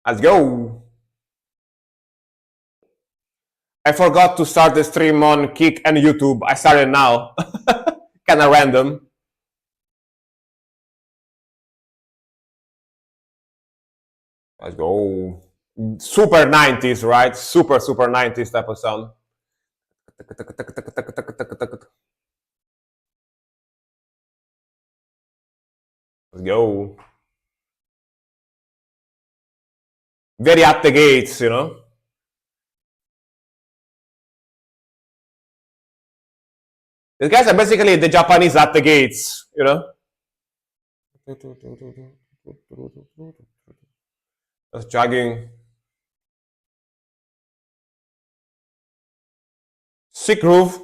Let's go. I forgot to start the stream on Kick and YouTube. I started now. Kind of random. Let's go. Super 90s, right? Super 90s type of sound. Let's go. Very at the gates, you know? These guys are basically the Japanese at the gates, you know? That's jogging. Sick groove.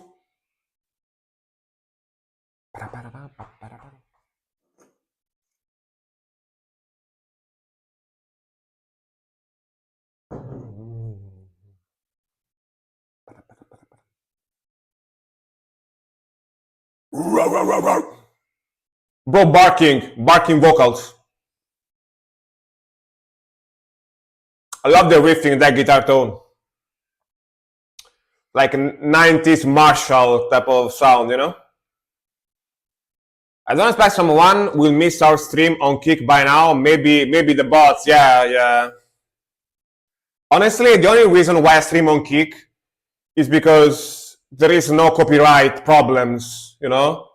Bro, barking vocals. I love the riffing in that guitar tone. Like a 90s Marshall type of sound, you know? I don't expect someone will miss our stream on Kick by now. Maybe the bots, yeah. Honestly, the only reason why I stream on Kick is because there is no copyright problems, you know?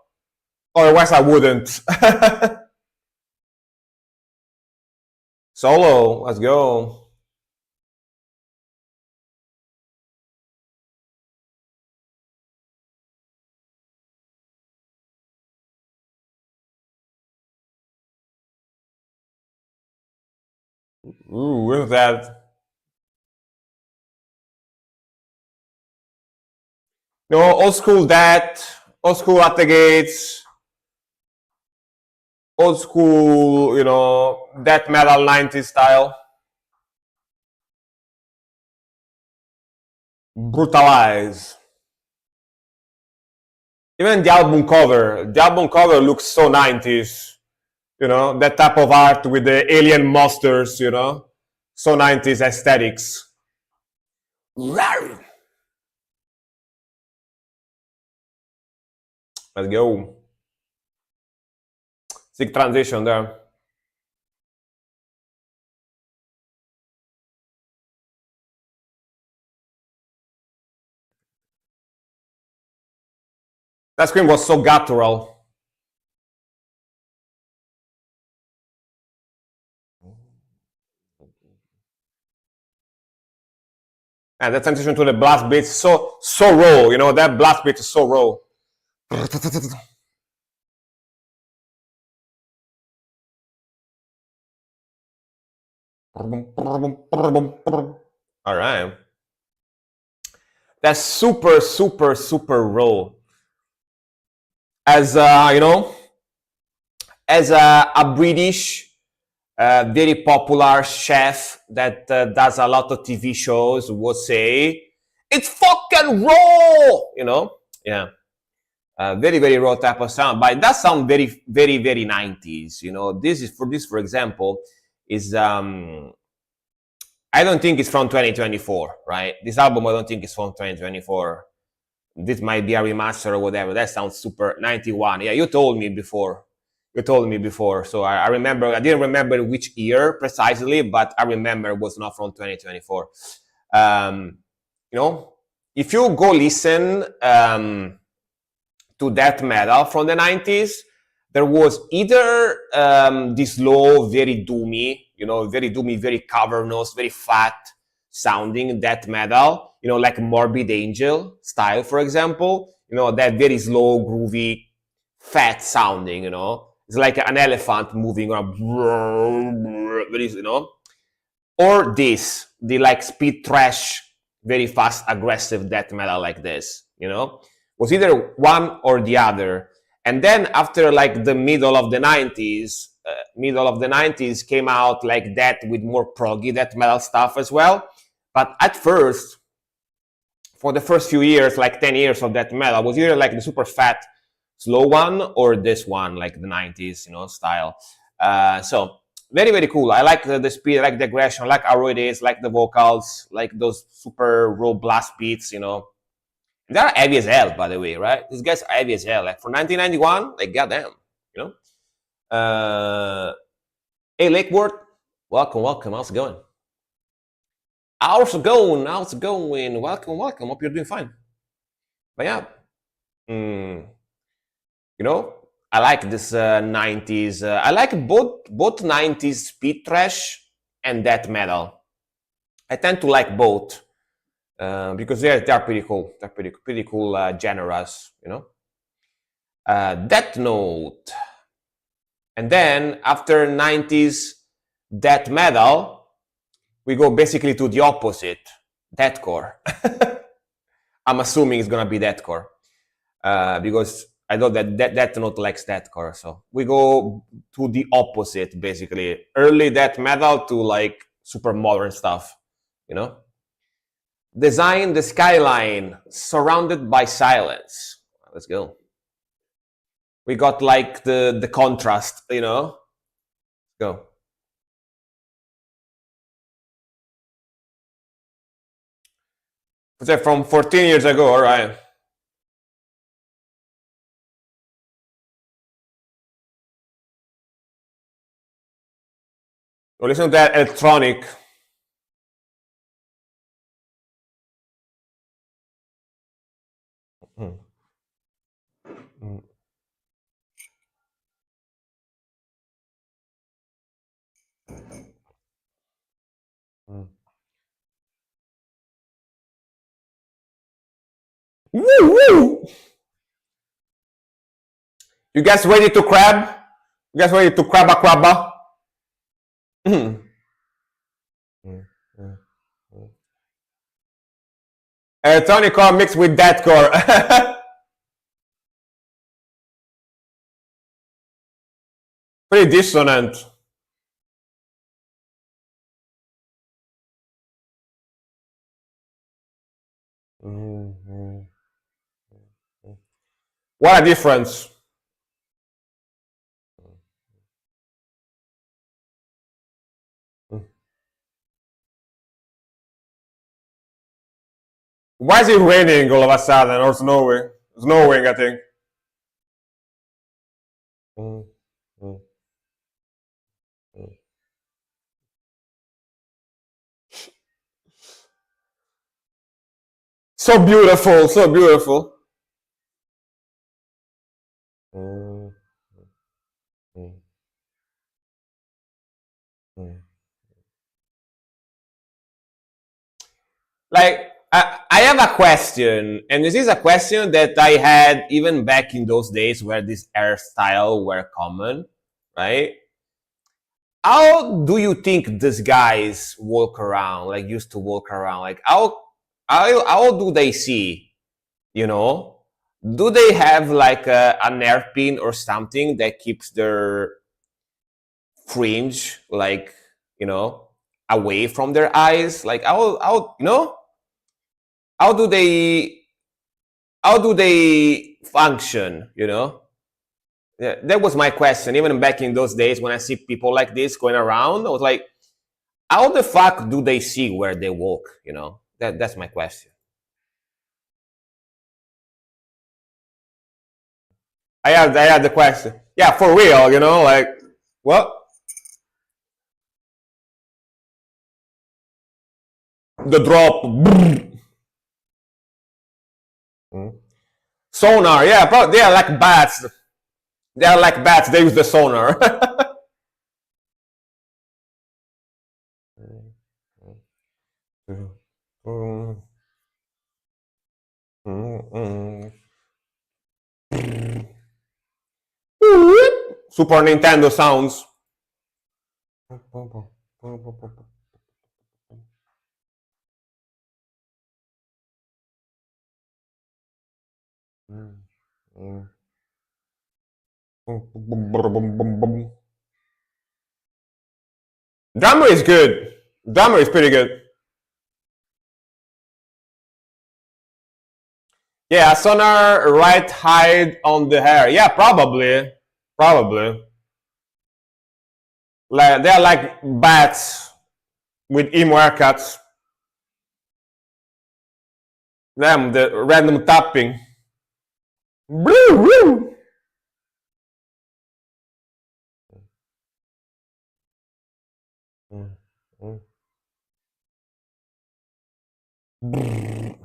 Otherwise I wouldn't. Solo, let's go. Ooh, with that. No, old school that, old school at the gates, old school, you know, death metal 90s style. Brutalize. Even the album cover looks so 90s. You know, that type of art with the alien monsters, you know, so 90s aesthetics. Let's go. Sick transition there. That scream was so guttural. And that transition to the blast beat is so raw, you know, that blast beat is so raw. All right. That's super raw. As you know, as a British very popular chef that does a lot of TV shows would say, it's fucking raw, you know? Yeah. Very raw type of sound, but it does sound very 90s, you know? This, for example, is, I don't think it's from 2024, right? This album, I don't think it's from 2024. This might be a remaster or whatever. That sounds super 91. Yeah, you told me before. So I remember. I didn't remember which year precisely, but I remember it was not from 2024. You know, if you go listen to death metal from the 90s, there was either this low, very doomy, you know, very cavernous, very fat sounding death metal, you know, like Morbid Angel style, for example, you know, that very slow, groovy, fat sounding, you know. It's like an elephant moving around, you know. Or this, the like speed thrash, very fast, aggressive death metal like this, you know. Was either one or the other. And then after like the middle of the 90s came out like that with more proggy death metal stuff as well. But at first, for the first few years, like 10 years of death metal, was either like the super fat, slow one or this one, like the 90s, you know, style. So very, very cool. I like the speed, I like the aggression, I like how it is, like the vocals, like those super raw blast beats, you know. They're heavy as hell, by the way, right? These guys are heavy as hell. Like for 1991, like goddamn, you know. Hey, Lakewood, welcome, welcome. How's it going? How's it going? How's it going? Welcome, welcome. Hope you're doing fine. But yeah, you know, I like this 90s. I like both 90s speed thrash and death metal. I tend to like both because they're pretty cool. They're pretty cool genres, you know. Death Note, and then after 90s death metal, we go basically to the opposite, deathcore. I'm assuming it's gonna be deathcore because I know that Death Note likes deathcore, so we go to the opposite, basically, early death metal to like super modern stuff, you know. Design the skyline surrounded by silence. Let's go. We got like the contrast, you know. Let's go. Was that from 14 years ago? All right. Well, listen to that electronic. Mm. Mm. Mm. Woo, woo. You guys ready to crab? You guys ready to crabba crabba? Mm. Mm. Mm. Mm. Electronic core mixed with deathcore. Pretty dissonant. Mm. What a difference. Why is it raining all of a sudden or snowing? Snowing, I think. Mm. Mm. Mm. So beautiful, so beautiful. Mm. Mm. Mm. Like, I have a question, and this is a question that I had even back in those days where this hairstyle were common, right? How do you think these guys walk around, like used to walk around? Like how do they see, you know? Do they have like an hairpin or something that keeps their fringe, like, you know, away from their eyes? Like how you know, how do they how do they function, you know? Yeah, that was my question. Even back in those days when I see people like this going around, I was like, how the fuck do they see where they walk, you know? That's my question. I had the question. Yeah, for real, you know, like what? The drop. Mm. Sonar, yeah, but they are like bats. They are like bats, they use the sonar. Super Nintendo sounds. Drummer is good. Drummer is pretty good. Yeah, sonar right hide on the hair. Yeah, probably. Probably. Like they are like bats with emo haircuts. Them the random tapping. Woo, woo. Mm, mm. Brrr.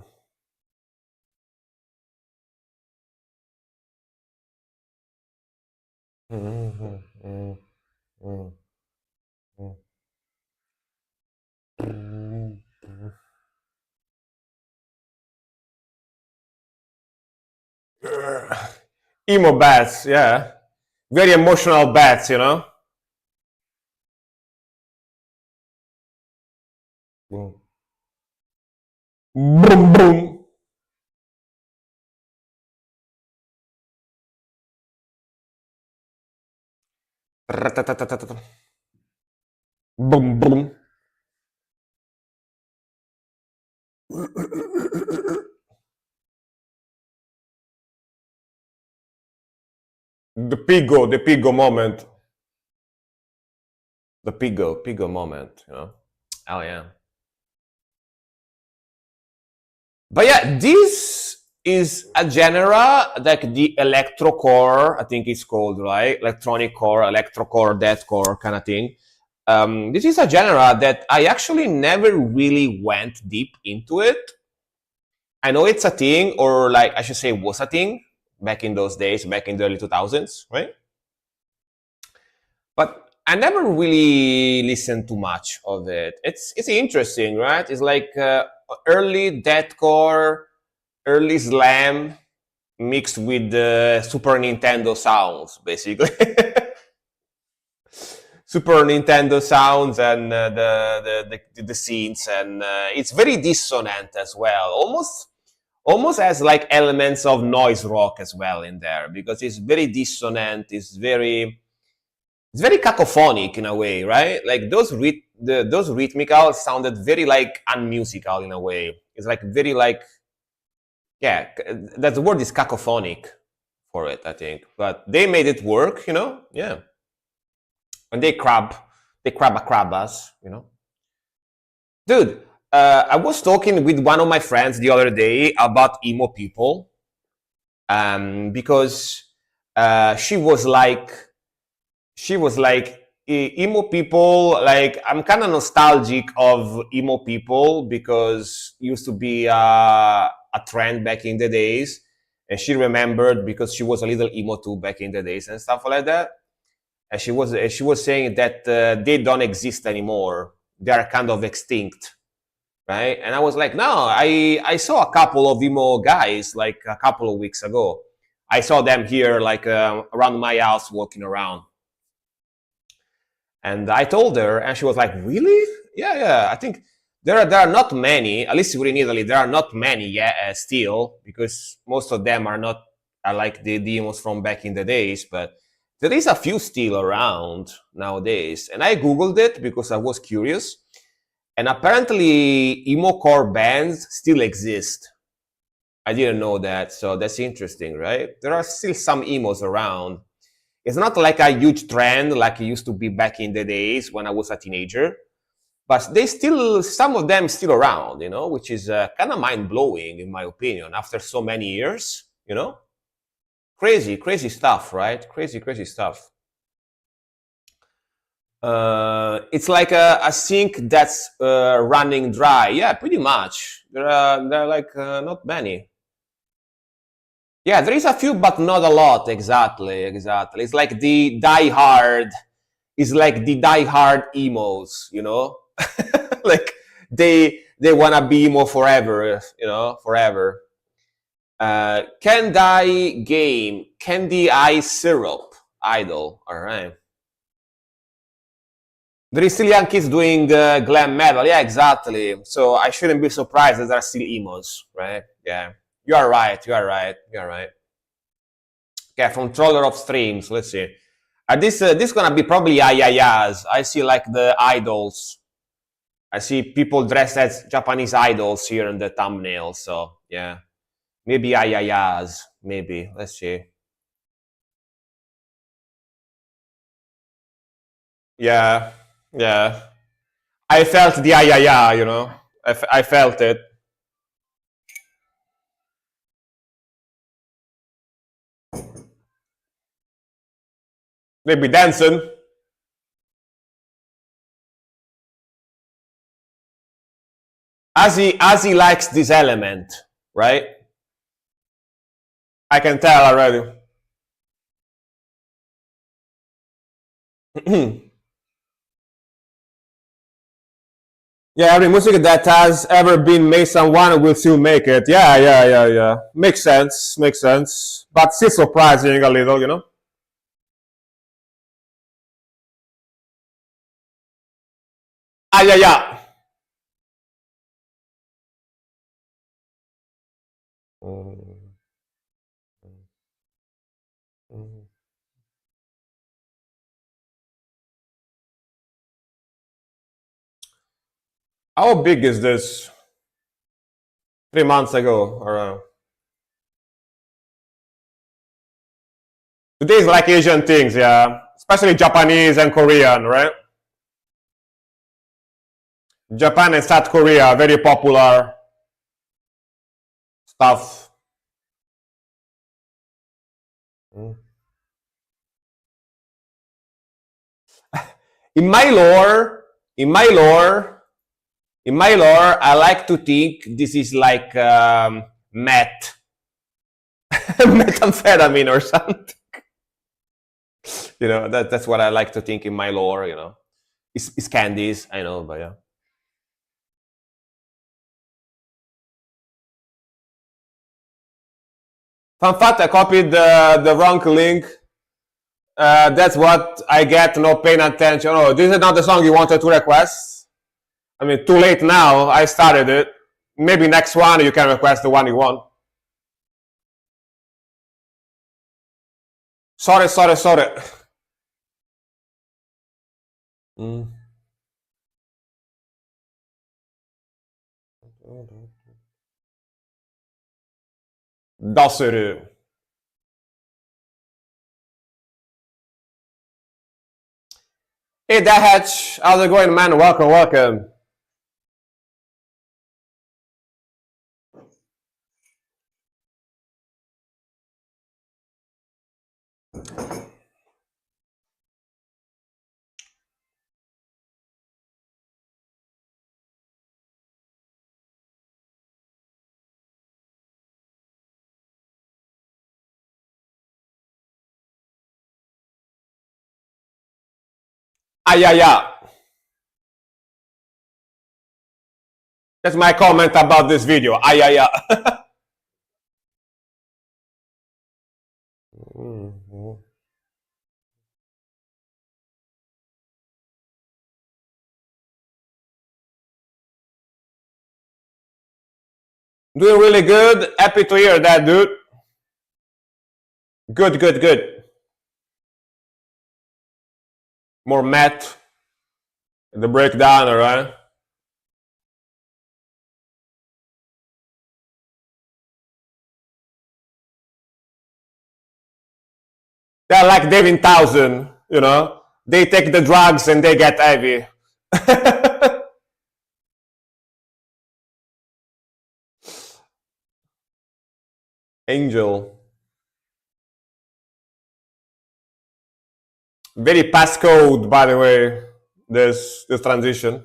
Mhm, mm, mm, mm, mm, mm. Emo bats, yeah. Very emotional bats, you know. Boom, boom, boom. Ratatatatata. Boom, boom. The pigo moment. The pigo moment, you know. Oh yeah. But yeah, this is a genre like the electrocore, I think it's called, right? Electronic core, electrocore, deathcore kind of thing. This is a genre that I actually never really went deep into it. I know it's a thing, or like I should say, was a thing back in those days, back in the early 2000s, right? But I never really listened to much of it. It's interesting, right? It's like early deathcore, early slam mixed with the Super Nintendo sounds, basically. Super Nintendo sounds and the scenes, and it's very dissonant as well. Almost has like elements of noise rock as well in there because it's very dissonant. It's very cacophonic in a way, right? Like those rhythmical sounded very like unmusical in a way. It's like very like yeah, that the word is cacophonic for it, I think. But they made it work, you know. Yeah, and they crab us, you know. Dude, I was talking with one of my friends the other day about emo people, because she was like, emo people. Like I'm kind of nostalgic of emo people because it used to be a trend back in the days, and she remembered because she was a little emo too back in the days and stuff like that. And she was saying that they don't exist anymore. They are kind of extinct, right? And I was like, no, I saw a couple of emo guys like a couple of weeks ago. I saw them here like around my house walking around. And I told her, and she was like, "Really? Yeah, yeah. I think there are not many. At least in Italy, there are not many yet still, because most of them are like the demos from back in the days. But there is a few still around nowadays. And I googled it because I was curious, and apparently, emo core bands still exist. I didn't know that, so that's interesting, right? There are still some emos around. It's not like a huge trend like it used to be back in the days when I was a teenager, but they still, some of them still around, you know, which is kind of mind blowing in my opinion after so many years, you know. Crazy, crazy stuff, right? Crazy, crazy stuff. It's like a sink that's running dry. Yeah, pretty much. There are like not many. Yeah, there is a few, but not a lot. Exactly, exactly. It's like the die hard. It's like the die hard emos, you know. Like they wanna be emo forever, you know, forever. Candy game, candy eye syrup, idol. All right. There is still young kids doing glam metal. Yeah, exactly. So I shouldn't be surprised that there are still emos, right? Yeah. You are right. You are right. You are right. Okay, from Troller of Streams. Let's see. This gonna be probably ayayas. I see like the idols. I see people dressed as Japanese idols here in the thumbnail. So yeah, maybe ayayas. Maybe. Let's see. Yeah, yeah. I felt the yeah, yeah, you know. I felt it. Maybe dancing. As he likes this element, right? I can tell already. Yeah, every music that has ever been made someone will still make it. Yeah, yeah, yeah, yeah. Makes sense, makes sense. But still surprising a little, you know? Ah, yeah, yeah. Mm, mm. How big is this? 3 months ago, or today's like Asian things, yeah, especially Japanese and Korean, right? Japan and South Korea, very popular stuff. Mm. In my lore, in my lore, in my lore, I like to think this is like meth, methamphetamine or something. You know, that's what I like to think in my lore. You know, it's candies, I know, but yeah. Fun fact: I copied the wrong link. That's what I get. No paying attention. Oh, this is not the song you wanted to request. I mean, too late now. I started it. Maybe next one you can request the one you want. Sorry, sorry, sorry. Mm. Dassuru. Hey, Dahatch. How's it going, man? Welcome, welcome. Ah, yeah, yeah. That's my comment about this video. Ah, yeah, yeah. Doing really good. Happy to hear that, dude. Good, good, good. More math. The breakdown, all right? They're like David Townsend, you know? They take the drugs and they get heavy. Angel. Very passcode, by the way, this transition.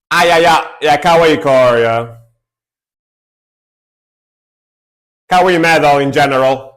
Ah, yeah, yeah, yeah, Kawaii core, yeah. Kawaii metal in general.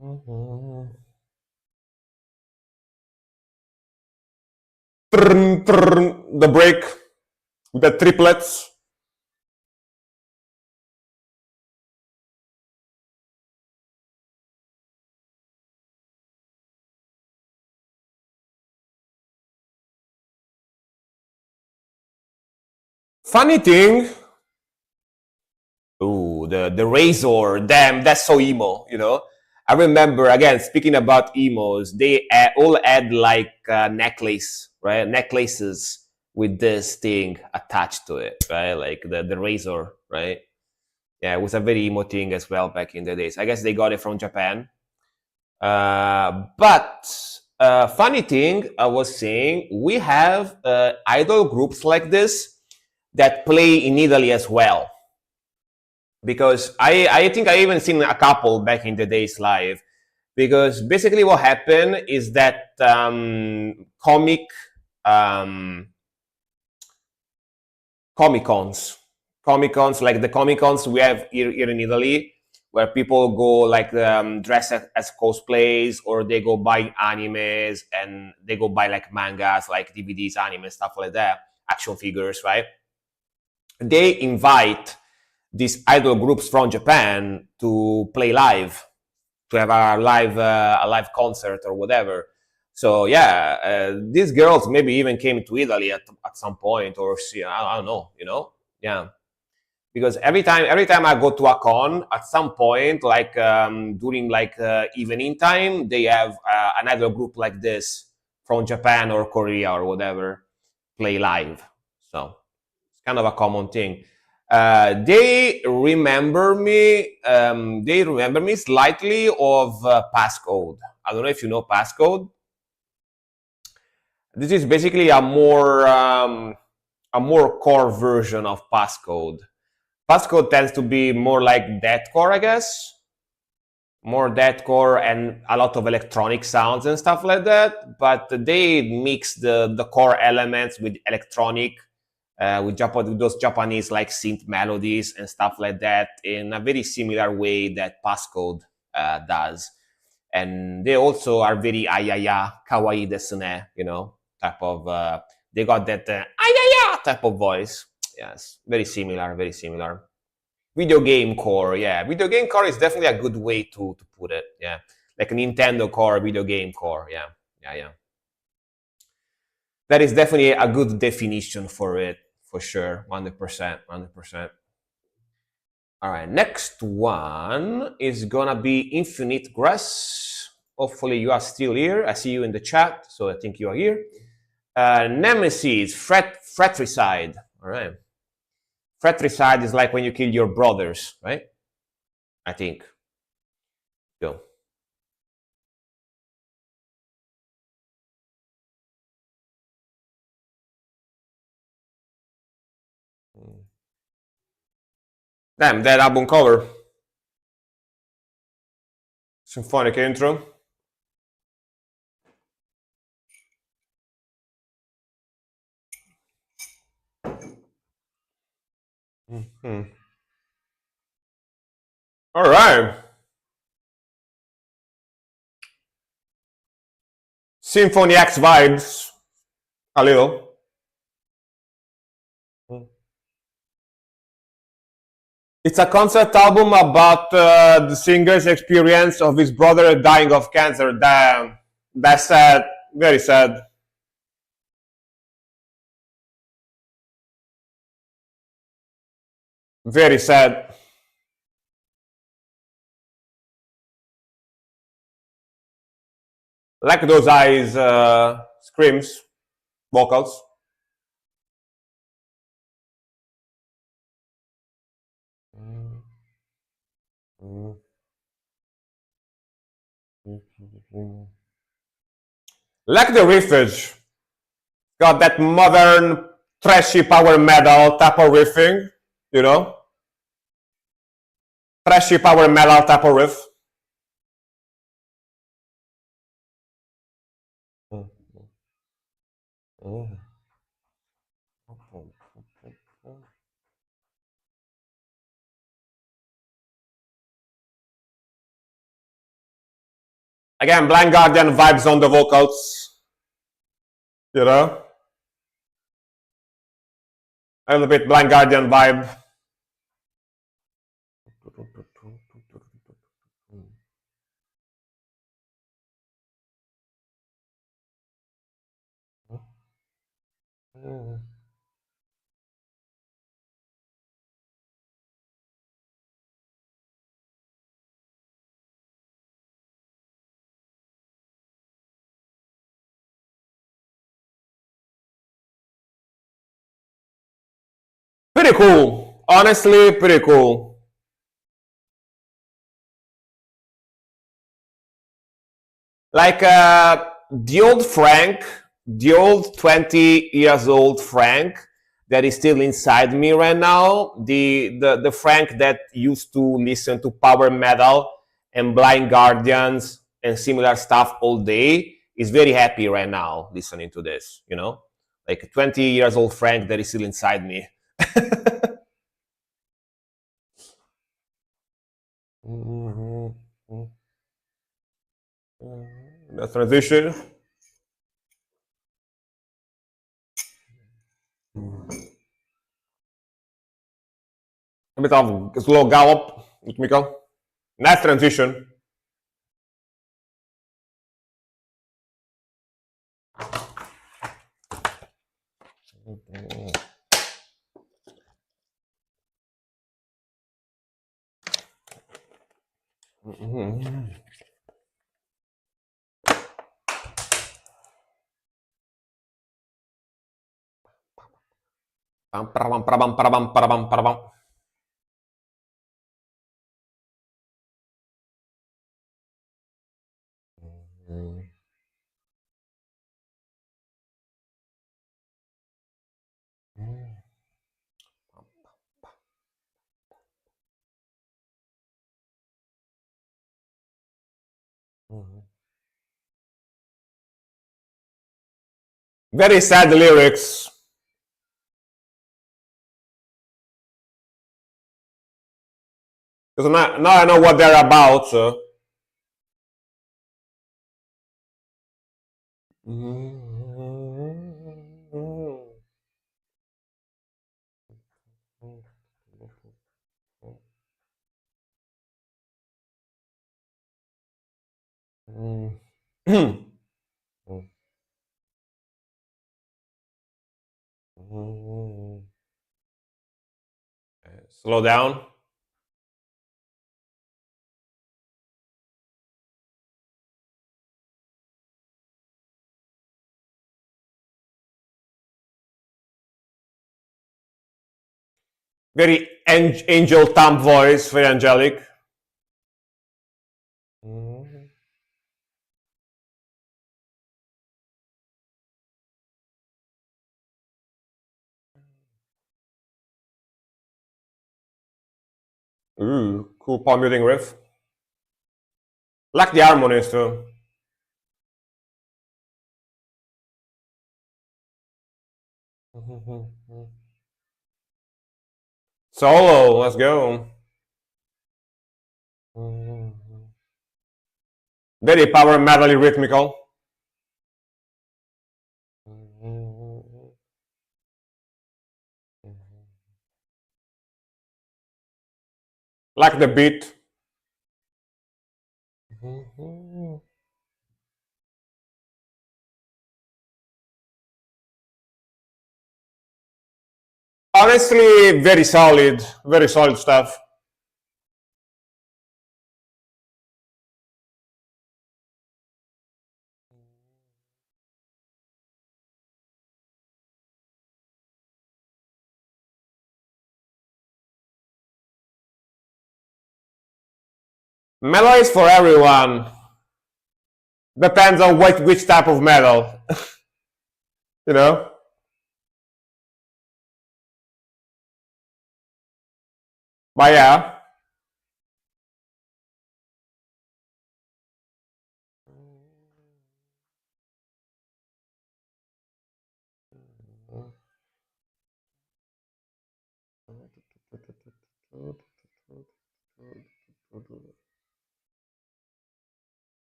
The break, the triplets. Funny thing, ooh, the razor, damn, that's so emo, you know. I remember again speaking about emos, they all had like necklace, right? Necklaces with this thing attached to it, right? Like the razor, right? Yeah, it was a very emo thing as well back in the days. I guess they got it from Japan. But funny thing, I was saying, we have idol groups like this that play in Italy as well. Because I think I even seen a couple back in the days live. Because basically what happened is that um, Comic Cons, like the Comic Cons we have here in Italy, where people go like dress as cosplays, or they go buy animes and they go buy like mangas, like DVDs, anime, stuff like that, action figures, right? They invite these idol groups from Japan to play live, to have a live concert or whatever. So yeah, these girls maybe even came to Italy at some point, or see, I don't know, you know, yeah. Because every time I go to a con, at some point, like during like evening time, they have another group like this from Japan or Korea or whatever play live. So it's kind of a common thing. They remember me. They remember me slightly of Passcode. I don't know if you know Passcode. This is basically a more core version of Passcode. Passcode tends to be more like deathcore, I guess, more deathcore and a lot of electronic sounds and stuff like that. But they mix the core elements with electronic, with those Japanese like synth melodies and stuff like that in a very similar way that Passcode does. And they also are very ayaya, kawaii desu ne, you know, type of. They got that ayaya type of voice. Yes, very similar, very similar. Video game core, yeah. Video game core is definitely a good way to put it, yeah. Like Nintendo core, video game core, yeah, yeah, yeah. That is definitely a good definition for it, for sure, 100%, 100%. All right, next one is gonna be Infinite Grass. Hopefully you are still here. I see you in the chat, so I think you are here. Nemesis, Fratricide. All right. Fratricide is like when you kill your brothers, right? I think. Go. Damn, that album cover. Symphonic intro. Mm-hmm. All right. Symphony X vibes. A little. It's a concept album about the singer's experience of his brother dying of cancer. Damn. That's sad. Very sad. Very sad. Like those eyes, screams, vocals. Like the riffage. Got that modern, trashy power metal type of riffing, you know? Trashy power metal type of riff. Again, Blind Guardian vibes on the vocals, you know? A little bit Blind Guardian vibe. Pretty cool. Honestly, pretty cool. Like the old Frank, the old 20 years old Frank that is still inside me right now, the Frank that used to listen to power metal and Blind Guardians and similar stuff all day, is very happy right now listening to this, you know? Like 20 years old Frank that is still inside me. The transition. A bit of slow gallop, rhythmical. Nice transition. Pam, parabam, parabam, parabam, parabam, parabam. Very sad lyrics. Because now I know what they're about. So. Slow down. Very angel thumb voice, very angelic. Ooh, cool palm muting riff. Like the harmonies too. Solo, let's go. Very power metally rhythmical. Like the beat. Honestly, very solid stuff. Metal is for everyone. Depends on which type of metal, you know. But yeah.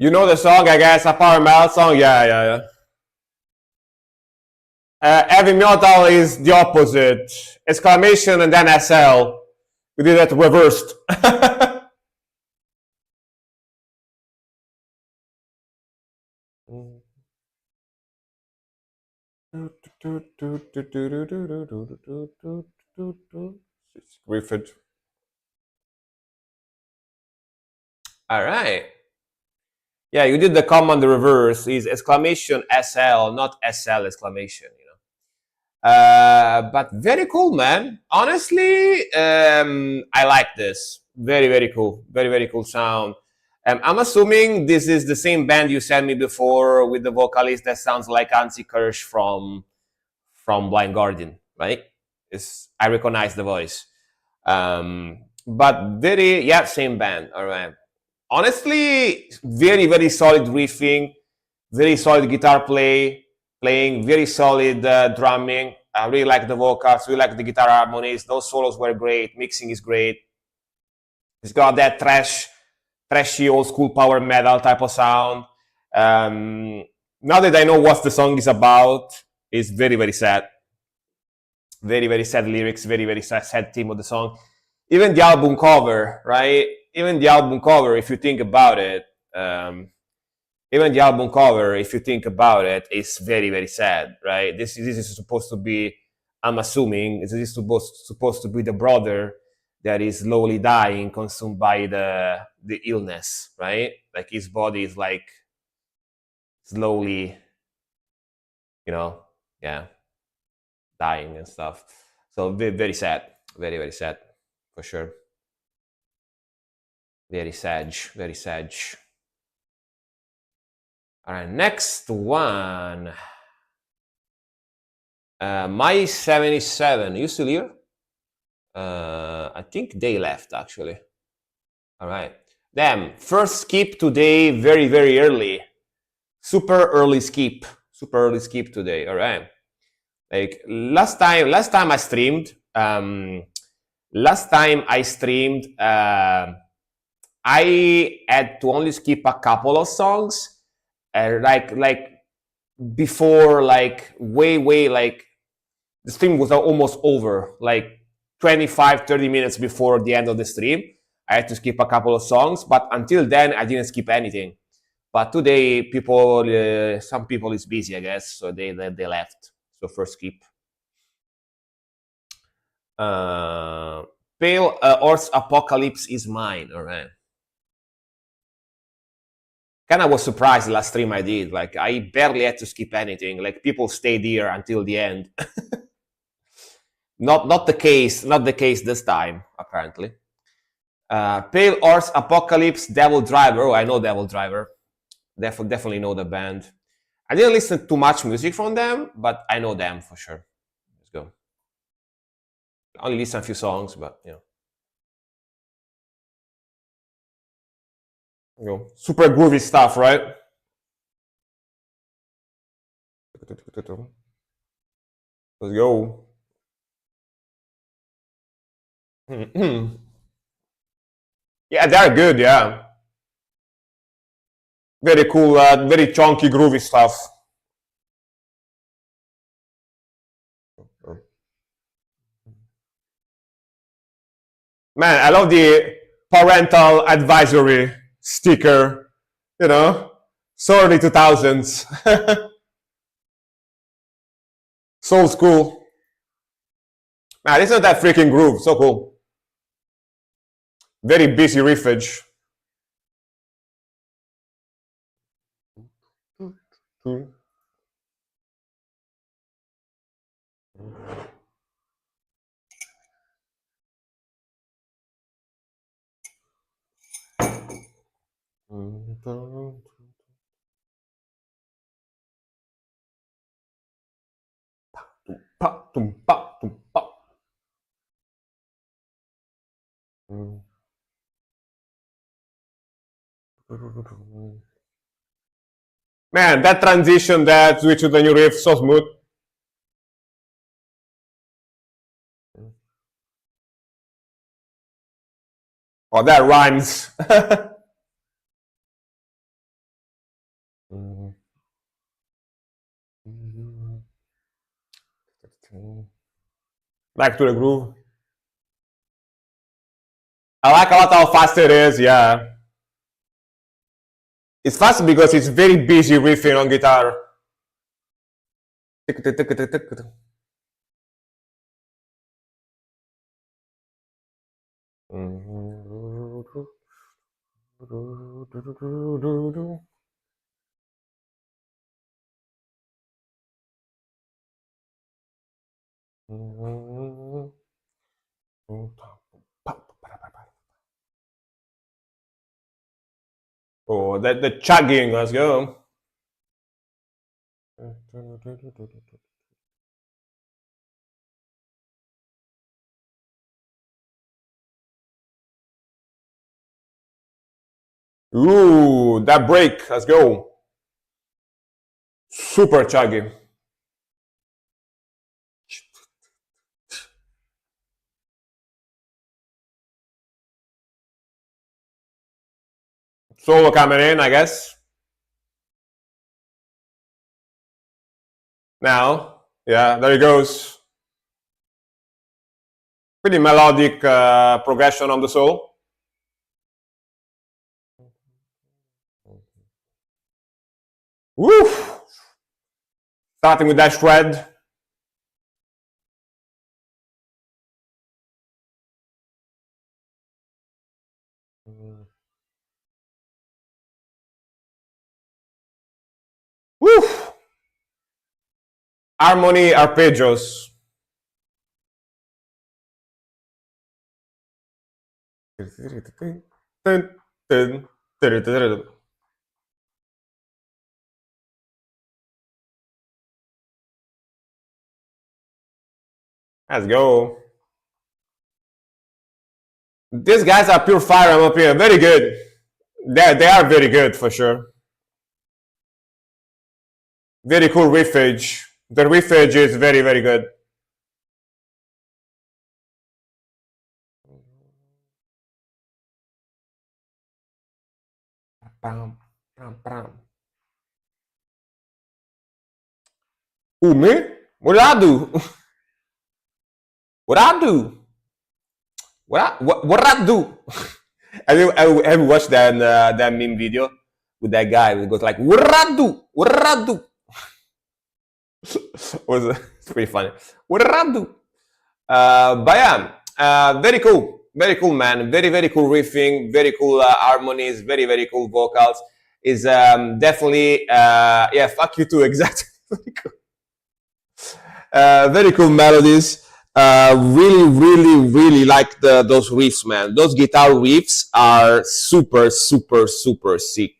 You know the song, I guess, a power metal song? Yeah, yeah, yeah. Heavy metal is the opposite. Exclamation and then SL. We did that reversed. Griffith. All right. Yeah, you did the command reverse. Is exclamation SL, not SL exclamation. But very cool, man. Honestly, I like this. Very, very cool. Very, very cool sound. I'm assuming this is the same band you sent me before with the vocalist that sounds like Hansi Kirsch from Blind Guardian, right? I recognize the voice. But very, yeah, same band. All right. Honestly, very, very solid riffing, very solid guitar playing, very solid drumming. I really like the vocals, really like the guitar harmonies. Those solos were great. Mixing is great. It's got that trashy old school power metal type of sound. Now that I know what the song is about, it's very, very sad. Very, very sad lyrics, very, very sad theme of the song. Even the album cover, right? Even the album cover, if you think about it, even the album cover, if you think about it, is very, very sad, right? This is supposed to be, I'm assuming, this is supposed to be the brother that is slowly dying, consumed by the illness, right? Like his body is like slowly, yeah, dying and stuff. So very, very sad, very, very sad, for sure. Very sad, very sad. All right, next one. My 77. You still here? I think they left actually. All right. Damn. First skip today, very, very early. Super early skip. Super early skip today. All right. Like last time I streamed. Last time I streamed. I had to only skip a couple of songs. Like before, like way like the stream was almost over, like 25-30 minutes before the end of the stream. I had to skip a couple of songs, but until then I didn't skip anything. But today some people is busy, I guess, so they left. So first skip. Pale Horse Apocalypse is mine. All right. Kind of was surprised last stream I did. Like I barely had to skip anything. Like people stayed here until the end. Not the case this time, apparently. Pale Horse Apocalypse, Devil Driver. Oh, I know Devil Driver. Definitely know the band. I didn't listen to much music from them, but I know them for sure. Let's go. I only listen a few songs, but super groovy stuff, right? Let's go. Yeah, they're good. Yeah, very cool, very chunky, groovy stuff. Man, I love the parental advisory sticker. So early 2000s. So cool. Man, isn't that freaking groove? So cool. Very busy riffage. Man, that transition, that switch to the new riff, so smooth. Oh, that rhymes. Back to the groove. I like a lot how fast it is, yeah. It's fast because it's very busy riffing on guitar. Oh, the chugging, let's go. Ooh, that break, let's go. Super chuggy. Solo coming in, I guess. Now, yeah, there he goes. Pretty melodic progression on the solo. Woo! Starting with that shred. Woo! Harmony arpeggios. Let's go. These guys are pure fire, I'm up here. Very good. They are very good for sure. Very cool riffage. The riffage is very, very good. Who, me? What did I do? What I do? What I do? have you watched that meme video with that guy who goes like, what I do? What I do? It's pretty funny. What did I do? But yeah, very cool. Very cool, man. Very, very cool riffing. Very cool harmonies. Very, very cool vocals. Is definitely, yeah, fuck you too, exactly. Very cool melodies. Really, really, really like those riffs, man. Those guitar riffs are super, super, super sick.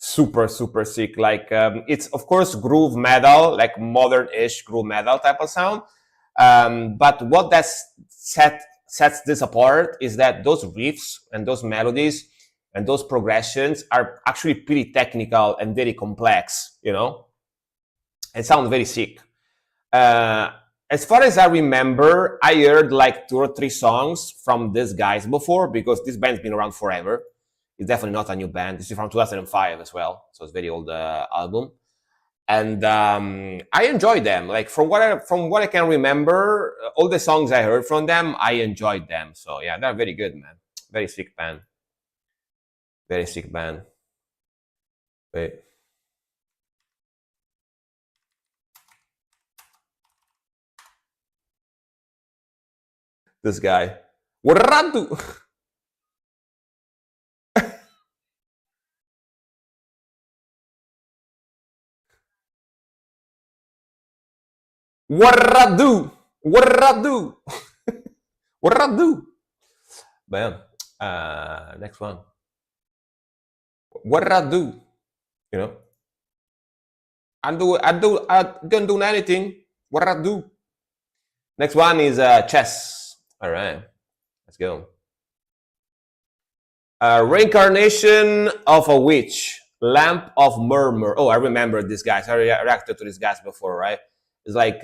Super, super sick. Like it's of course groove metal, like modern-ish groove metal type of sound. But what sets this apart is that those riffs and those melodies and those progressions are actually pretty technical and very complex. You know, it sounds very sick. As far as I remember, I heard like 2 or 3 songs from these guys before because this band's been around forever. It's definitely not a new band. This is from 2005 as well, so it's a very old album. And I enjoyed them. Like from what I can remember, all the songs I heard from them, I enjoyed them. So yeah, they're very good, man. Very sick band. Very sick band. Wait. This guy. What did I do? What did I do? What did I do? What did I do? Bam. Next one. What did I do? You know? I don't do anything. What did I do? Next one is chess. All right. Let's go. Reincarnation of a witch. Lamp of Murmur. Oh, I remember these guys. I reacted to these guys before, right? It's like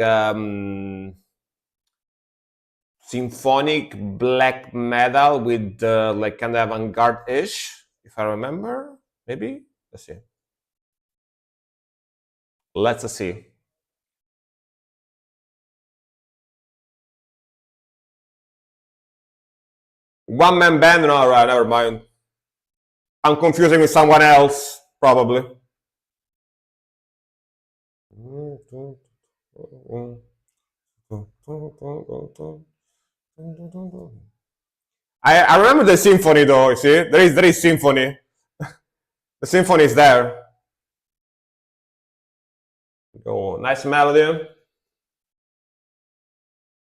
symphonic black metal with like kind of avant-garde-ish, if I remember. Maybe. Let's see. Let's see. One man band? No, all right, never mind. I'm confusing with someone else, probably. I remember the symphony though, you see? There is symphony. The symphony is there. Oh, nice melody.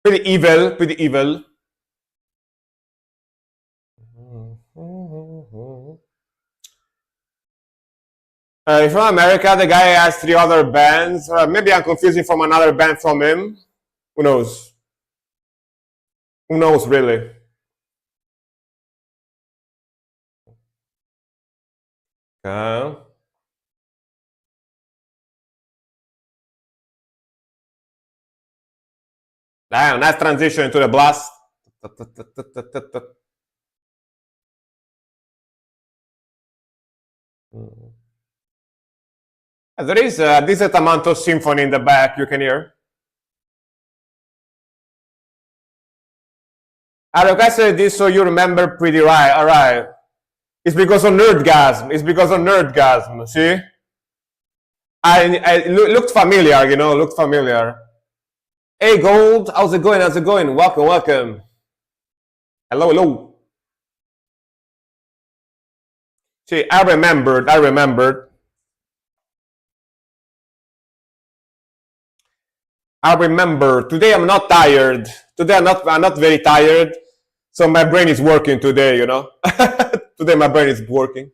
Pretty evil, pretty evil. He's from America. The guy has three other bands. Maybe I'm confusing from another band from him. Who knows? Who knows, really? Okay. Damn, nice transition into the blast. There is a decent amount of symphony in the back, you can hear. I requested this so you remember pretty right. All right. It's because of Nerdgasm. It's because of Nerdgasm. See? I looked familiar, you know, looked familiar. Hey, Gold. How's it going? How's it going? Welcome, welcome. Hello, hello. See, I remembered. I remember. Today I'm not tired. Today I'm not very tired. So my brain is working today, you know. Today my brain is working.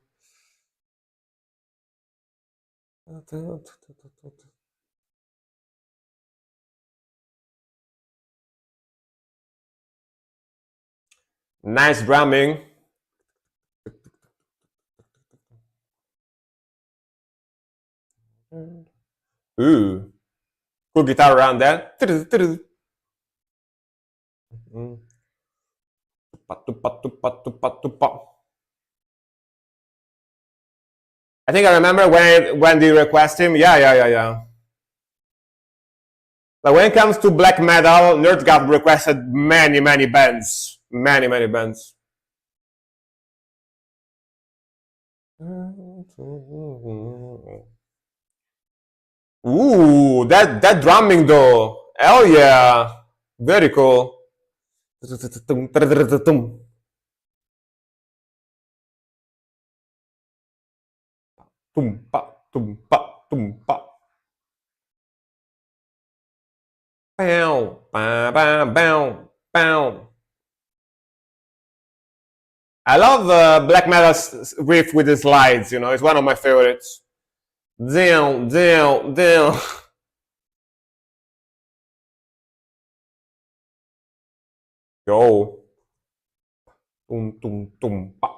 Nice drumming. Ooh. Cool guitar around there. I think I remember when they request him. Yeah. But when it comes to black metal, Nerdgasm requested many bands. Many bands. Ooh, that drumming though. Hell yeah. Very cool. Tumpa, tumpa, tumpa. Bow, bow, bow, bow, bow. I love black metal riff with the slides. You know, it's one of my favorites. Down, down, down. Yo. Tum, tum, tum, pa.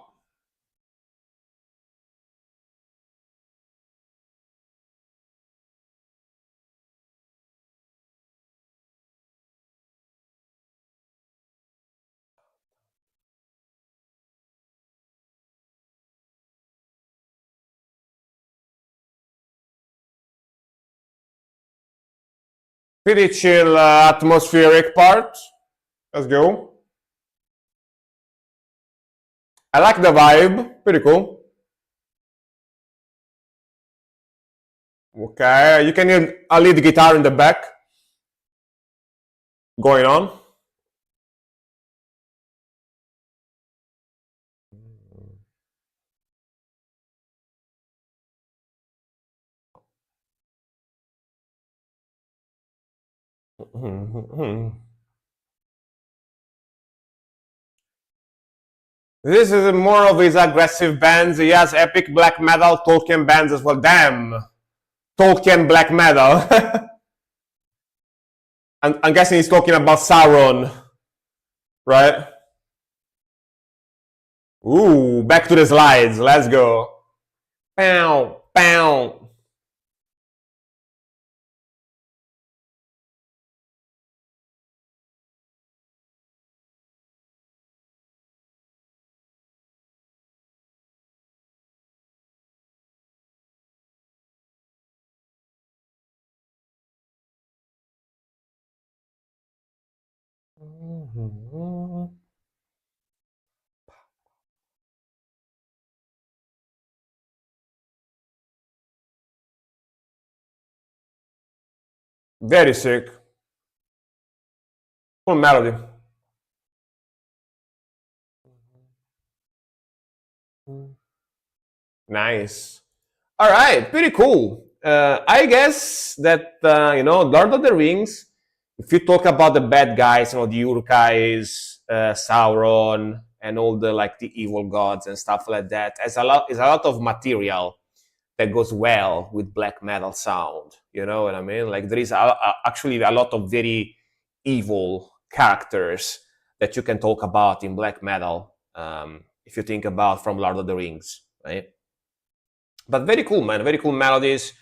Pretty chill atmospheric part. Let's go. I like the vibe. Pretty cool. Okay, you can hear a lead guitar in the back going on. This is more of his aggressive bands. He has epic black metal Tolkien bands as well. Damn, Tolkien black metal. I'm guessing he's talking about Sauron, right? Ooh, back to the slides. Let's go. Pow, pow. Very sick. Cool melody. Nice. All right, pretty cool. I guess that Lord of the Rings. If you talk about the bad guys, the Urukais, Sauron, and all the like the evil gods and stuff like that, is a lot of material that goes well with black metal sound. You know what I mean? Like there is actually a lot of very evil characters that you can talk about in black metal. If you think about from Lord of the Rings, right? But very cool, man. Very cool melodies.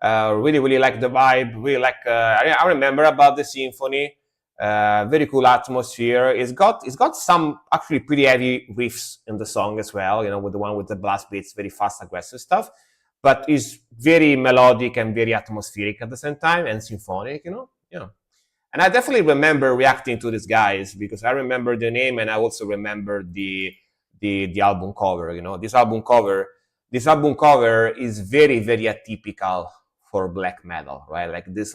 Really, really like the vibe. Really like. I remember about the symphony. Very cool atmosphere. It's got some actually pretty heavy riffs in the song as well. With the one with the blast beats, very fast, aggressive stuff. But it's very melodic and very atmospheric at the same time and symphonic. Yeah. And I definitely remember reacting to these guys because I remember the name and I also remember the album cover. This album cover is very, very atypical for black metal, right? Like this,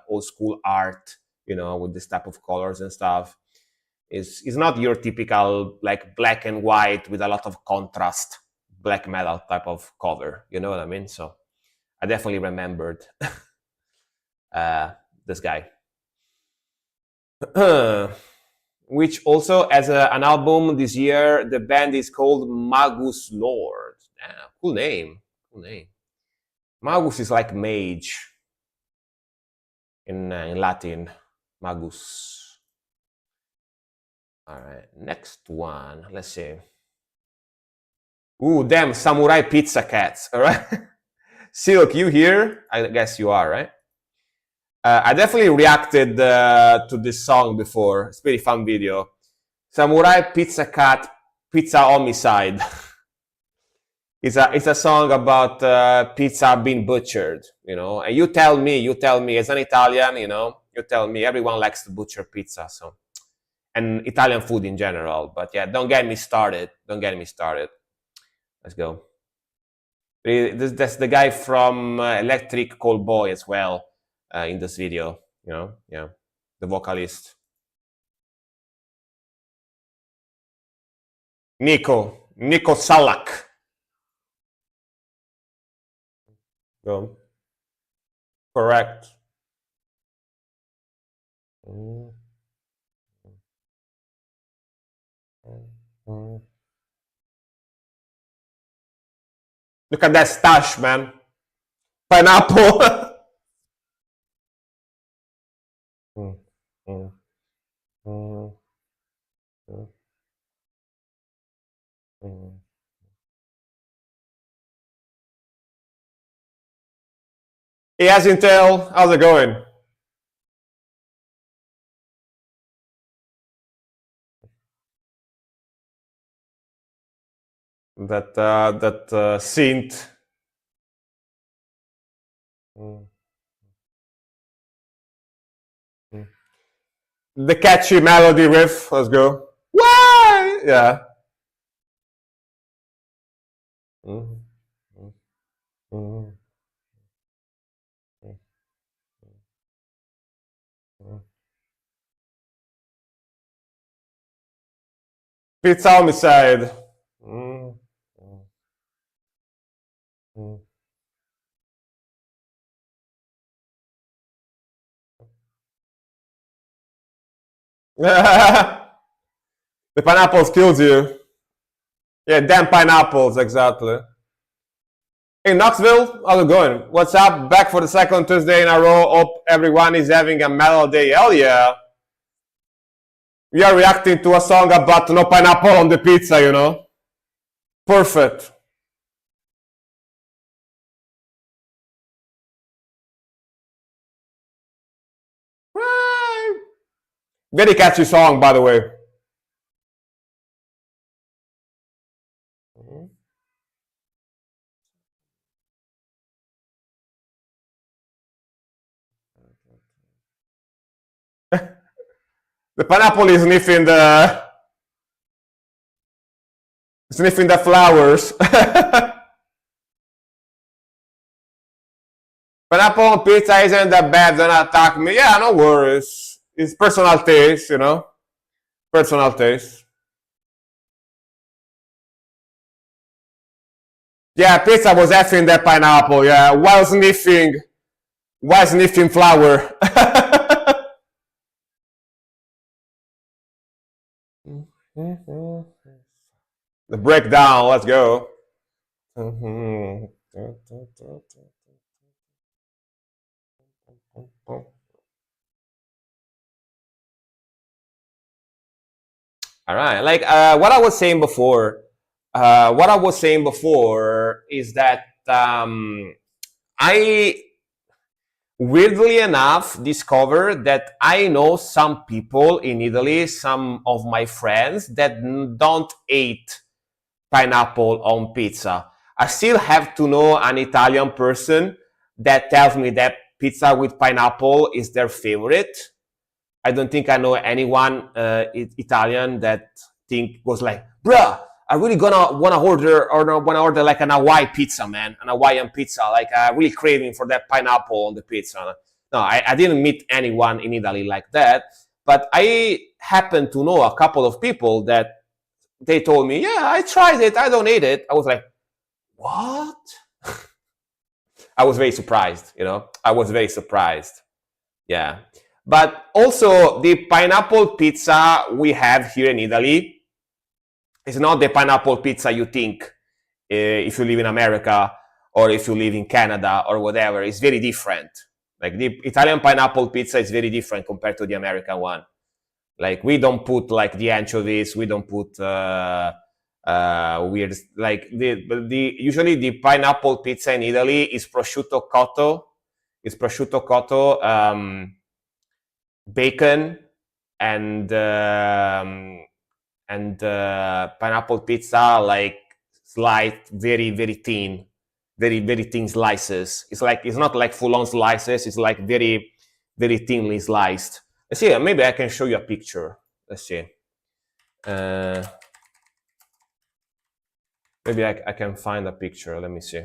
old school art, with this type of colors and stuff. Is not your typical like black and white with a lot of contrast black metal type of cover. You know what I mean? So I definitely remembered this guy, which also has an album this year. The band is called Magus Lord. Yeah, cool name. Cool name. Magus is like mage in Latin. Magus. All right, next one. Let's see. Ooh, damn, Samurai Pizza Cats. All right. Silk, you here? I guess you are, right? I definitely reacted to this song before. It's a pretty fun video. Samurai Pizza Cat Pizza Homicide. It's a song about pizza being butchered, And you tell me, as an Italian, you tell me everyone likes to butcher pizza, so, and Italian food in general. But yeah, don't get me started. Let's go. That's the guy from Electric Callboy as well in this video. Yeah, the vocalist. Nico Salak. Go. Correct. Look at that stash, man. Pineapple. Hey, as Intel, how's it going? That synth. The catchy melody riff. Let's go. Why? Yeah. Pizza Homicide. The pineapples kills you. Yeah, damn pineapples, exactly. Hey, Knoxville, how's it going? What's up? Back for the second Tuesday in a row. Hope everyone is having a metal day. Hell yeah. We are reacting to a song about no pineapple on the pizza, Perfect. Very catchy song, by the way. The pineapple is sniffing the flowers. Pineapple on pizza isn't that bad, don't attack me. Yeah, no worries. It's personal taste, you know? Personal taste. Yeah, pizza was effing that pineapple, yeah. While sniffing flour. The breakdown, let's go. All right, like what I was saying before. What I was saying before is that I weirdly enough discovered that I know some people in Italy, some of my friends that don't eat pineapple on pizza. I still have to know an Italian person that tells me that pizza with pineapple is their favorite. I don't think I know anyone Italian that think was like, bruh, I really gonna wanna order like an Hawaii pizza, man, an Hawaiian pizza. Like I'm really craving for that pineapple on the pizza. No, I didn't meet anyone in Italy like that, but I happen to know a couple of people that they told me, yeah, I tried it, I don't eat it. I was like, what? I was very surprised, you know. I was very surprised. Yeah. But also the pineapple pizza we have here in Italy is not the pineapple pizza you think if you live in America or if you live in Canada or whatever. It's very different. Like the Italian pineapple pizza is very different compared to the American one. Like we don't put like the anchovies, we don't put weird like the usually the pineapple pizza in Italy is prosciutto cotto. It's prosciutto cotto, bacon, and pineapple pizza like sliced very thin, very thin slices. It's not like full on slices. It's like very thinly sliced. Let's see. Maybe I can show you a picture. Let's see. Maybe I can find a picture. Let me see.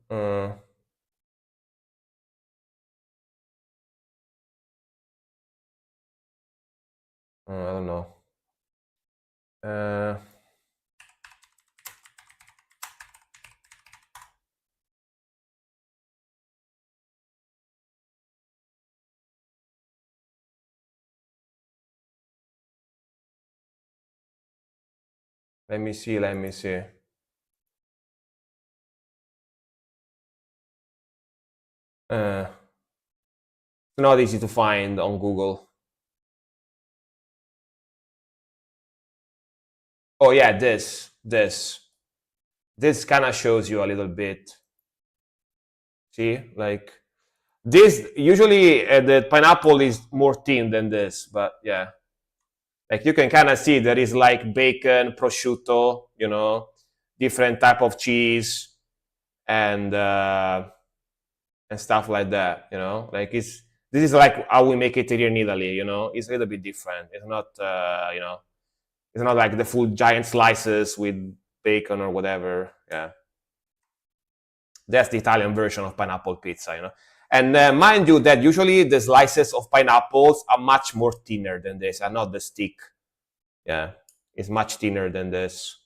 I don't know. Let me see. It's not easy to find on Google. Oh yeah, this kind of shows you a little bit. See, like this usually the pineapple is more thin than this, but yeah, like you can kind of see there is like bacon, prosciutto, you know, different type of cheese, and stuff like that. You know, like this is like how we make it here in Italy. You know, it's a little bit different. It's not you know, it's not like the full giant slices with bacon or whatever. Yeah, that's the Italian version of pineapple pizza. You know, and mind you that usually the slices of pineapples are much more thinner than this, and not the stick. Yeah, it's much thinner than this.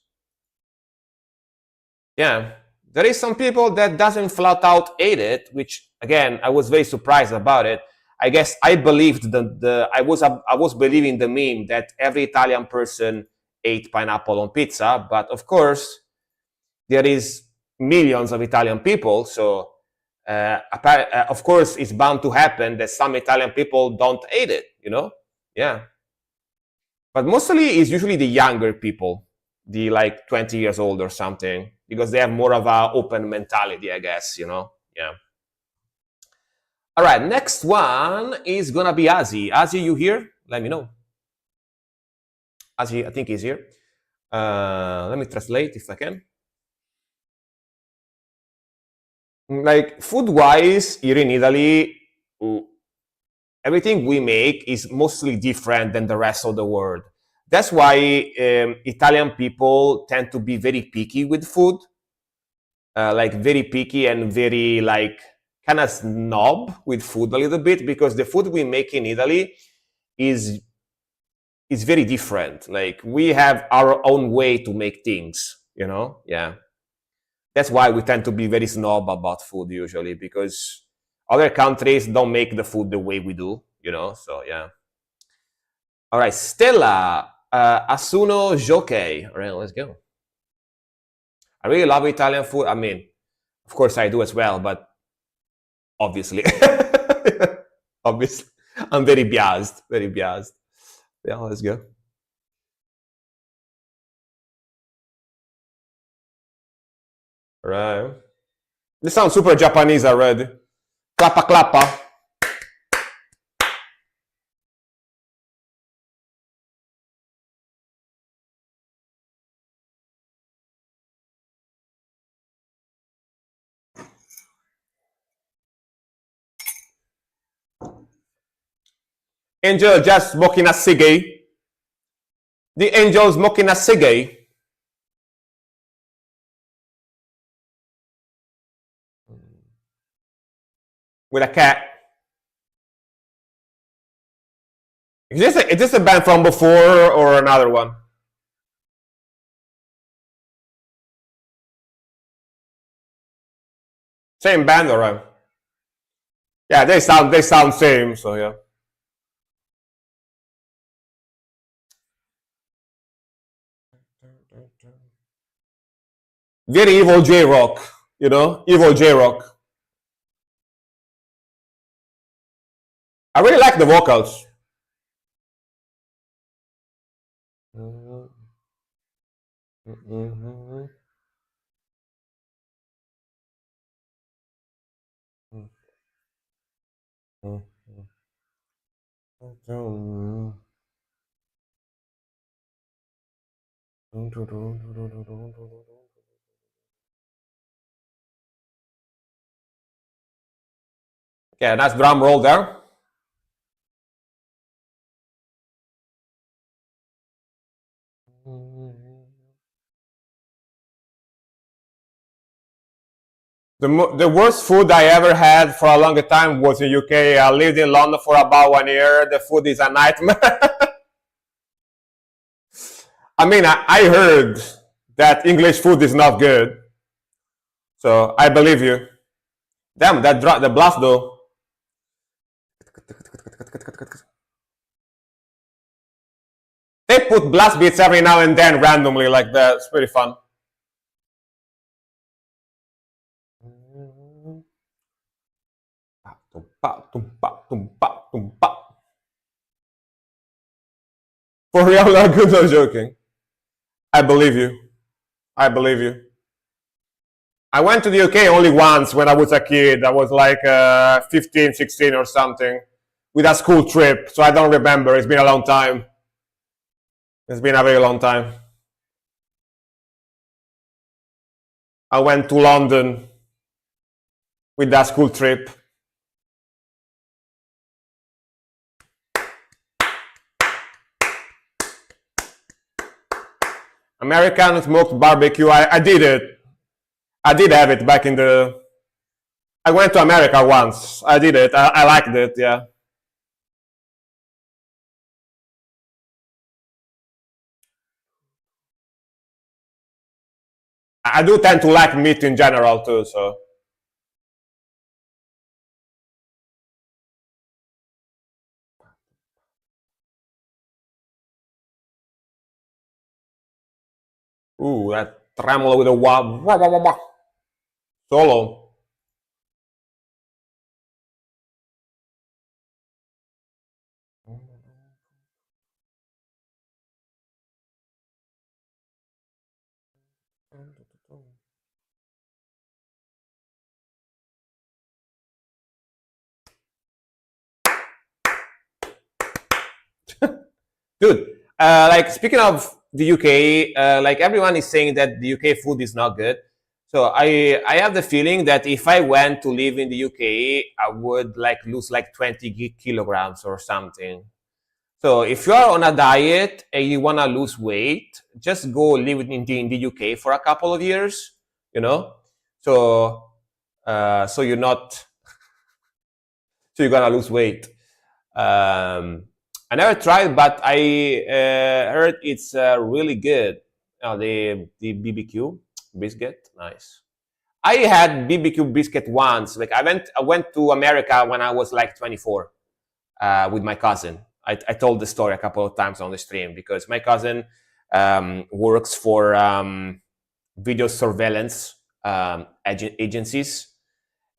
Yeah, there is some people that doesn't flat out eat it, which again I was very surprised about it. I guess I believed I was believing the meme that every Italian person ate pineapple on pizza, but of course there is millions of Italian people, so of course it's bound to happen that some Italian people don't eat it. You know, yeah. But mostly it's usually the younger people, the like 20 years old or something, because they have more of a open mentality, I guess, you know? Yeah. All right, next one is gonna be Azi. Azi, you here? Let me know. Azi, I think he's here. Let me translate if I can. Like food-wise, here in Italy, everything we make is mostly different than the rest of the world. That's why Italian people tend to be very picky with food. like very picky and very like kind of snob with food a little bit, because the food we make in Italy is very different. Like we have our own way to make things, you know? Yeah. That's why we tend to be very snob about food usually, because other countries don't make the food the way we do, you know? So yeah. All right, Stella, Asuno Jockey. All right, let's go. I really love Italian food. I mean, of course I do as well, but obviously, obviously, I'm very biased, very biased. Yeah, let's go. All right. This sounds super Japanese already. Clappa clappa. Angel just smoking a ciggy. The angel smoking a ciggy. With a cat. Is this a band from before or another one? Same band, or yeah, they sound same. So yeah. Very evil J Rock, you know, evil J Rock. I really like the vocals. Yeah, nice drum roll there. The worst food I ever had for a long time was in UK. I lived in London for about 1 year. The food is a nightmare. I mean, I heard that English food is not good, so I believe you. Damn, the blast though. They put blast beats every now and then randomly like that. It's pretty fun. For real, not good, no joking. I believe you. I believe you. I went to the UK only once when I was a kid. I was like 15, 16 or something, with a school trip. So I don't remember. It's been a long time. It's been a very long time. I went to London with that school trip. American smoked barbecue. I did it. I did have it back in the. I went to America once. I did it. I liked it. Yeah. I do tend to like meat in general too. So. Ooh, that tremolo with a wah solo. Dude, like speaking of the UK, like everyone is saying that the UK food is not good. So I have the feeling that if I went to live in the UK, I would like lose like 20 kilograms or something. So if you are on a diet and you want to lose weight, just go live in the UK for a couple of years, you know? So so you're not so you're gonna lose weight. I never tried, but I heard it's really good. The BBQ biscuit, nice. I had BBQ biscuit once. Like I went to America when I was like 24 with my cousin. I told the story a couple of times on the stream because my cousin works for video surveillance agencies,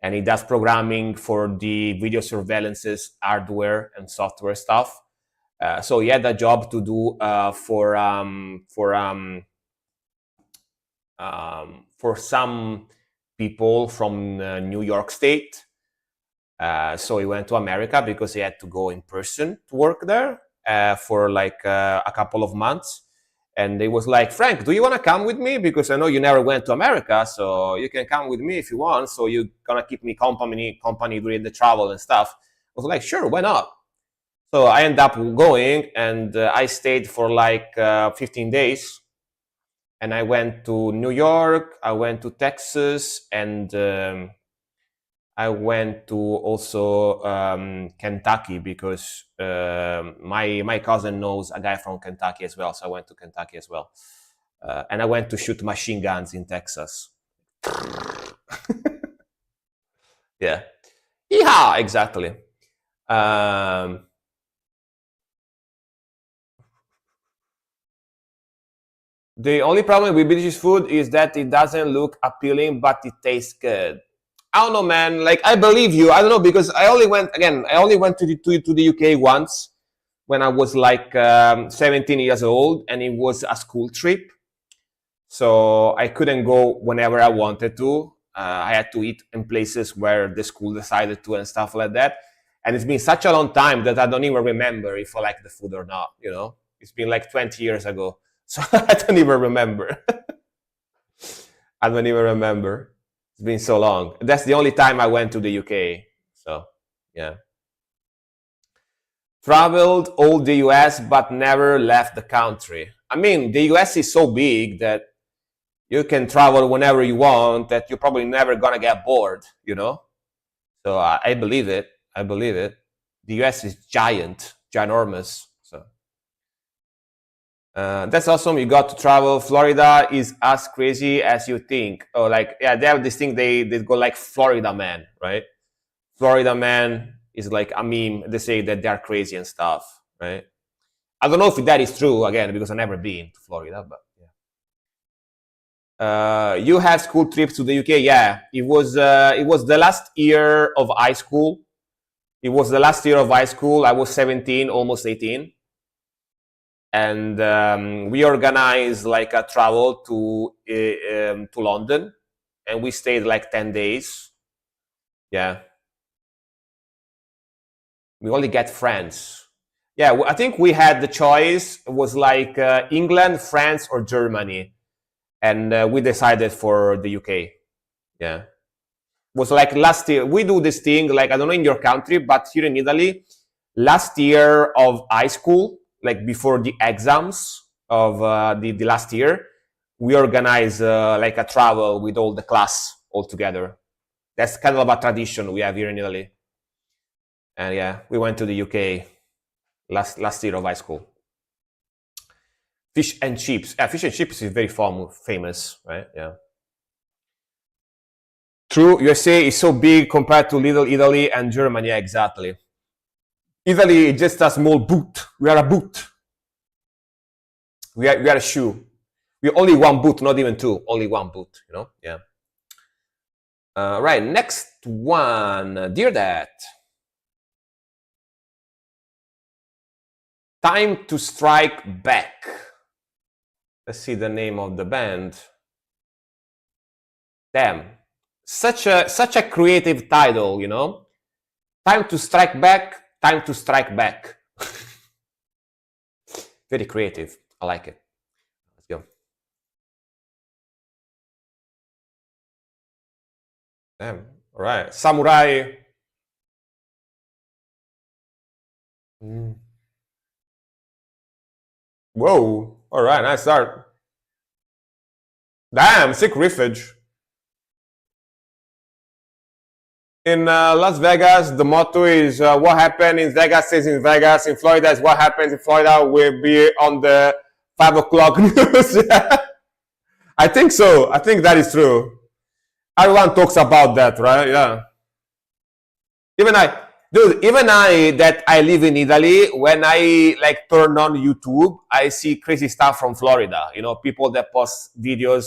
and he does programming for the video surveillance's hardware and software stuff. So he had a job to do for some people from New York State. So he went to America because he had to go in person to work there for like a couple of months. And they was like, Frank, do you want to come with me? Because I know you never went to America, so you can come with me if you want. So you're gonna keep me company during the travel and stuff. I was like, sure, why not? So I ended up going, and I stayed for like 15 days. And I went to New York, I went to Texas, and I went to also Kentucky because my cousin knows a guy from Kentucky as well, so I went to Kentucky as well, and I went to shoot machine guns in Texas. Yeah, yeah, exactly. The only problem with British food is that it doesn't look appealing, but it tastes good. I don't know, man. Like I believe you. I don't know because I only went again. I only went to the UK once when I was like 17 years old, and it was a school trip, so I couldn't go whenever I wanted to. I had to eat in places where the school decided to and stuff like that. And it's been such a long time that I don't even remember if I like the food or not. You know, it's been like 20 years ago, so I don't even remember. I don't even remember. It's been so long. That's the only time I went to the UK. So, yeah. Traveled all the US, but never left the country. I mean, the US is so big that you can travel whenever you want, that you're probably never gonna get bored, you know? So I believe it. I believe it. The US is ginormous. So that's awesome. You got to travel. Florida is as crazy as you think. Oh, like yeah, they have this thing. They go like Florida man, right? Florida man is like a meme. They say that they are crazy and stuff, right? I don't know if that is true again because I've never been to Florida, but yeah. You had school trips to the UK? Yeah, it was the last year of high school. It was the last year of high school. I was 17, almost 18, and we organized like a travel to London, and we stayed like 10 days. Yeah, we only get friends. Yeah, I think we had the choice. It was like England, France, or Germany, and we decided for the UK. Yeah, it was like last year. We do this thing like I don't know in your country, but here in Italy, last year of high school, like before the exams of the last year, we organize like a travel with all the class all together. That's kind of a tradition we have here in Italy. And yeah, we went to the UK last year of high school. Fish and chips. Yeah, fish and chips is very famous, right? Yeah. True, USA is so big compared to Little Italy and Germany. Yeah, exactly. Italy is just a small boot. We are a boot. We are a shoe. We only one boot, not even two. Only one boot. You know? Yeah. Right. Next one, dear Dad. Time to Strike Back. Let's see the name of the band. Damn, such a creative title, you know. Time to Strike Back. Time to Strike Back. Very creative. I like it. Let's go. Damn. All right. Samurai. Mm. Whoa. All right. Nice start. Damn. Sick riffage. in Las Vegas, the motto is what happened in Vegas stays in Vegas. In Florida is what happens in Florida will be on the 5 o'clock news. I think so. I think that is true. Everyone talks about that, right? Yeah. Even I that I live in Italy, when I like turn on YouTube, I see crazy stuff from Florida. You know, people that post videos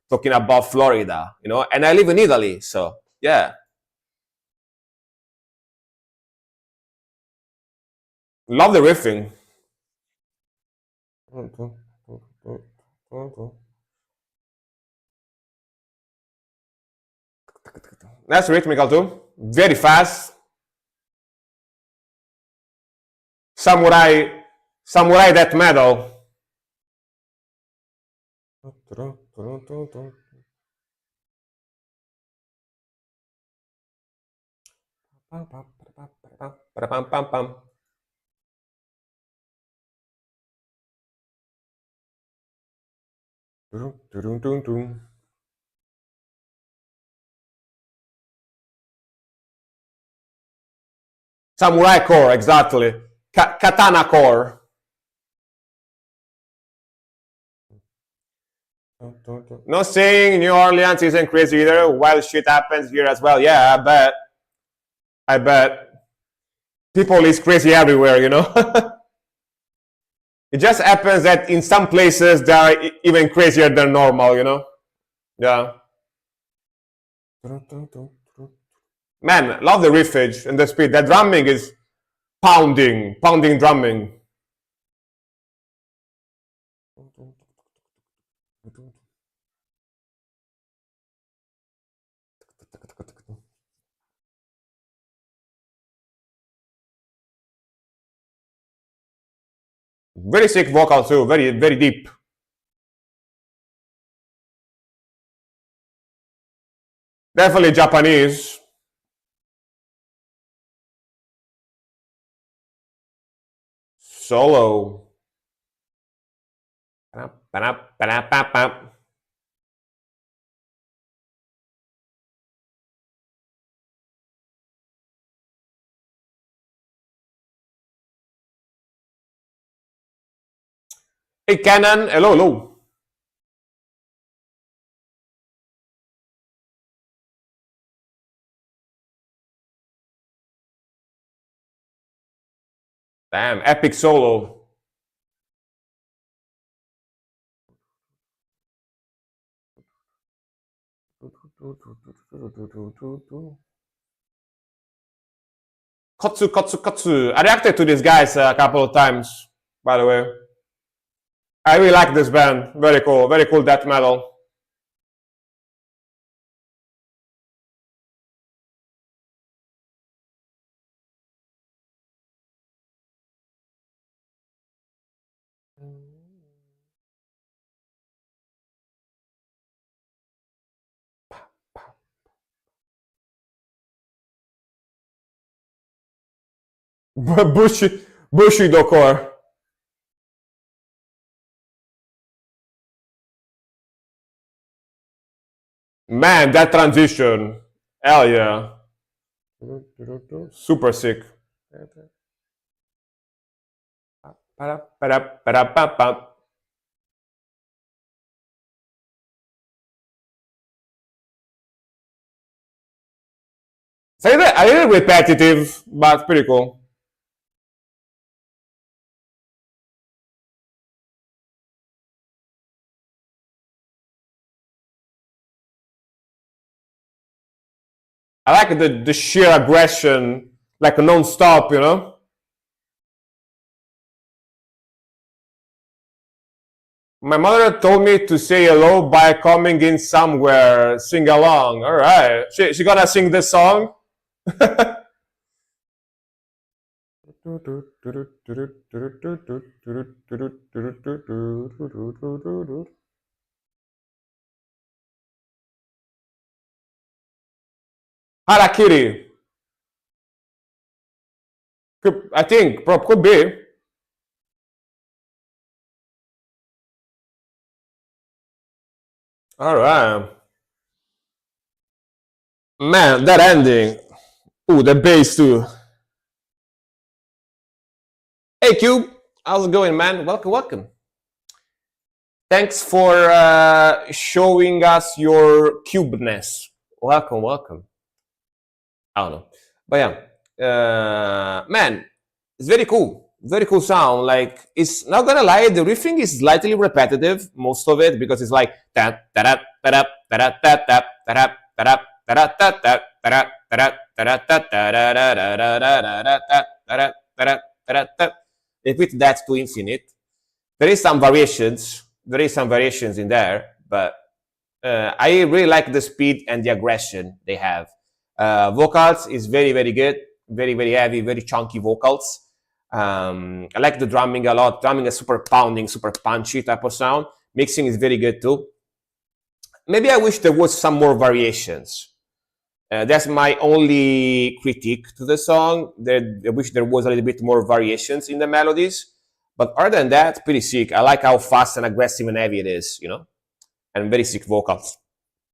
talking about Florida. You know, and I live in Italy, so yeah. Love the riffing. That's rhythmical too. Very fast. Samurai death metal. Samurai core, exactly. Katana core. No saying New Orleans isn't crazy either. Wild shit happens here as well. Yeah, I bet. I bet. People is crazy everywhere, you know. It just happens that in some places they are even crazier than normal, you know. Yeah. Man, love the riffage and the speed. The drumming is pounding drumming. Very sick vocal too, very, very deep. Definitely Japanese. Solo. Hey Canon, hello, hello. Damn, epic solo. Kotsu. I reacted to these guys a couple of times, by the way. I really like this band. Very cool death metal. Bushido core. Man, that transition. Hell yeah. Super sick. It's a little repetitive, but pretty cool. I like the sheer aggression, like non-stop, you know? My mother told me to say hello by coming in somewhere, sing along. All right. She gonna sing this song? Harakiri. I think, could be. All right. Man, that ending. Ooh, the bass too. Hey Cube, how's it going, man? Welcome, welcome. Thanks for showing us your cubeness. Welcome, welcome. I don't know, but yeah, man, it's very cool sound. Like, it's not gonna lie, the riffing is slightly repetitive, most of it, because it's like that that that that that that that that that that that. Repeat that to infinite. There is some variations. There is some variations in there, but I really like the speed and the aggression they have. Vocals is very good, very heavy, very chunky vocals. I like the drumming a lot. Drumming is super pounding, super punchy type of sound. Mixing is very good too. Maybe I wish there was some more variations. That's my only critique to the song. I wish there was a little bit more variations in the melodies. But other than that, pretty sick. I like how fast and aggressive and heavy it is, you know? And very sick vocals.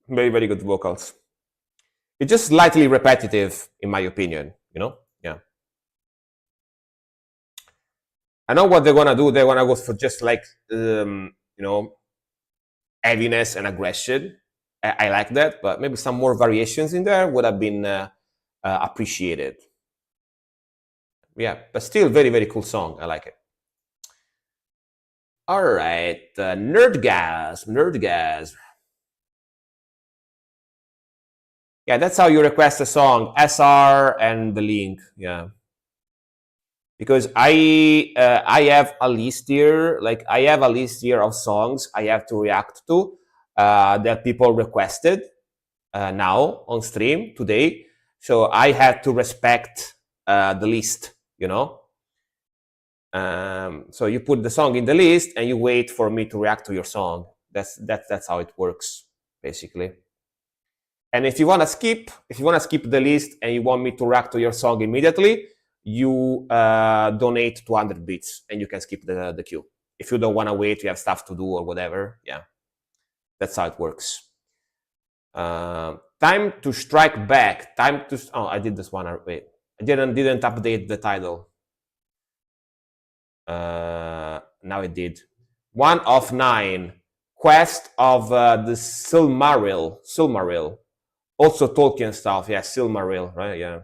Very good vocals. It's just slightly repetitive, in my opinion, you know? Yeah. I know what they're gonna do. They're gonna go for just like, you know, heaviness and aggression. I like that, but maybe some more variations in there would have been appreciated. Yeah, but still very cool song. I like it. All right, Nerdgasm. Yeah, that's how you request a song. SR and the link. Yeah, because I have a list here. Like, I have a list here of songs I have to react to that people requested now on stream today. So I had to respect the list. You know. So you put the song in the list and you wait for me to react to your song. That's how it works, basically. And if you wanna skip the list and you want me to react to your song immediately, you donate 200 bits and you can skip the queue. If you don't wanna wait, you have stuff to do or whatever. Yeah, that's how it works. Time to strike back. Oh, I did this one. Wait, I didn't update the title. Now it did. 1 of 9. Quest of the Silmaril. Also Tolkien stuff. Yeah, Silmaril, right? Yeah.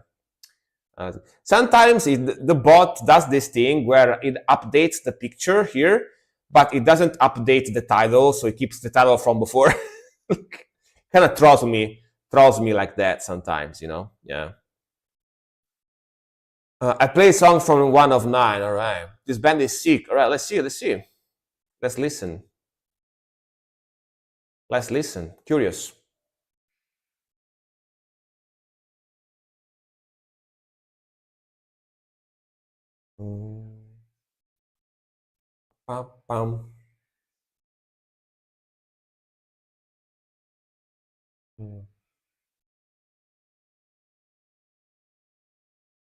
Sometimes the bot does this thing where it updates the picture here, but it doesn't update the title, so it keeps the title from before. Kind of trolls me like that sometimes, you know? Yeah. I play songs from 1 of 9. All right. This band is sick. All right, let's see. Let's listen. Curious. Pam, pam.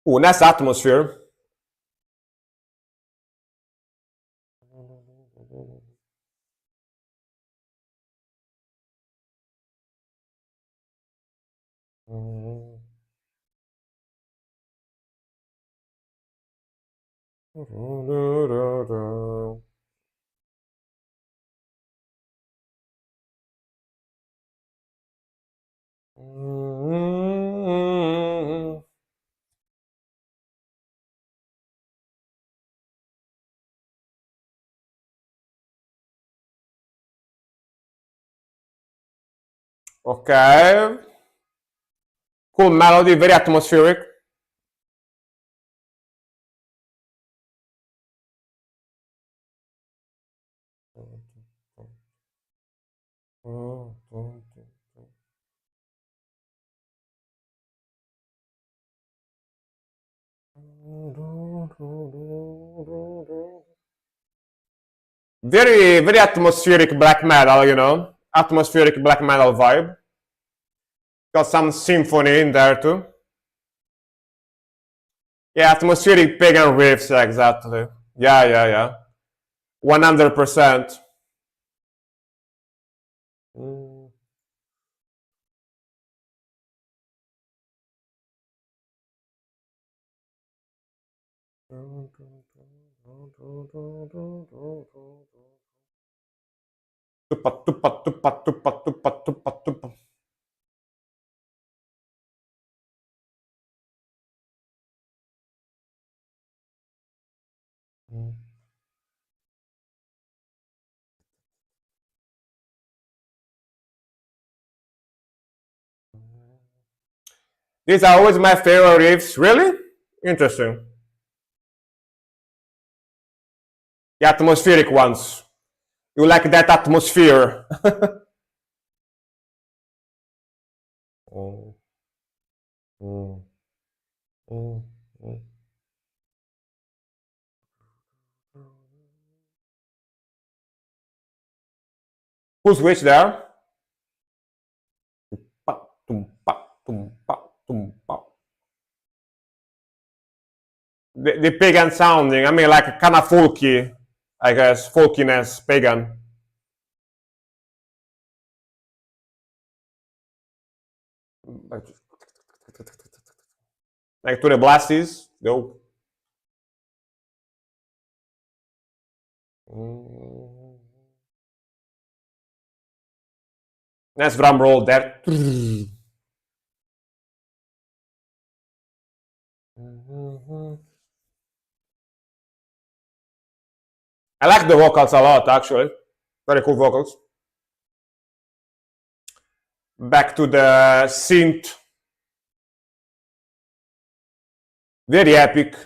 Ooh, nice atmosphere. Okay. Cool melody, very atmospheric. Very atmospheric black metal, you know? Atmospheric black metal vibe. Got some symphony in there too. Yeah, atmospheric pagan riffs, exactly. Yeah. 100%. Tupa, tupa, tupa, tupa, tupa, tupa, tupa. These are always my favorite riffs. Really? Interesting. The atmospheric ones. You like that atmosphere. Mm, mm, mm, mm. Who's which there? The pagan sounding. I mean, like kind of folky, I guess. Folkiness, pagan. Like to the blasts. Go. Nice drum roll there. I like the vocals a lot, actually. Very cool vocals. Back to the synth. Very epic.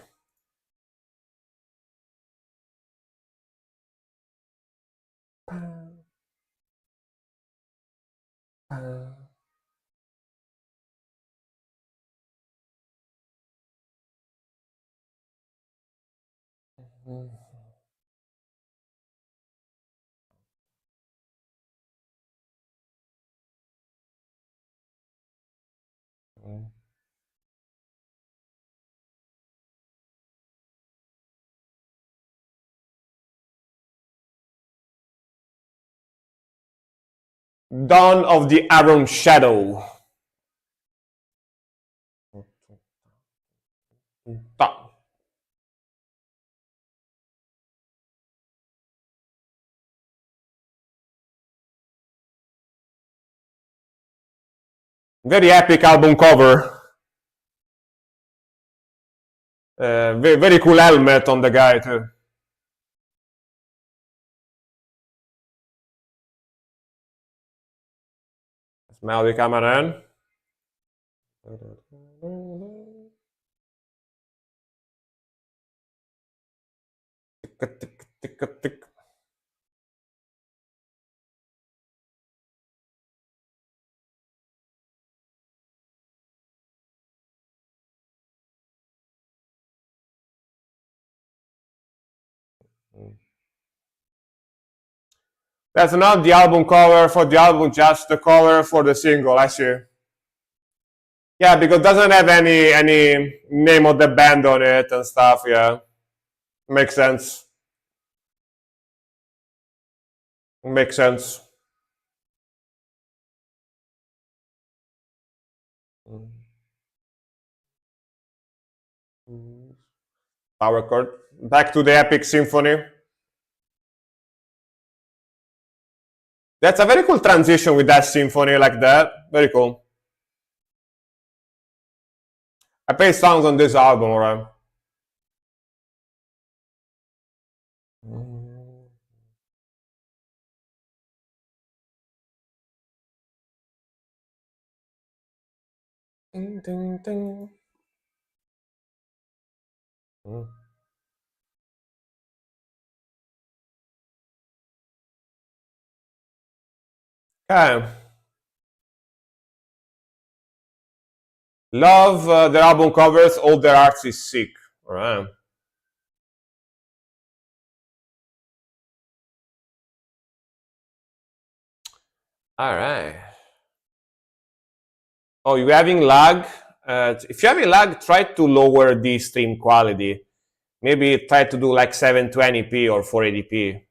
Dawn of the Iron Shadow. Very epic album cover. Very, very cool helmet on the guy too. Smell the camera in. That's not the album cover for the album, just the cover for the single, I see. Yeah, because it doesn't have any name of the band on it and stuff, yeah. Makes sense. Makes sense. Power chord. Back to the epic symphony. That's a very cool transition with that symphony like that. Very cool. I play songs on this album, right? Ding, ding, ding. Okay. Love their album covers. All their art is sick. All right. All right. Oh, you're having lag? If you're having lag, try to lower the stream quality. Maybe try to do like 720p or 480p.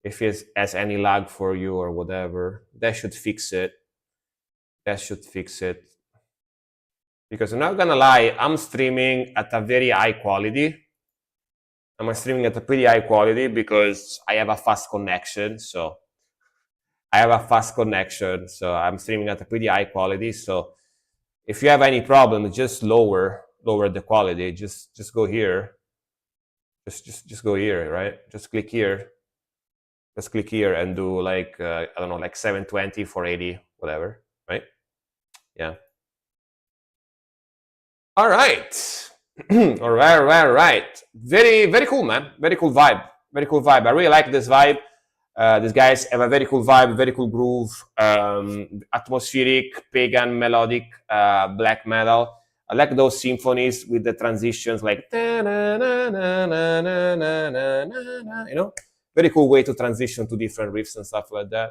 If it has any lag for you or whatever, that should fix it. That should fix it. Because I'm not gonna lie, I'm streaming at a very high quality. I'm streaming at a pretty high quality because I have a fast connection. So I'm streaming at a pretty high quality. So if you have any problem, just lower the quality. Just go here. Just go here, right? Just click here. Just click here and do like I don't know, like 720, 480, whatever, right? Yeah. All right. All right. Very cool, man. Very cool vibe. I really like this vibe. These guys have a very cool vibe, very cool groove, atmospheric, pagan, melodic, black metal. I like those symphonies with the transitions, like you know, very cool way to transition to different riffs and stuff like that.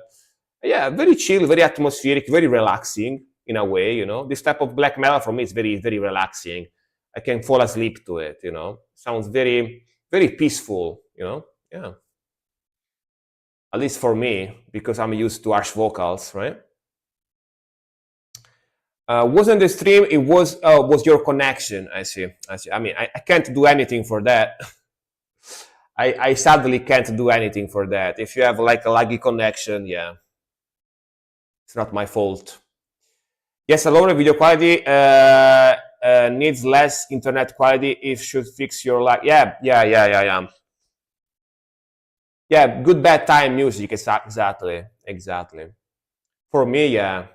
Yeah, very chill, very atmospheric, very relaxing in a way. You know, this type of black metal for me is very relaxing. I can fall asleep to it. You know, sounds very peaceful. You know, yeah. At least for me, because I'm used to harsh vocals, right? Wasn't the stream? It was your connection. I see. I mean, I can't do anything for that. I sadly can't do anything for that. If you have like a laggy connection, yeah, it's not my fault. Yes, a lower video quality needs less internet quality if should fix your lag. Yeah. Yeah, good bedtime music. Exactly. For me, yeah.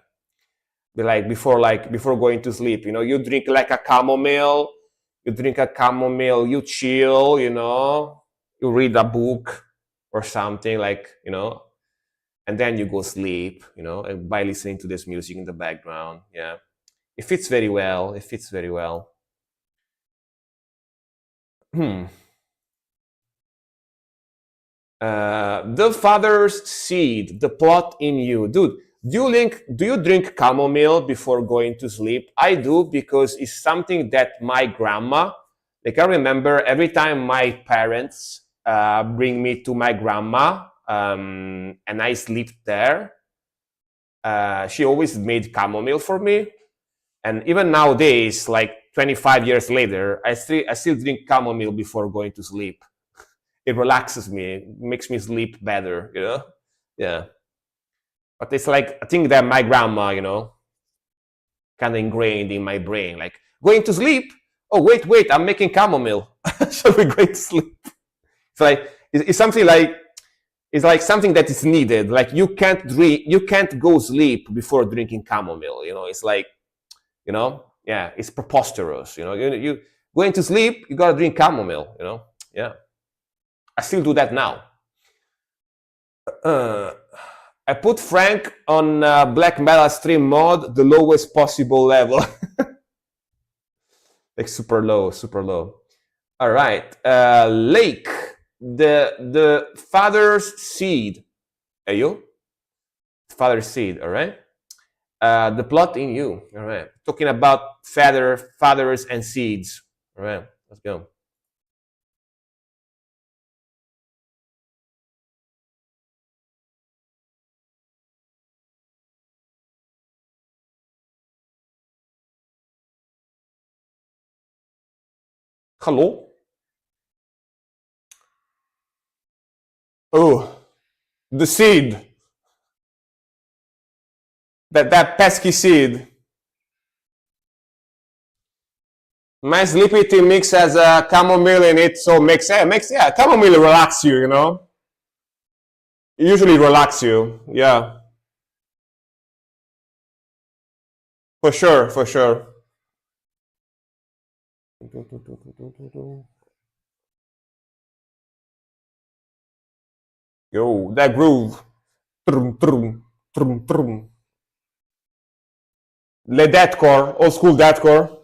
Like before going to sleep, you know, you drink like a chamomile. You chill, you know, you read a book or something, like, you know, and then you go sleep, you know, and by listening to this music in the background. Yeah, it fits very well. The father's seed, the plot in you, dude. Do you drink chamomile before going to sleep? I do, because it's something that my grandma, like, I remember every time my parents bring me to my grandma, and I sleep there, she always made chamomile for me. And even nowadays, like 25 years later, I still drink chamomile before going to sleep. It relaxes me, it makes me sleep better, you know? Yeah. But it's like a thing that my grandma, you know, kind of ingrained in my brain. Like, going to sleep? Oh, wait, I'm making chamomile. So we're going to sleep. It's like, it's something like, it's like something that is needed. Like, you can't go sleep before drinking chamomile, you know? It's like, you know, yeah, it's preposterous, you know? You going to sleep, you gotta drink chamomile, you know? Yeah. I still do that now. I put Frank on black metal stream mode, the lowest possible level. Like super low. All right. Lake, the father's seed. Are you? Father's seed, all right? The plot in you, all right? Talking about fathers and seeds. All right, let's go. Hello? Oh, the seed. That pesky seed. My sleepy tea mix has a chamomile in it, so chamomile relax you, you know? It usually relax you, yeah. For sure. Yo, that groove. Trum, trum, trum, trum. Le deathcore, old school deathcore.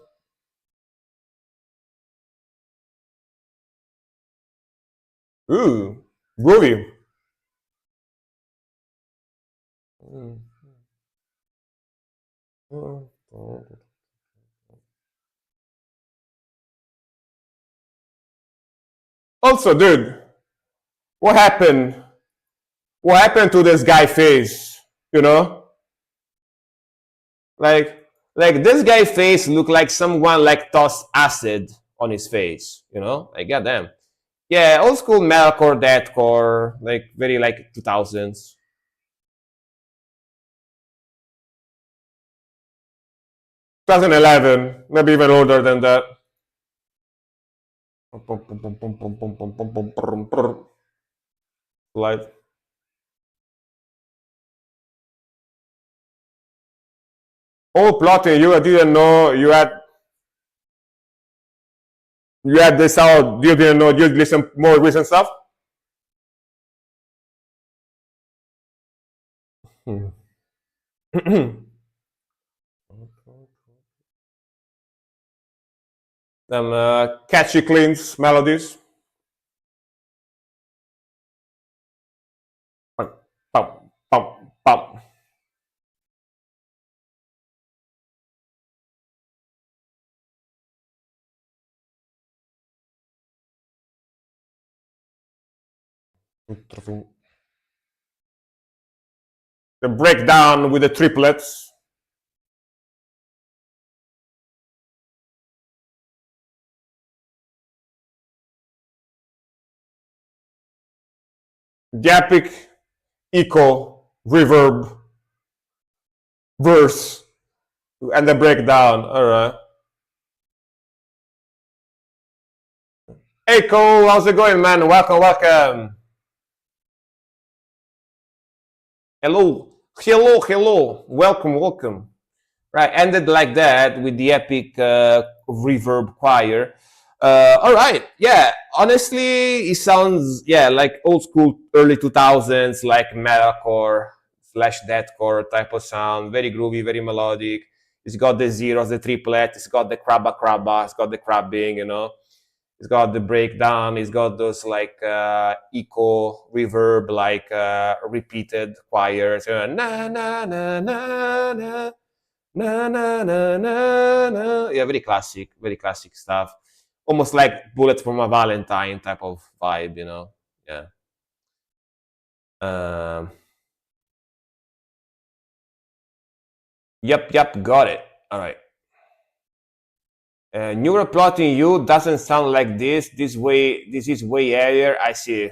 Ooh, groovy. Also, dude, what happened? What happened to this guy face? You know, like this guy face looked like someone like tossed acid on his face. You know, like goddamn. Yeah, old school metalcore, deathcore, like very like 2000s. 2011, maybe even older than that. Like, oh, plotting, you didn't know you had this out. You didn't know you listen more recent stuff. Hmm. Some catchy, clean melodies. Pum, pum, pum. The breakdown with the triplets. The epic echo, reverb, verse, and the breakdown. All right. Hey Cole, how's it going, man? Welcome, welcome. Hello, hello, hello. Welcome, welcome. Right, ended like that with the epic reverb choir. All right, yeah. Honestly, it sounds like old school, early 2000s, like metalcore slash deathcore type of sound. Very groovy, very melodic. It's got the zeros, the triplet. It's got the crabba crabba. It's got the crabbing. It's got the breakdown. It's got those like echo reverb, like repeated choirs. Na na na na na na na na na na. Yeah, very classic stuff. Almost like Bullets from a Valentine type of vibe. Yeah. Um, yep, got it. All right. Neural plotting you doesn't sound like this. This is way earlier. I see.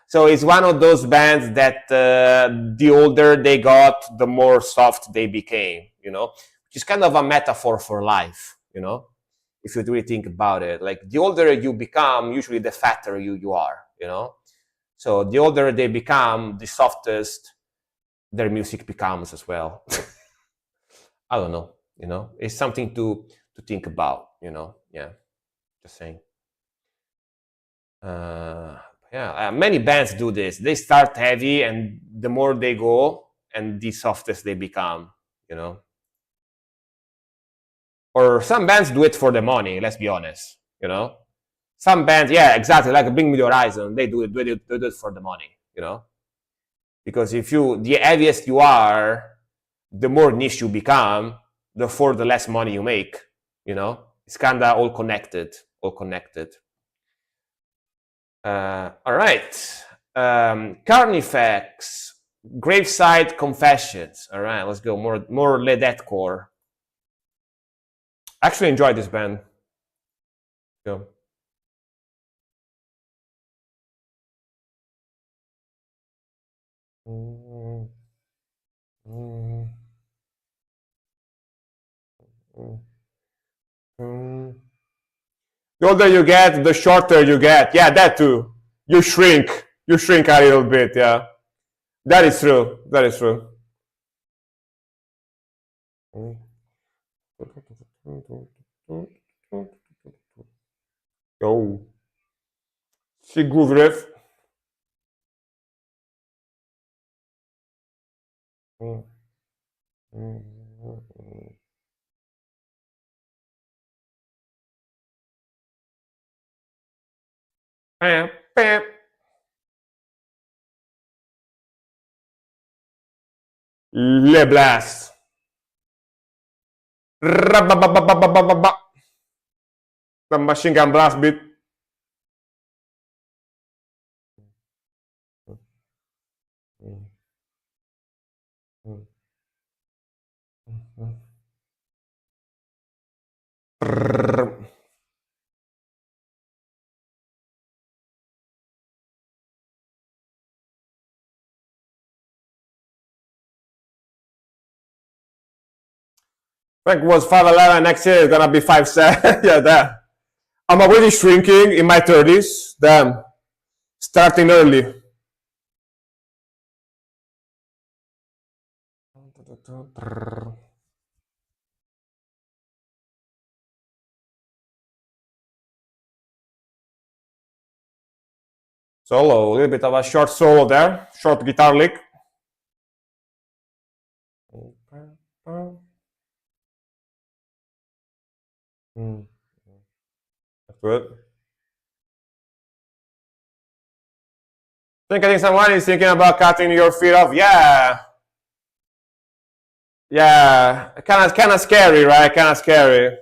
So it's one of those bands that the older they got, the more soft they became. Which is kind of a metaphor for life. If you really think about it, like the older you become, usually the fatter you are. So the older they become, the softest their music becomes as well. I don't know. It's something to think about. Yeah, just saying. Uh, yeah, many bands do this. They start heavy, and the more they go, and the softest they become. You know, or some bands do it for the money. Let's be honest. Some bands, yeah, exactly, like Bring Me the Horizon. They do it for the money. Because if the heaviest you are, the more niche you become, therefore the less money you make. It's kind of all connected. All connected. All right. Carnifex, Graveside Confessions. All right, let's go. More deathcore. I actually enjoyed this band. Go. The older you get, the shorter you get. Yeah, that too. You shrink. You shrink a little bit. Yeah, that is true. That is true. Yo, she groove riff. Bam, bam. Le blast. Rababababababa. The machine gun blast beat. I think it was 5'11", next year it's gonna be 5'7". Yeah, that. I'm already shrinking in my 30s. Damn. Starting early. Solo, a little bit of a short solo there. Short guitar lick. That's good. I think someone is thinking about cutting your feet off. Yeah. Yeah. Kind of scary, right? Kind of scary.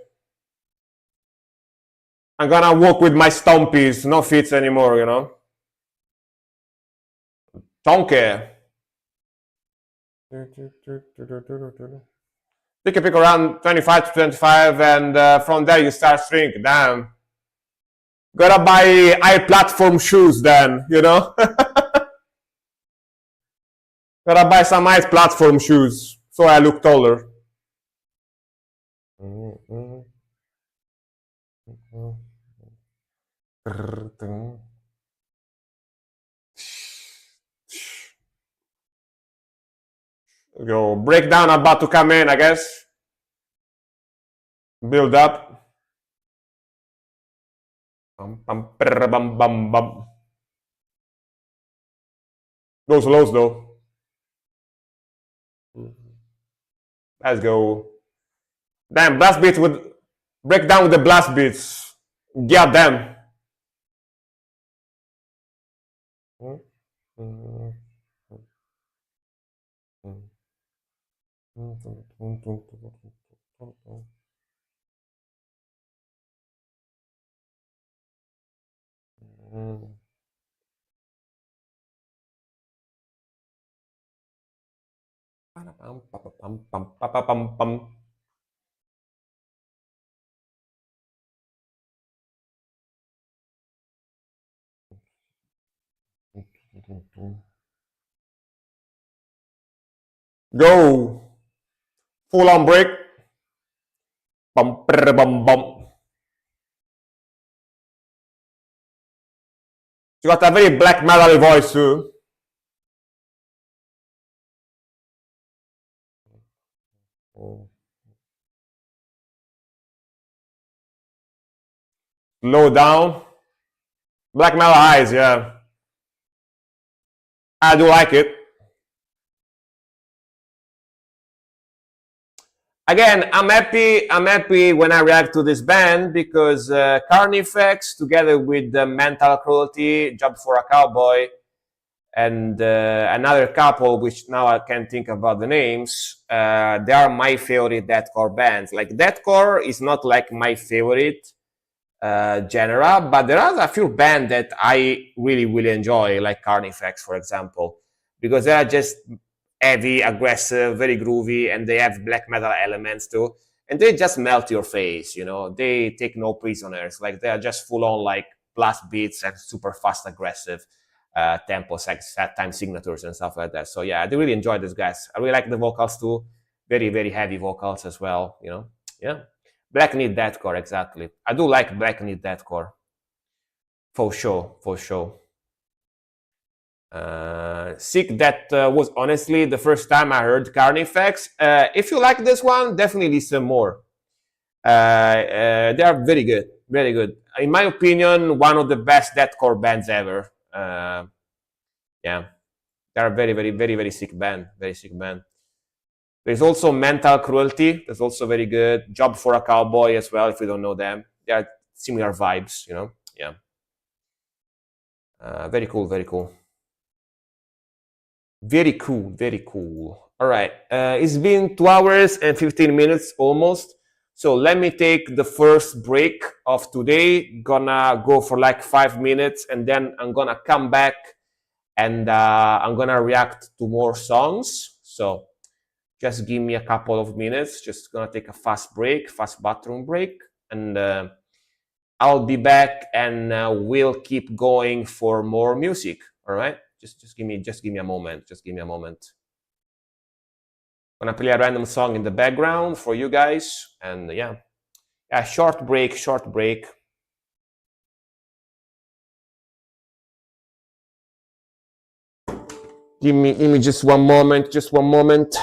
I'm gonna walk with my stompies, no feet anymore, you know? Tonke. Pick a pick around 25 to 25, and from there you start shrink. Damn. Gotta buy high platform shoes then, you know? Gotta buy some high platform shoes so I look taller. Go breakdown about to come in, I guess. Build up. Go slows though. Let's go. Damn, blast beats with breakdown with the blast beats. God damn. Go. Full on break. Bum, bum, bum. She got a very black metal voice too. Low down. Black metal eyes, yeah. I do like it. Again, I'm happy when I react to this band because Carnifex, together with Mental Cruelty, Job for a Cowboy, and another couple, which now I can't think about the names, they are my favorite deathcore bands. Like, deathcore is not like my favorite genre, but there are a few bands that I really enjoy, like Carnifex, for example, because they are just heavy, aggressive, very groovy, and they have black metal elements too. And they just melt your face, you know. They take no prisoners. Like, they are just full on like blast beats and super fast, aggressive tempos, like set time signatures and stuff like that. So yeah, I do really enjoy these guys. I really like the vocals too. Very heavy vocals as well, you know. Yeah. Black Need Deathcore, exactly. I do like Black Need Deathcore. For sure. Sick, that was honestly the first time I heard Carnifex. If you like this one, definitely listen more. They are very good. In my opinion, one of the best deathcore bands ever. Yeah, they are very sick band. Very sick band. There's also Mental Cruelty. That's also very good. Job for a Cowboy as well. If you don't know them, they are similar vibes. You know. Yeah. Very cool. Very cool. All right. It's been 2 hours and 15 minutes almost. So let me take the first break of today. Gonna go for like 5 minutes, and then I'm gonna come back and I'm gonna react to more songs. So just give me a couple of minutes. Just gonna take a fast bathroom break, and I'll be back, and we'll keep going for more music. All right. Just give me a moment. Gonna play a random song in the background for you guys, and yeah, short break. Give me just one moment.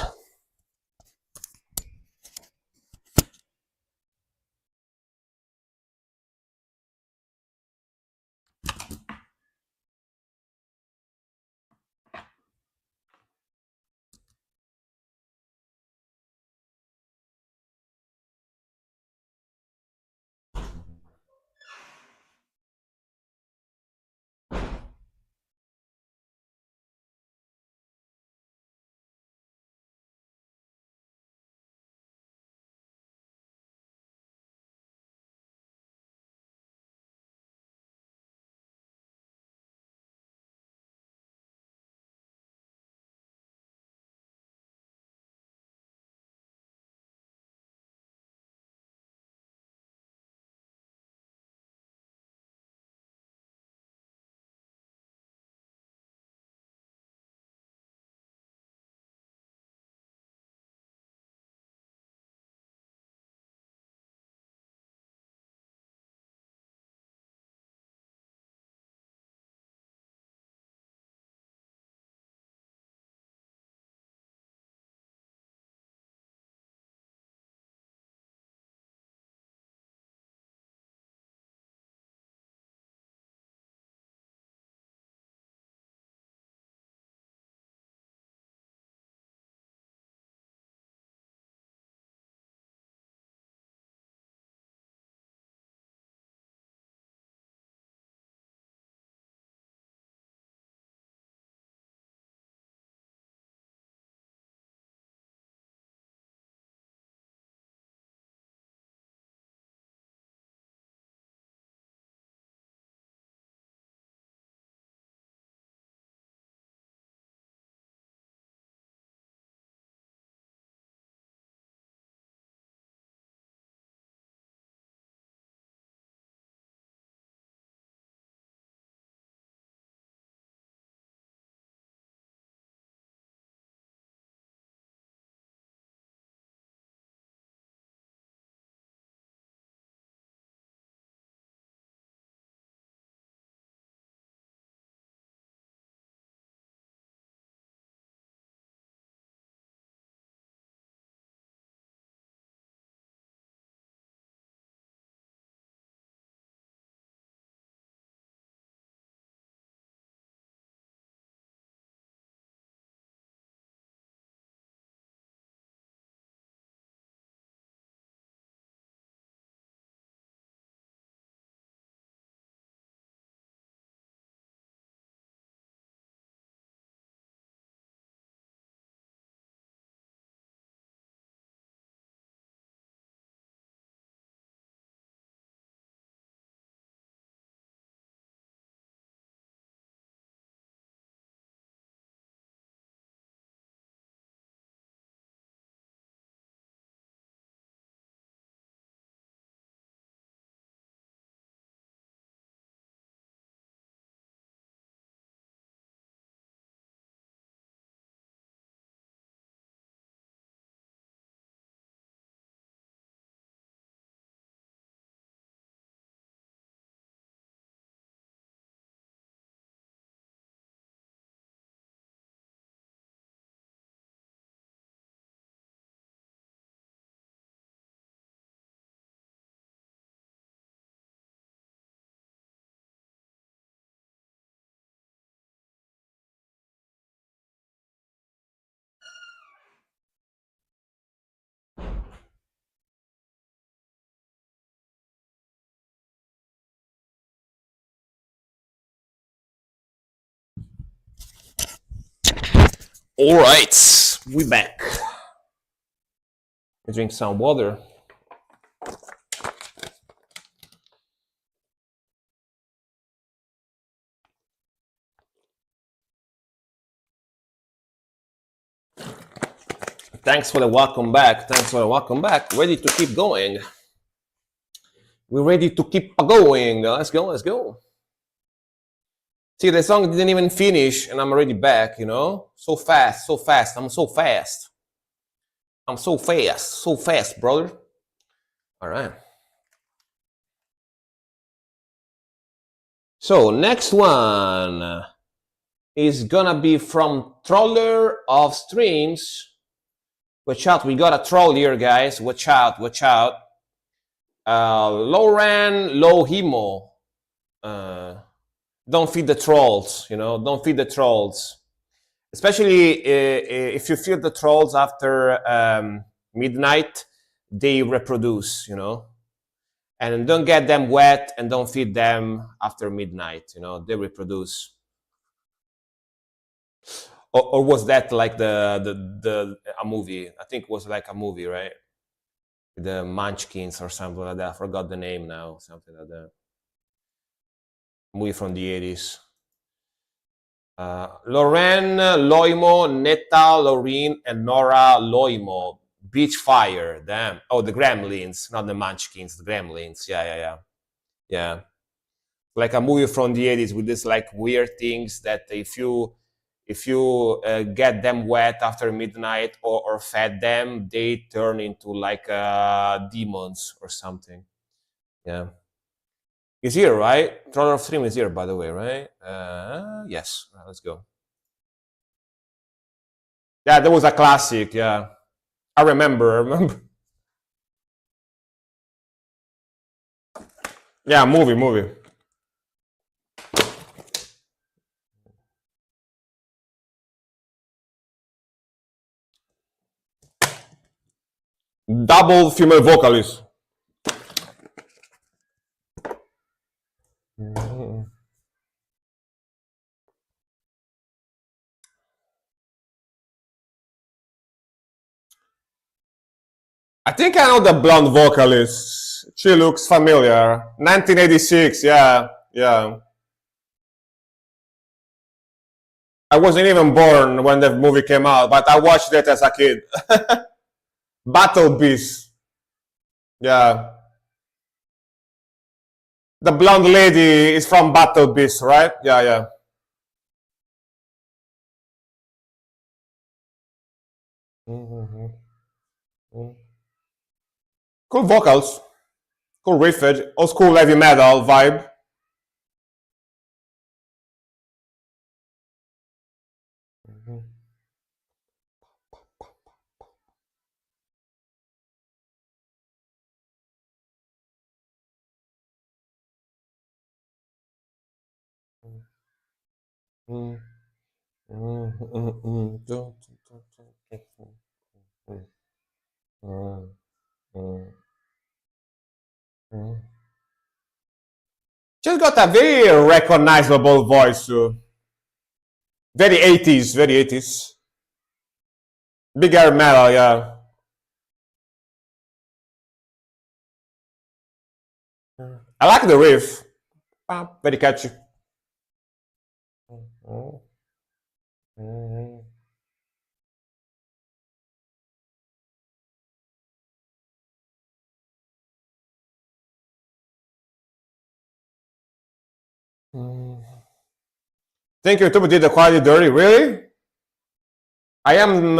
All right, we back. I drink some water. Thanks for the welcome back. Ready to keep going. We're ready to keep going. Let's go. See, the song didn't even finish and I'm already back, you know? So fast. I'm so fast. I'm so fast, brother. All right. So next one is gonna be from Troller of Streams. Watch out, we got a troll here, guys. Watch out, watch out. Lauren Lohimo. Don't feed the trolls, you know, don't feed the trolls. Especially if you feed the trolls after midnight, they reproduce, you know. And don't get them wet and don't feed them after midnight, you know, they reproduce. Or was that like a movie? I think it was like a movie, right? The Munchkins or something like that. I forgot the name now, something like that. Movie from the 80s. Lorraine Loimo, Netta Loreen, and Nora Loimo. Beach Fire. Damn. Oh, the Gremlins, not the Munchkins. The Gremlins. Yeah. Like a movie from the 80s with this like weird things that if you get them wet after midnight or fed them, they turn into like demons or something. Yeah. Is here, right? Troller of Stream is here, by the way, right? Yes. Let's go. Yeah, that was a classic. Yeah, I remember. Yeah, movie. Double female vocalist. I think I know the blonde vocalist. She looks familiar. 1986, yeah. I wasn't even born when the movie came out, but I watched it as a kid. Battle Beast. Yeah. The blonde lady is from Battle Beast, right? Yeah. Cool vocals. Cool riffage. Old school heavy metal vibe. She's got a very recognizable voice too. Very 80s. Big air metal, yeah. I like the riff. Very catchy. Thank you, YouTube did the quality dirty. Really? I am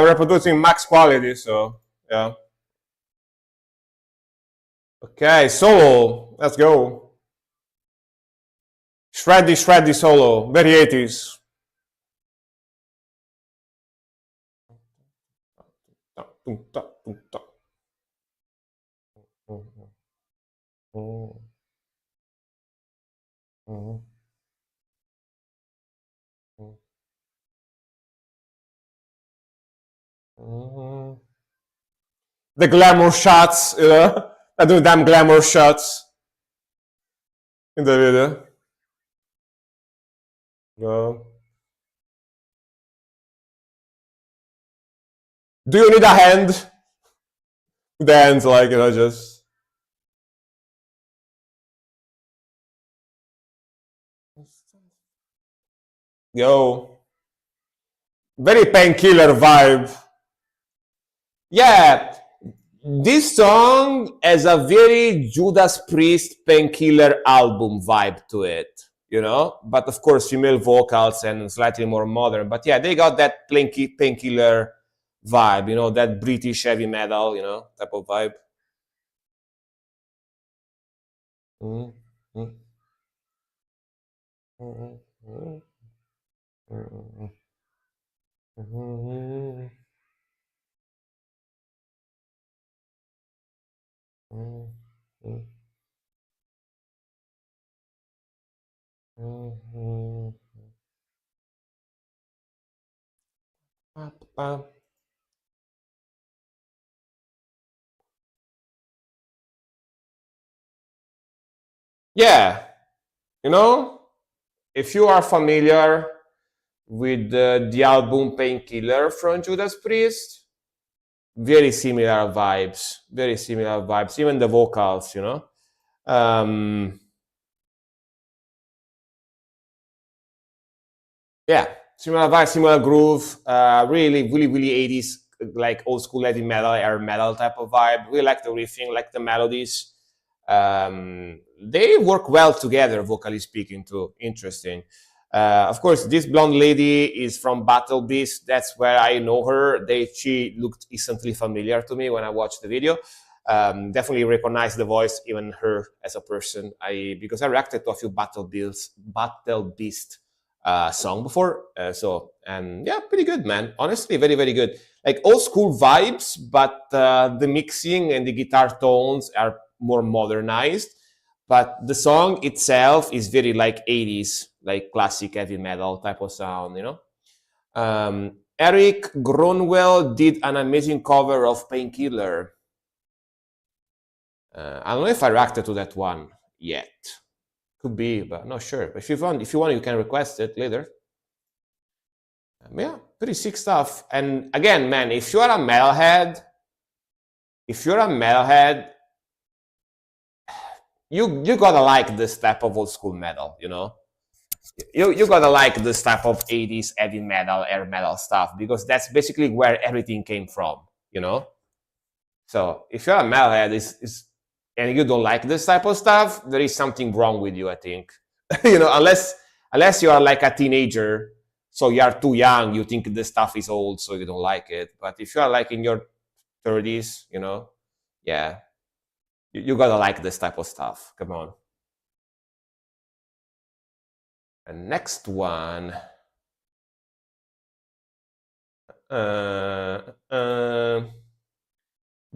reproducing max quality, so yeah. Okay, solo. Let's go. Shreddy solo. Very 80s. The glamour shots, I do damn glamour shots in the video. No. Do you need a hand? The hands, like, you know, just. Yo. Very Painkiller vibe. Yeah. This song has a very Judas Priest Painkiller album vibe to it, you know? But of course, female vocals and slightly more modern. But yeah, they got that Painkiller vibe, you know, that British heavy metal, you know, type of vibe. Mm, mm, mm, mm, mm, mm, mm, mm, mm, mm. Pa, pa. Yeah, you know, if you are familiar with the album Painkiller from Judas Priest, very similar vibes, even the vocals, you know. Um, yeah, similar vibe, similar groove, really 80s, like old school heavy metal, air metal type of vibe. We like the riffing, like the melodies. They work well together, vocally speaking, too. Interesting. Of course, this blonde lady is from Battle Beast. That's where I know her. She looked instantly familiar to me when I watched the video. Definitely recognize the voice, even her as a person. Because I reacted to a few Battle Beast song before. And yeah, pretty good, man. Honestly, very good. Like old school vibes, but the mixing and the guitar tones are more modernized. But the song itself is very like 80s, like classic heavy metal type of sound, you know? Eric Gronwell did an amazing cover of Painkiller. I don't know if I reacted to that one yet. Could be, but not sure. If you want, you can request it later. Yeah, pretty sick stuff. And again, man, if you're a metalhead, you gotta like this type of old school metal, you know. You gotta like this type of 80s heavy metal, air metal stuff because that's basically where everything came from, you know. So if you're a metalhead, and you don't like this type of stuff, there is something wrong with you, I think. You know, unless you are like a teenager, so you are too young, you think this stuff is old, so you don't like it. But if you are like in your 30s, you know, yeah, you gotta like this type of stuff. Come on. And next one, uh, uh,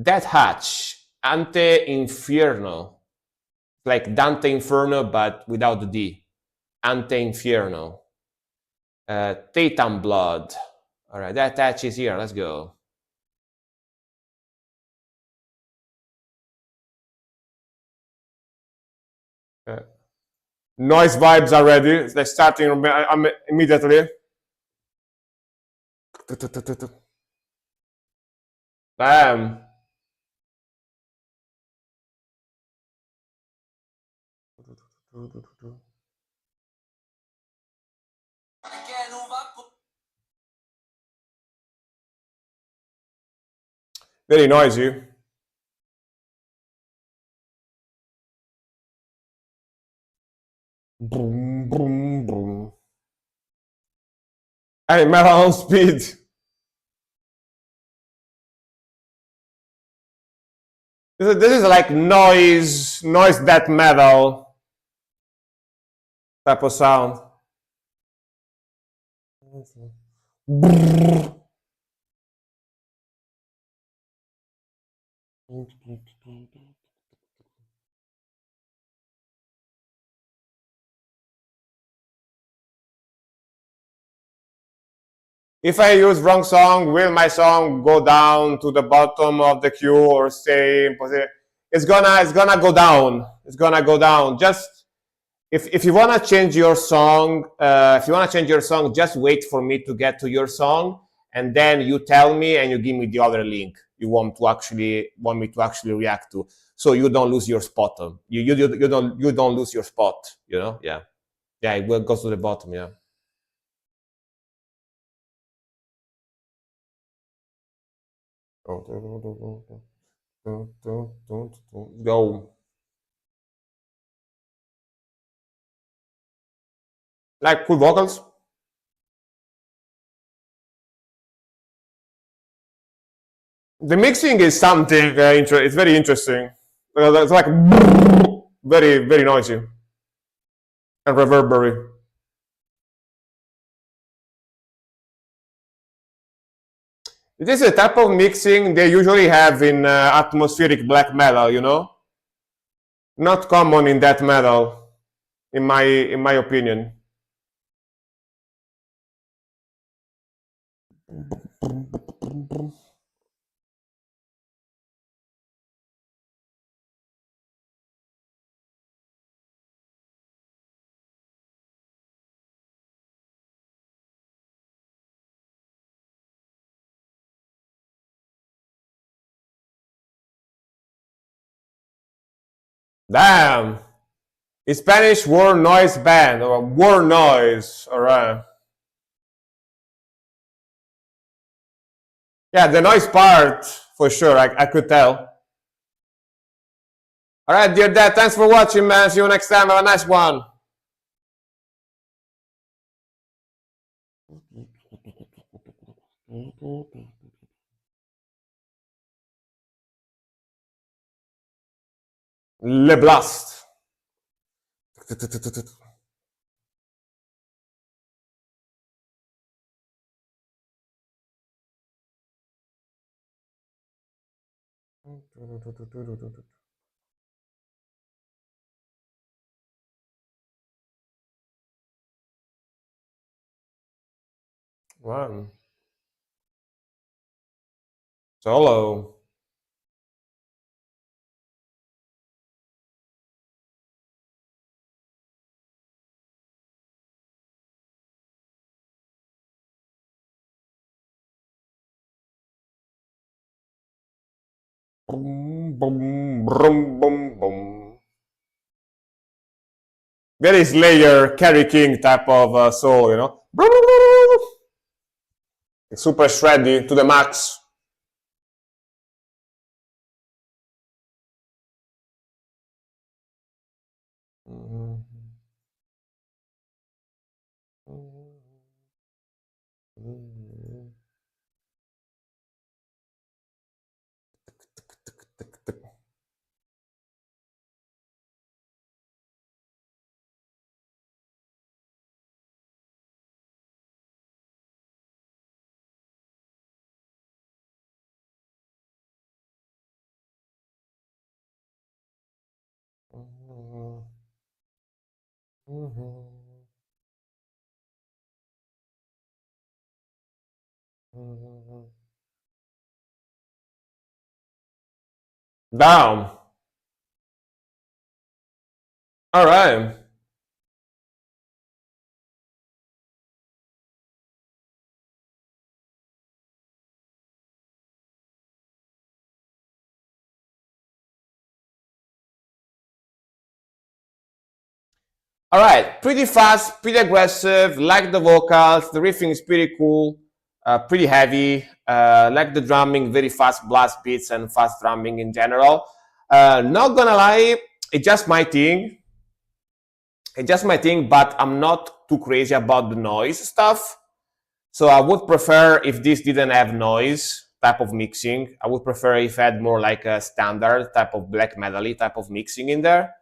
Death Hatch, Ante Infierno, like Dante Inferno, but without the D. Ante Infierno. Titan Blood. All right, Death Hatch is here. Let's go. Noise vibes are ready. They're starting immediately. Bam. Very noisy. Boom, boom, boom. Hey, metal on speed. This is like noise death metal type of sound. If I use wrong song, will my song go down to the bottom of the queue or stay in position? It's gonna go down. It's gonna go down. Just if you wanna change your song, just wait for me to get to your song, and then you tell me and you give me the other link you want me to actually react to, so you don't lose your spot. You don't lose your spot. You know? Yeah, yeah. It will go to the bottom. Yeah. Go. Like cool vocals. The mixing is something it's very interesting. It's like very, very noisy and reverberary. This is a type of mixing they usually have in atmospheric black metal, you know? Not common in death metal, in my opinion. Damn! Spanish war noise band or war noise. All right. Yeah, the noise part for sure. I could tell. All right, dear dad. Thanks for watching, man. See you next time. Have a nice one. Le Blast. Wow. Solo. Boom, boom, boom, boom, boom. Very Slayer, Kerry King type of soul, you know. It's super shreddy to the max. Down. All right. All right. Pretty fast, pretty aggressive. Like the vocals. The riffing is pretty cool. Pretty heavy. Like the drumming, very fast blast beats and fast drumming in general. Not gonna lie, it's just my thing. It's just my thing, but I'm not too crazy about the noise stuff. So I would prefer if this didn't have noise type of mixing. I would prefer if it had more like a standard type of black metal-y type of mixing in there,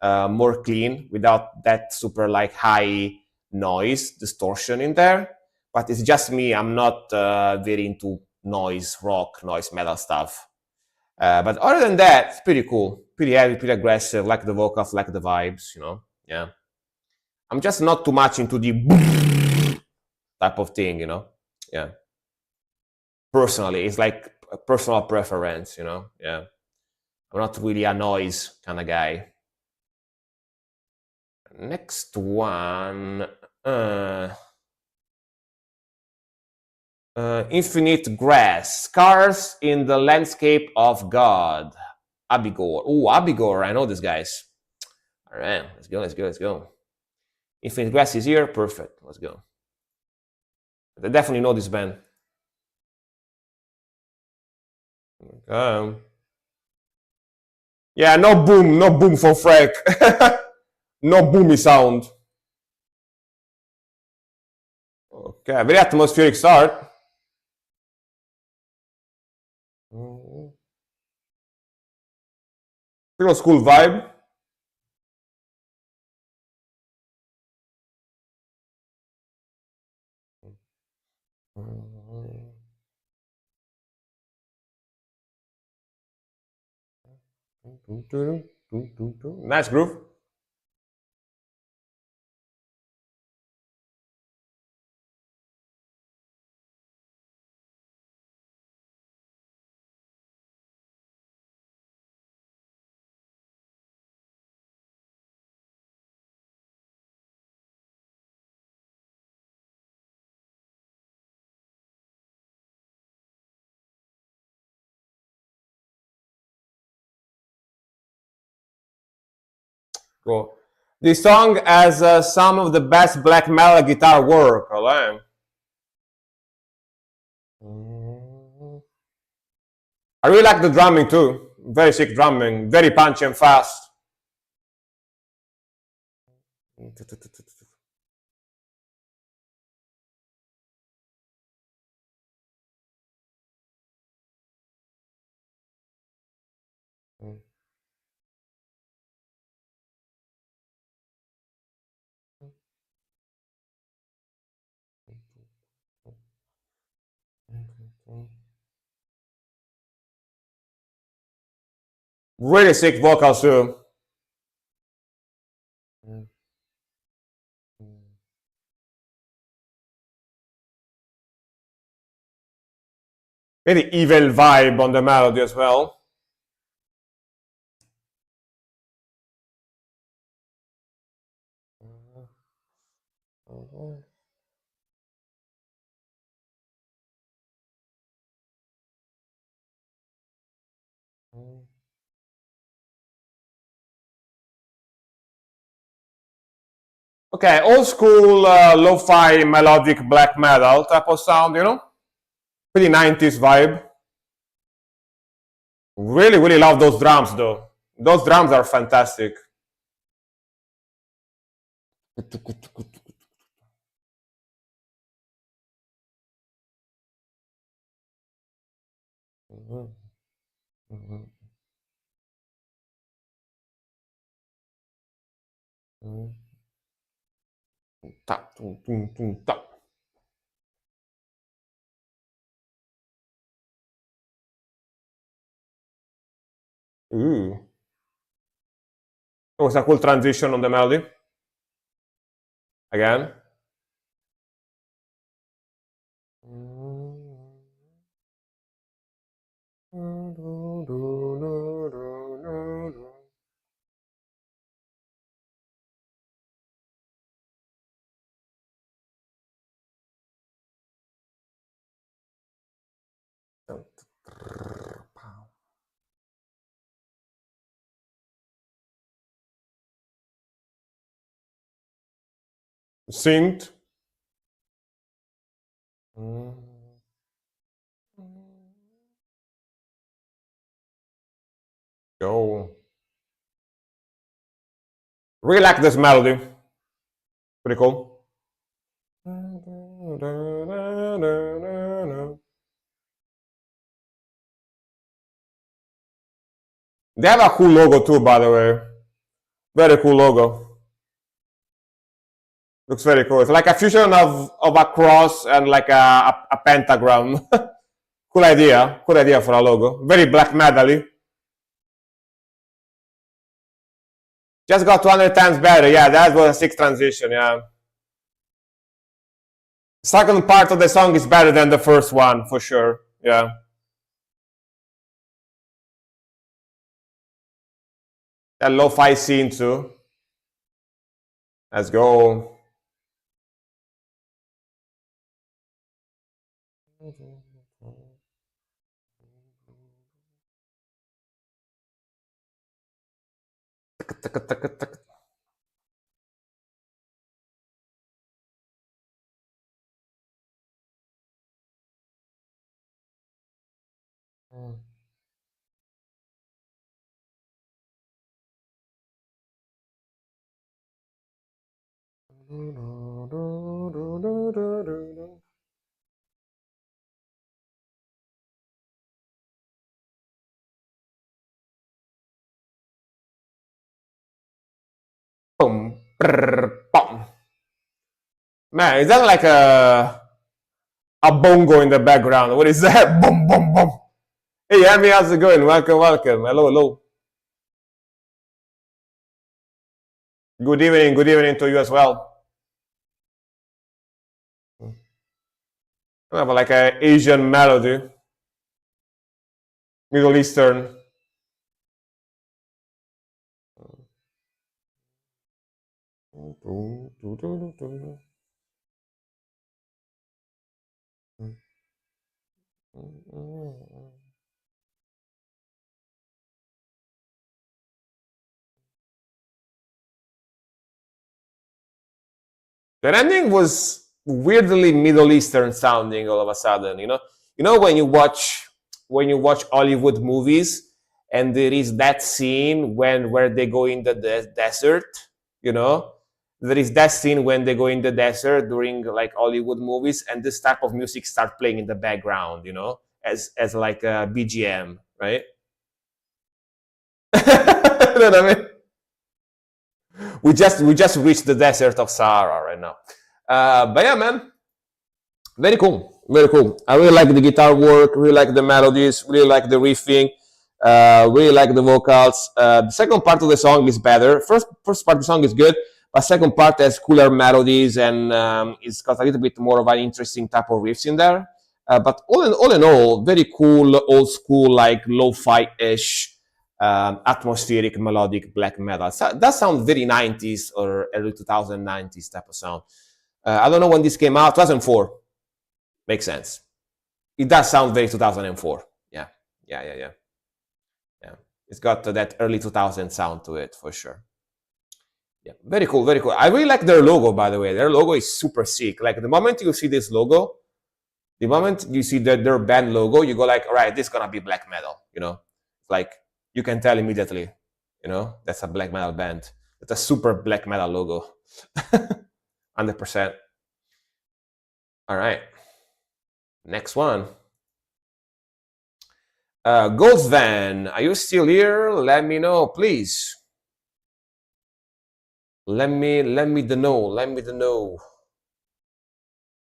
more clean without that super like high noise distortion in there. But it's just me. I'm not very into noise rock, noise metal stuff. But other than that, it's pretty cool, pretty heavy, pretty aggressive. Like the vocals, like the vibes, you know. Yeah. I'm just not too much into the type of thing, you know. Yeah. Personally, it's like a personal preference, you know. Yeah. I'm not really a noise kind of guy. Next one. Infinite Grass. Scars in the Landscape of God. Abigor. Oh, Abigor. I know these guys. All right. Let's go. Let's go. Let's go. Infinite Grass is here. Perfect. Let's go. I definitely know this band. Yeah, no boom for Frank. No boomy sound. Okay, very atmospheric start. Middle school vibe. Nice groove. Cool. This song has some of the best black metal guitar work. Right? I really like the drumming too. Very sick drumming, very punchy and fast. Really sick vocals too. Very evil vibe on the melody as well. Okay, old school lo-fi melodic black metal type of sound, you know? Pretty 90s vibe. Really, really love those drums though. Those drums are fantastic. Tap, tum, tum, tum, tap. Ooh. It was a cool transition on the melody. Again. Synced. Yo. Really like this melody. Pretty cool. They have a cool logo too, by the way. Very cool logo. Looks very cool. It's like a fusion of a cross and like a pentagram. Cool idea. Cool idea for a logo. Very black metal-y. Just got 200 times better. Yeah, that was a sick transition. Yeah. Second part of the song is better than the first one for sure. Yeah. That lo-fi scene too. Let's go. Man, is that like a bongo in the background? What is that? Boom, boom, boom. Hey, Amy, how's it going? Welcome, welcome. Hello, hello. Good evening to you as well. I have like an Asian melody, Middle Eastern. The ending was weirdly Middle Eastern sounding all of a sudden. You know when you watch Hollywood movies and there is that scene where they go in the desert. You know, there is that scene when they go in the desert during like Hollywood movies, and this type of music start playing in the background. You know, as like a BGM, right? You know what I mean? We just reached the desert of Sahara right now. But yeah, man, very cool, very cool. I really like the guitar work, really like the melodies, really like the riffing, really like the vocals. The second part of the song is better. First part of the song is good, but second part has cooler melodies and it's got a little bit more of an interesting type of riffs in there. But all in all, very cool, old school, like lo-fi ish atmospheric melodic black metal. So that sounds very 90s or early 2090s type of sound. I don't know when this came out. 2004 makes sense. It does sound very 2004. Yeah. It's got that early 2000 sound to it for sure. Yeah, very cool, very cool. I really like their logo, by the way. Their logo is super sick. Like the moment you see this logo, the moment you see their band logo, you go like, all right, this is gonna be black metal. You know, like you can tell immediately. You know, that's a black metal band. It's a super black metal logo. 100%. All right. Next one. Ghost Van, are you still here? Let me know, please. Let me the know. Let me the know.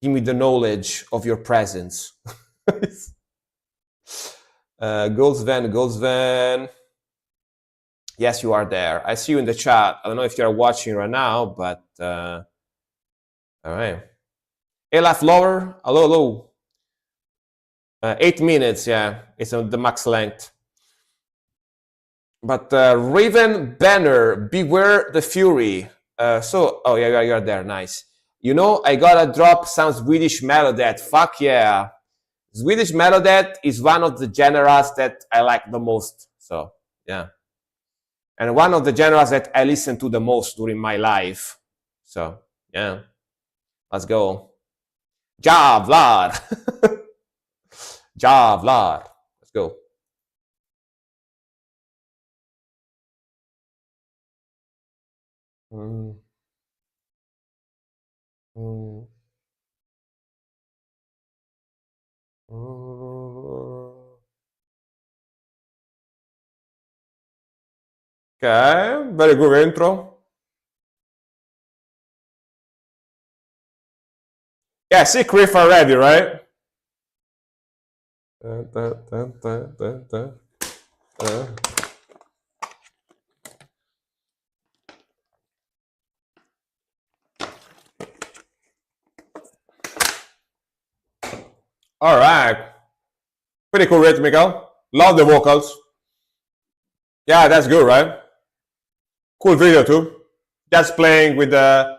Give me the knowledge of your presence. Ghost Van. Yes, you are there. I see you in the chat. I don't know if you're watching right now, but all right. Elaf Lover, hello. 8 minutes, yeah, it's on the max length. But Raven Banner, Beware the Fury. Oh yeah, you're there, nice. You know, I gotta drop some Swedish Melodeath. Fuck yeah. Swedish Melodeath is one of the genres that I like the most. So, yeah. And one of the genres that I listen to the most during my life. So, yeah. Let's go. Ja, Vlad. Ja, Vlad. Let's go. Okay, very good intro. Yeah, sick riff already, right? All right. Pretty cool rhythmical. Love the vocals. Yeah, that's good, right? Cool video too. Just playing with the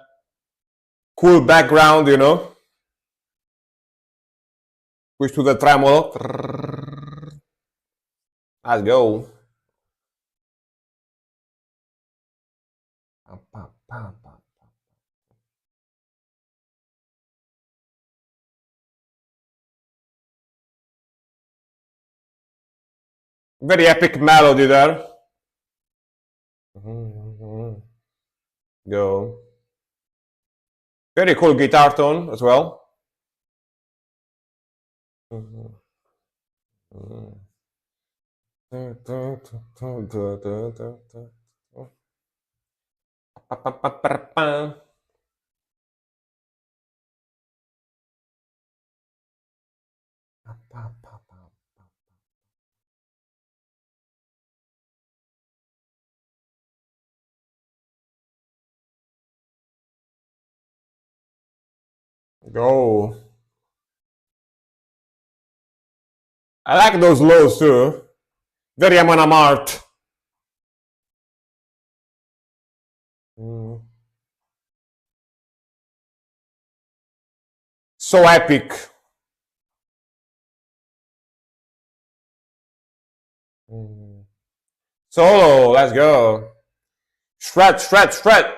cool background, you know. Push to the tremolo. Let's go. Very epic melody there. Go. Very cool guitar tone as well. Go. I like those lows too. Very Amon Amart. So epic. Solo, let's go. Shred, shred, shred.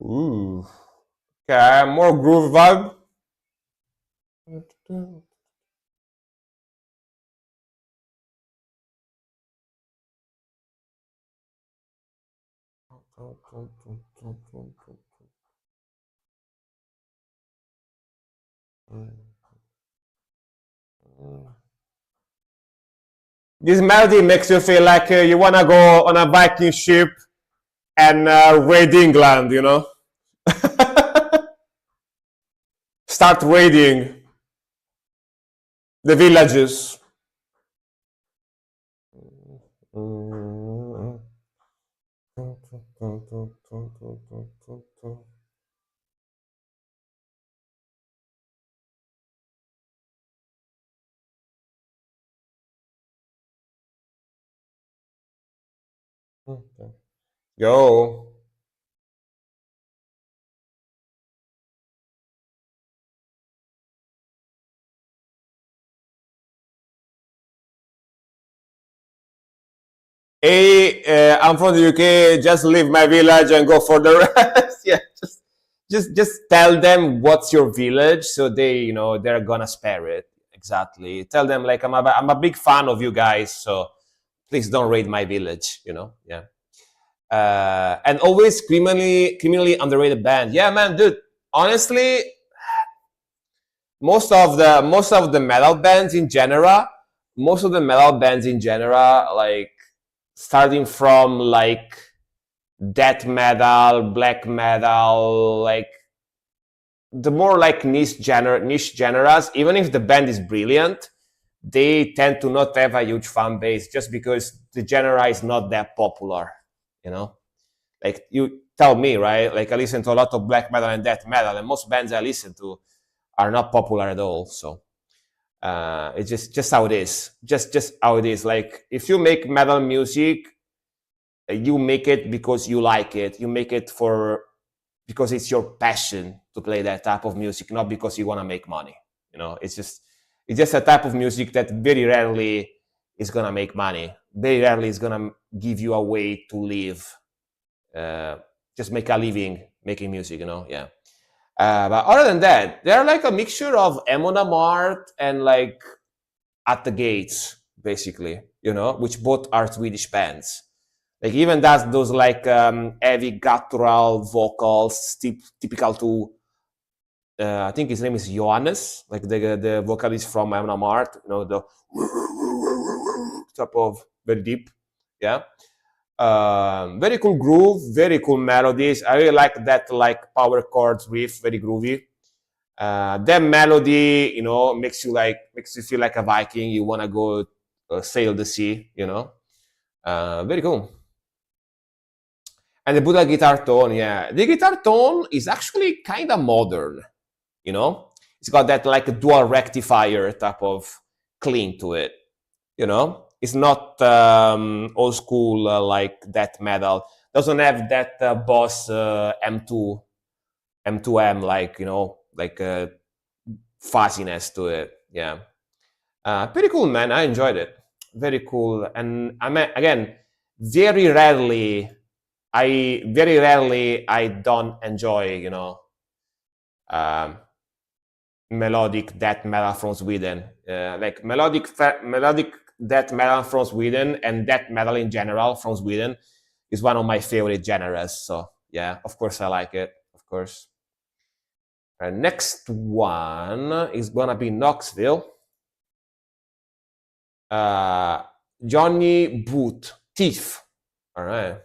Ooh. Okay, more groove vibe. This melody makes you feel like you want to go on a Viking ship and raid England, you know? Start raiding the villages. Go. Hey, I'm from the UK. Just leave my village and go for the rest. Yeah, just tell them what's your village, so they, you know, they're gonna spare it. Exactly. Tell them like I'm a big fan of you guys, so please don't raid my village. You know, yeah. And always criminally underrated band. Yeah, man, dude. Honestly, most of the metal bands in general, like starting from like death metal, black metal, like the more like niche genres, even if the band is brilliant, they tend to not have a huge fan base just because the genre is not that popular, you know? Like you tell me, right? Like I listen to a lot of black metal and death metal, and most bands I listen to are not popular at all. So it's just how it is. Just how it is. Like if you make metal music, you make it because you like it. You make it for because it's your passion to play that type of music, not because you want to make money. You know, it's just a type of music that very rarely is gonna make money. Very rarely is gonna give you a way to live. Just make a living making music. You know, yeah. But other than that, they're like a mixture of Amon Amarth and like At the Gates, basically. You know, which both are Swedish bands. Like even that's those like heavy guttural vocals, typical to I think his name is Johannes, like the vocalist from Amon Amarth. You know, the type of very deep, yeah. Very cool groove, very cool melodies. I really like that like power chords riff, very groovy. That melody, you know, makes you feel like a Viking. You want to go sail the sea, you know. Very cool. And the Buddha guitar tone, yeah. The guitar tone is actually kind of modern, you know? It's got that like dual rectifier type of clean to it, you know? It's not old school like death metal. Doesn't have that Boss M2M like, you know, like fuzziness to it. Yeah. Pretty cool, man. I enjoyed it. Very cool. And I mean, again, very rarely I don't enjoy, you know, um, melodic death metal from Sweden. Like melodic death metal from Sweden and death metal in general from Sweden is one of my favorite genres. So yeah, of course I like it. Of course. Next one is gonna be Knoxville. Johnny Boot, Thief. All right.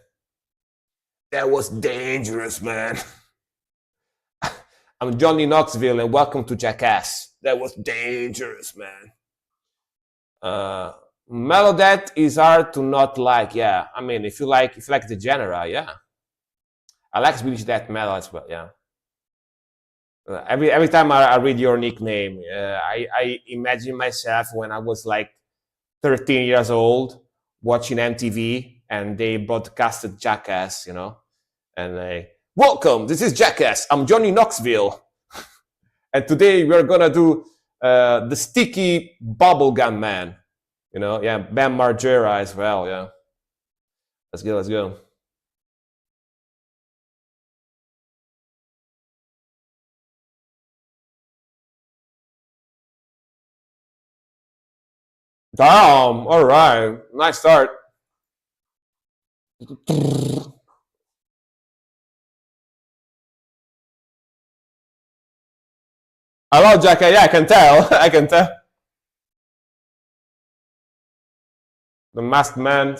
That was dangerous, man. I'm Johnny Knoxville, and welcome to Jackass. That was dangerous, man. Melodeath is hard to not like. Yeah, I mean, if you like the genre, yeah. I like Swedish death metal as well. Yeah. Every time I read your nickname, I imagine myself when I was like 13 years old watching MTV and they broadcasted Jackass, you know, and like, welcome, this is Jackass. I'm Johnny Knoxville, and today we're gonna do the Sticky Bubblegum Man, you know, yeah, Bam Margera as well, yeah. Let's go, let's go. Damn, all right, nice start. I love Jackass, yeah, I can tell, I can tell. The Masked Man.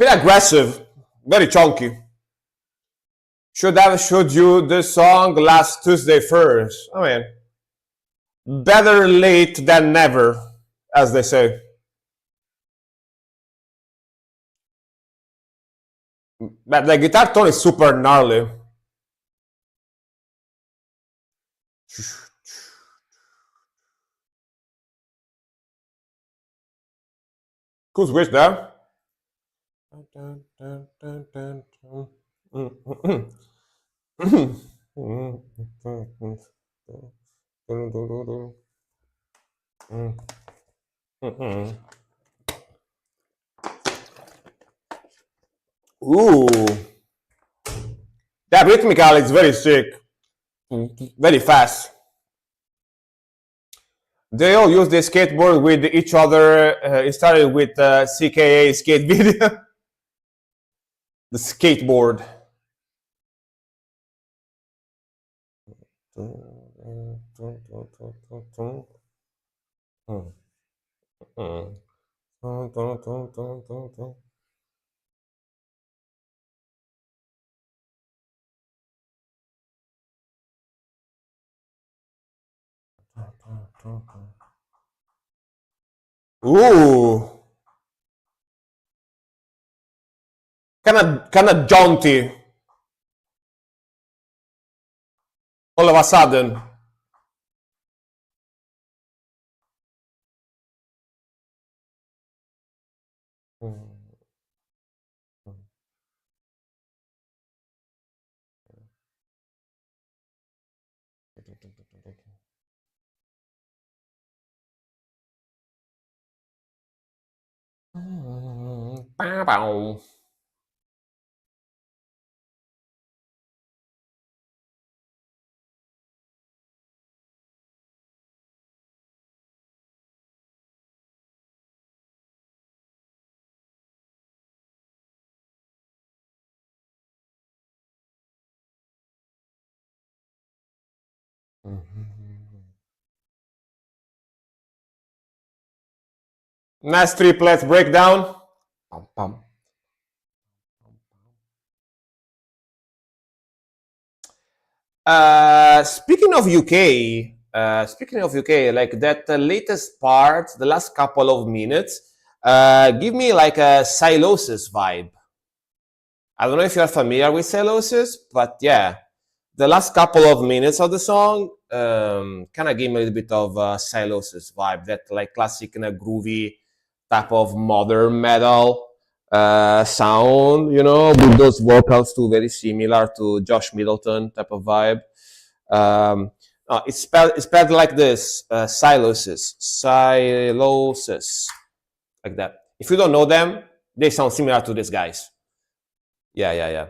Very aggressive, very chunky. Should have showed you this song last Tuesday first. I mean, better late than never, as they say. But the guitar tone is super gnarly. Cool switch there. Ooh, that rhythmical is very sick, very fast. They all use the skateboard with each other. It started with CKA skate video. The skateboard. Ooh, kind of jaunty. All of a sudden. Bow, bow. Nice triplet breakdown. Pum, pum. Speaking of UK, like that latest part, the last couple of minutes, give me like a Silosis vibe. I don't know if you're familiar with Silosis, but yeah, the last couple of minutes of the song kind of gave me a little bit of Silosis vibe, that like classic and groovy type of modern metal sound, you know, with those vocals too very similar to Josh Middleton type of vibe. Um, It's spelled like this, Sylosis, like that. If you don't know them, they sound similar to these guys. Yeah.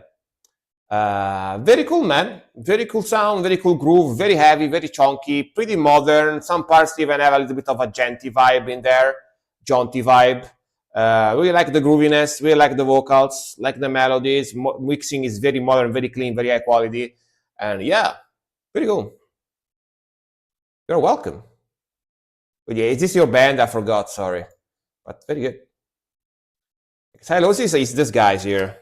Very cool, man. Very cool sound, very cool groove, very heavy, very chunky, pretty modern. Some parts even have a little bit of a jaunty vibe in there, jaunty vibe. Really like the grooviness, really like the vocals, like the melodies. Mixing is very modern, very clean, very high quality. And yeah, pretty cool. You're welcome. But yeah, is this your band? I forgot, sorry. But very good. Sylosis is this guys here.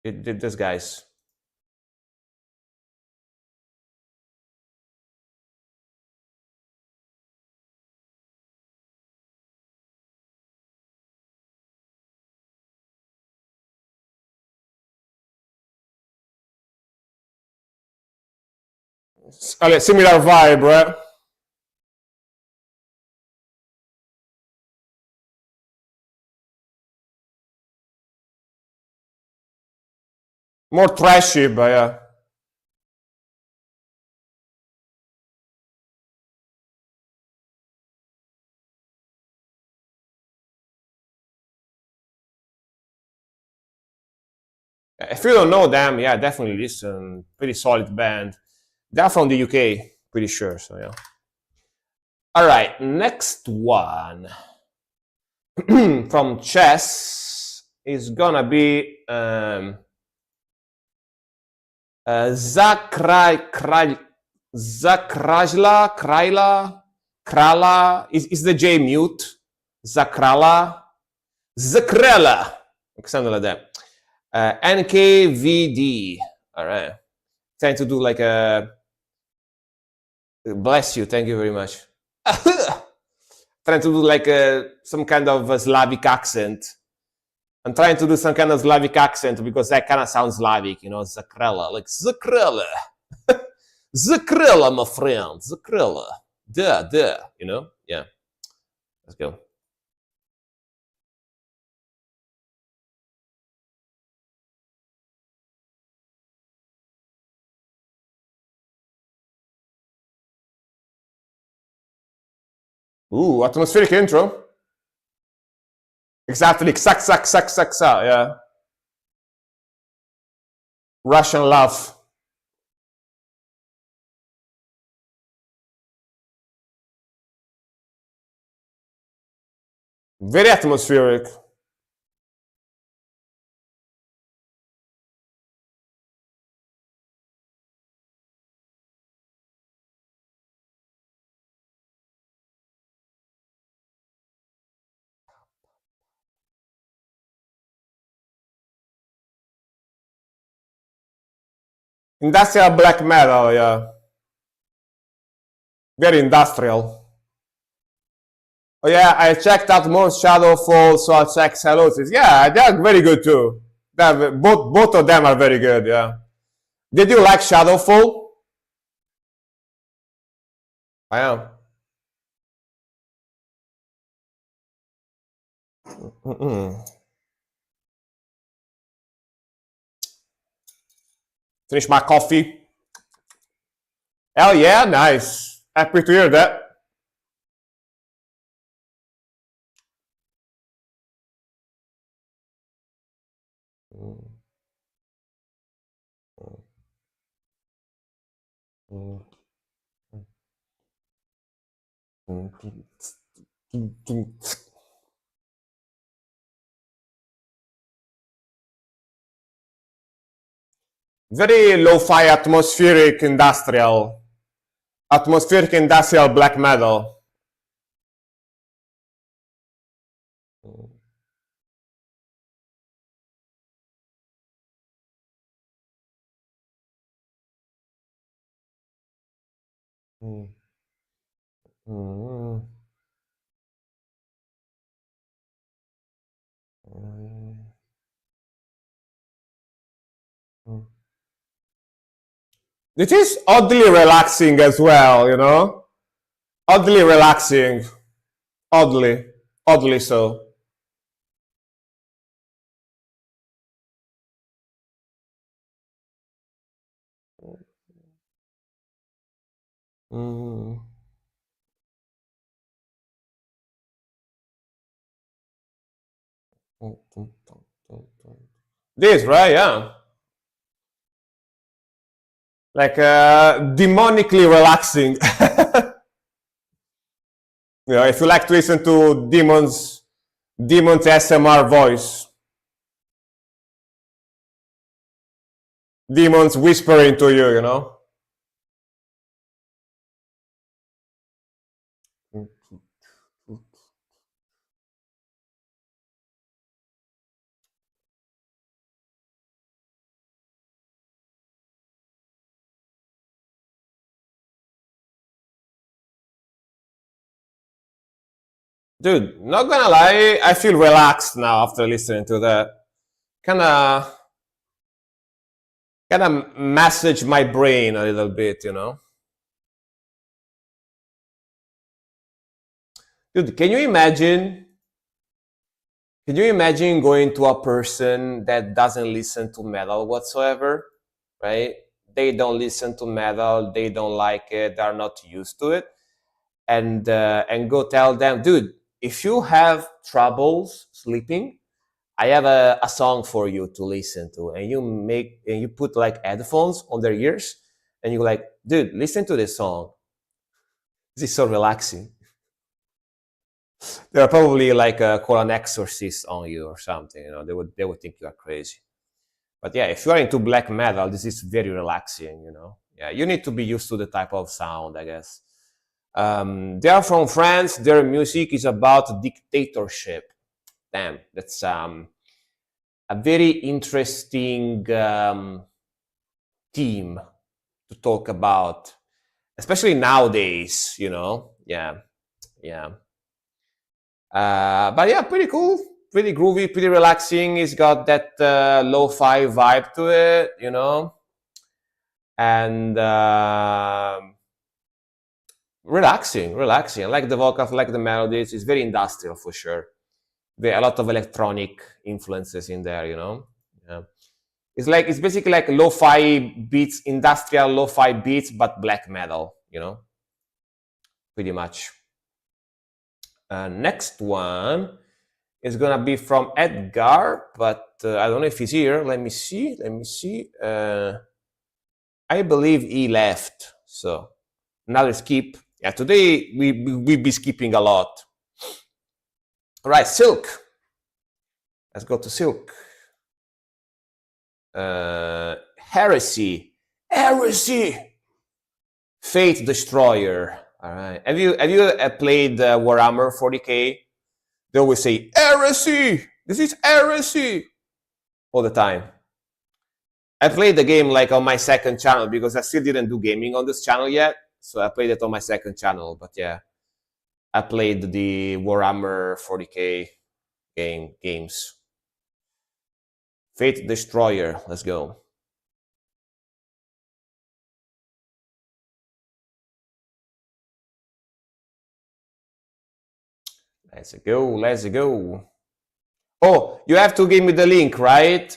This guys. Similar vibe, right? More trashy, but yeah. If you don't know them, yeah, definitely listen. Pretty solid band. They're from the UK, pretty sure. So yeah. All right, next one from Chess is gonna be Krala. Is the J mute? Zakrala, something like that. NKVD. All right. Trying to do like a. Bless you. Thank you very much. Trying to do like some kind of a Slavic accent. I'm trying to do some kind of Slavic accent because that kind of sounds Slavic, you know, Zakrela, like Zakrela. Zakrela, my friend, Zakrela. Duh, you know? Yeah. Let's go. Ooh, atmospheric intro. Exactly, yeah. Russian love. Very atmospheric. Industrial black metal, yeah. Very industrial. Oh yeah, I checked out more Shadowfall, so I'll check Sylosis. Yeah, they're very good too. Both of them are very good, yeah. Did you like Shadowfall? I am. Finish my coffee. Hell yeah, nice. Happy to hear that. Very lo-fi atmospheric industrial black metal. It is oddly relaxing as well, you know. Oddly relaxing. Oddly so. Mm. This, right? Yeah. Like demonically relaxing. If you like to listen to demons SMR voice, demons whispering to you, you know. Dude, not gonna lie, I feel relaxed now after listening to that. Kind of massage my brain a little bit, you know. Dude, can you imagine? Can you imagine going to a person that doesn't listen to metal whatsoever, right? They don't listen to metal, they don't like it, they're not used to it, and go tell them, dude, if you have troubles sleeping, I have a song for you to listen to, and you put like headphones on their ears, and you're like, dude, listen to this song. This is so relaxing. They're probably like call an exorcist on you or something. You know, they would think you are crazy. But yeah, if you are into black metal, this is very relaxing. You know, yeah, you need to be used to the type of sound, I guess. They are from France. Their music is about dictatorship. Damn, that's a very interesting theme to talk about, especially nowadays. You know, yeah, yeah. But yeah, pretty cool, pretty groovy, pretty relaxing. It's got that lo-fi vibe to it, you know, and relaxing. I like the vocals, I like the melodies. It's very industrial for sure. There are a lot of electronic influences in there, you know. Yeah. It's basically like lo-fi beats, industrial lo-fi beats, but black metal, you know, pretty much. Next one is gonna be from Edgar, but I don't know if he's here. Let me see. I believe he left. So another skip. Yeah, today we be skipping a lot. All right, Silk. Let's go to Silk. Heresy. Fate Destroyer. All right. Have you played Warhammer 40k? They always say heresy. This is heresy all the time. I played the game like on my second channel because I still didn't do gaming on this channel yet. So I played it on my second channel. But yeah, I played the Warhammer 40k games. Fate Destroyer. Let's go. Let's go. Oh, you have to give me the link, right?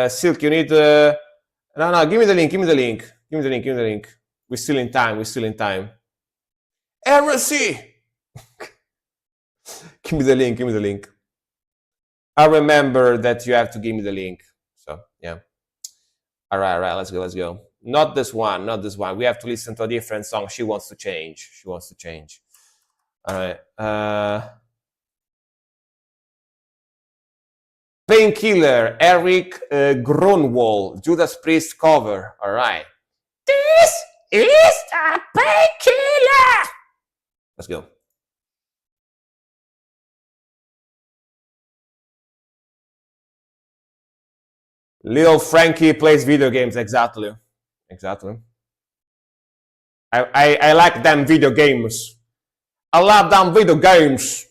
Silk, you need... No, give me the link. Give me the link. We're still in time. Heresy! Give me the link. I remember that you have to give me the link. So, yeah. All right, let's go. Not this one. We have to listen to a different song. She wants to change. All right. Painkiller, Eric Grunwald, Judas Priest cover. All right. This is a painkiller. Let's go. Little Frankie plays video games. Exactly. I like them video games. I love them video games.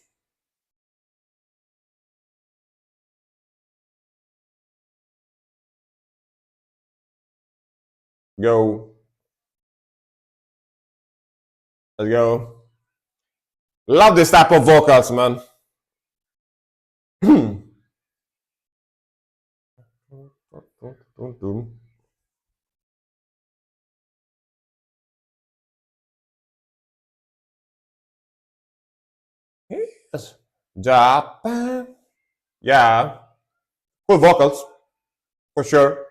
Go. Let's go. Love this type of vocals, man. Yes. Japan. Yeah. Cool vocals, for sure.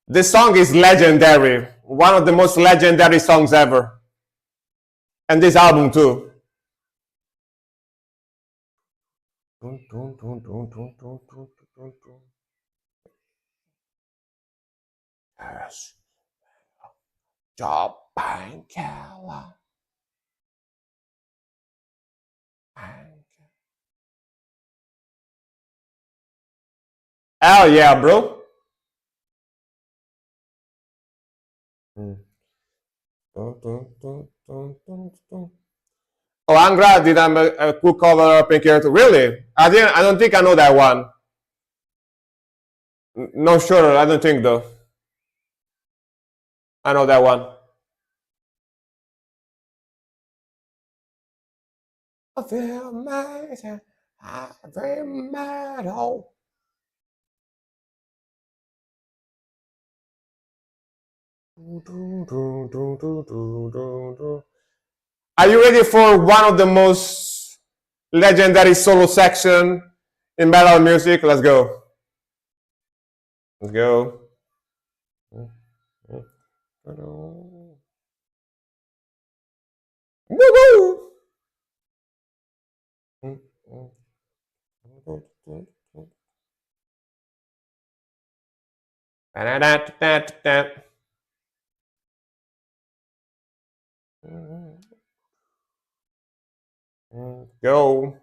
This song is legendary. One of the most legendary songs ever. And this album too. Yes. Japan Kala. Hell yeah, bro. Oh, Angra did a cool cover of Pink Hair too. Really? I don't think I know that one. No, sure. I don't think though. I know that one. I feel mad. I feel mad. Oh. Are you ready for one of the most legendary solo section in metal music? Let's go. Let's go. Woo-hoo! Go.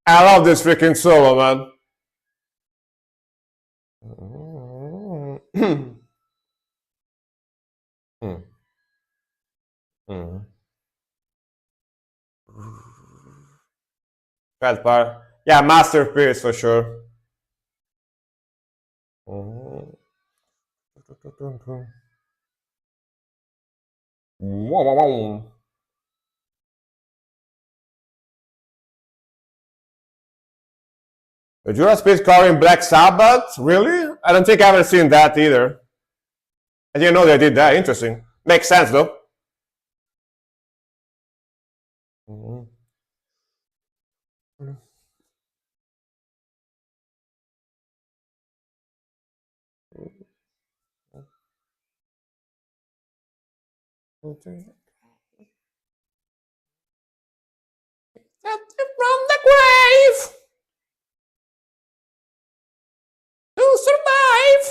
I love this freaking solo, man. Felt part. Yeah, masterpiece for sure. The Judas Priest covering Black Sabbath? Really? I don't think I've ever seen that either. I didn't know they did that. Interesting. Makes sense though. From the grave to survive.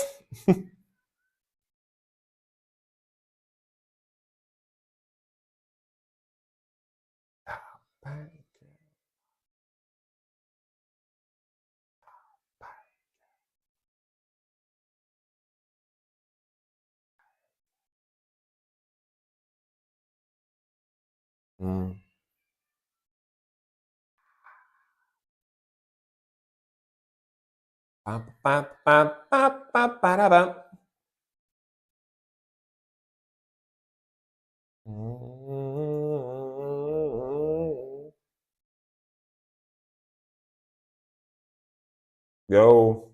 Go.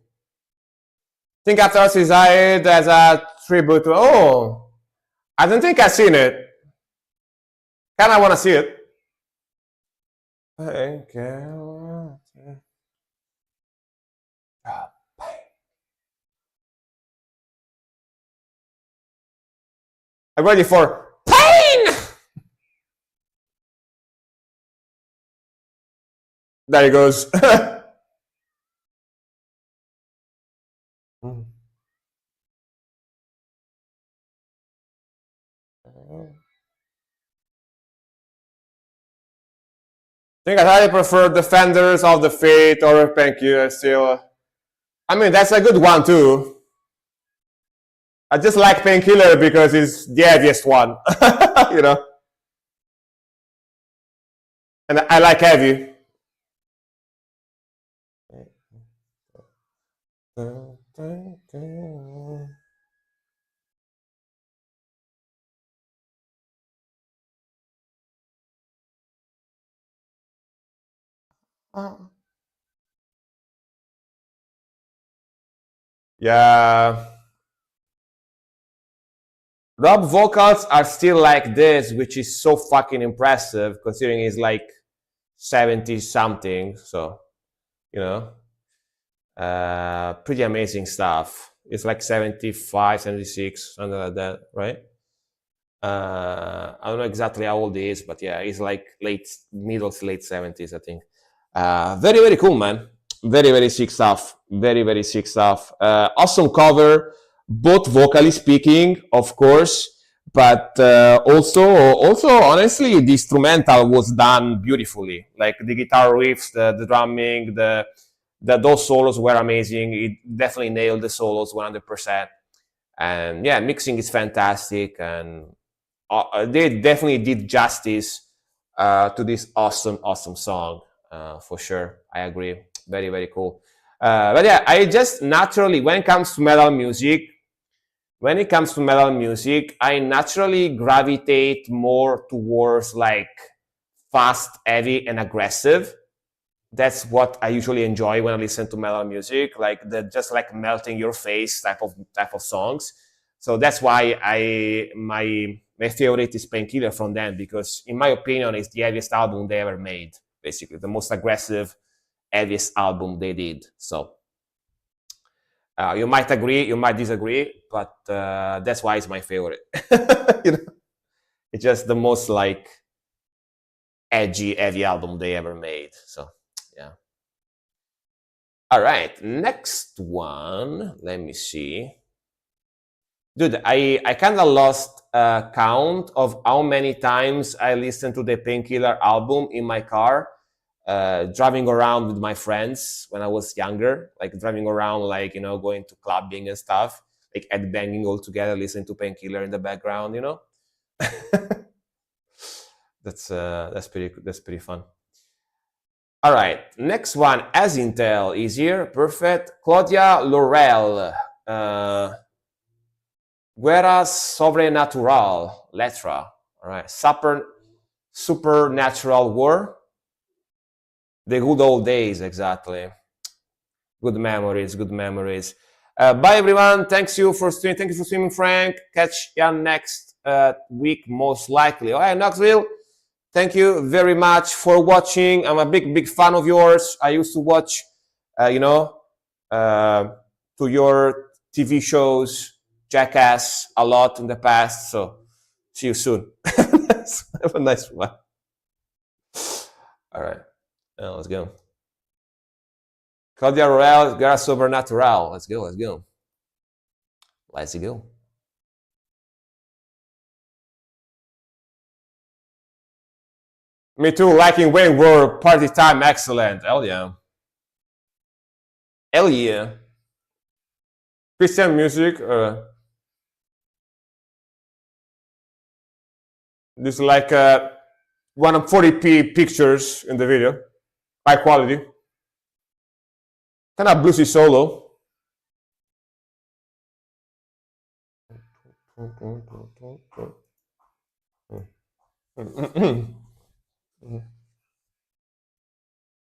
Think After Us is hired as a tribute to. Oh, I don't think I've seen it. Kind of want to see it. I'm ready for pain. There he goes. I think I highly prefer Defenders of the Faith or Thank You still. I mean, that's a good one too. I just like Painkiller because it's the heaviest one, you know. And I like heavy. Yeah. Rob vocals are still like this, which is so fucking impressive considering he's like 70 something. So, you know, pretty amazing stuff. It's like 75, 76, something like that, right? I don't know exactly how old he is, but yeah, he's like middle to late 70s, I think. Very, very cool, man. Very, very sick stuff. Very, very sick stuff. Awesome cover, both vocally speaking, of course, but also, honestly, the instrumental was done beautifully. Like the guitar riffs, the drumming, those solos were amazing. It definitely nailed the solos 100%. And yeah, mixing is fantastic, and they definitely did justice to this awesome song, for sure. I agree. Very, very cool. But yeah, I just naturally, when it comes to metal music, I naturally gravitate more towards like fast, heavy, and aggressive. That's what I usually enjoy when I listen to metal music, like the just like melting your face type of songs. So that's why my favorite is Painkiller from them, because in my opinion it's the heaviest album they ever made, basically the most aggressive, heaviest album they did. So you might agree, you might disagree, but that's why it's my favorite. You know, it's just the most like edgy, heavy album they ever made. So yeah. All right, next one. Let me see. Dude, I kind of lost count of how many times I listened to the Painkiller album in my car, driving around with my friends when I was younger, like driving around, like, you know, going to clubbing and stuff, like headbanging all together, listening to Painkiller in the background, you know. That's pretty fun. All right, next one, as Intel is here, perfect. Claudia Laurel, Guerra Sobrenatural, Letra. All right, Supernatural War, the good old days, exactly. Good memories, good memories. Bye everyone. Thank you for streaming, Frank. Catch you next week, most likely. All right, Knoxville. Thank you very much for watching. I'm a big fan of yours. I used to watch, you know, to your TV shows, Jackass, a lot in the past. So see you soon. Have a nice one. All right, let's go. Claudia Royale, Guerra Supernatural. Let's go. Let's go. Me too, liking Wayne World, party time, excellent. Hell yeah. Hell yeah. Christian music, there's like 140p pictures in the video, high quality. Kind of bluesy solo.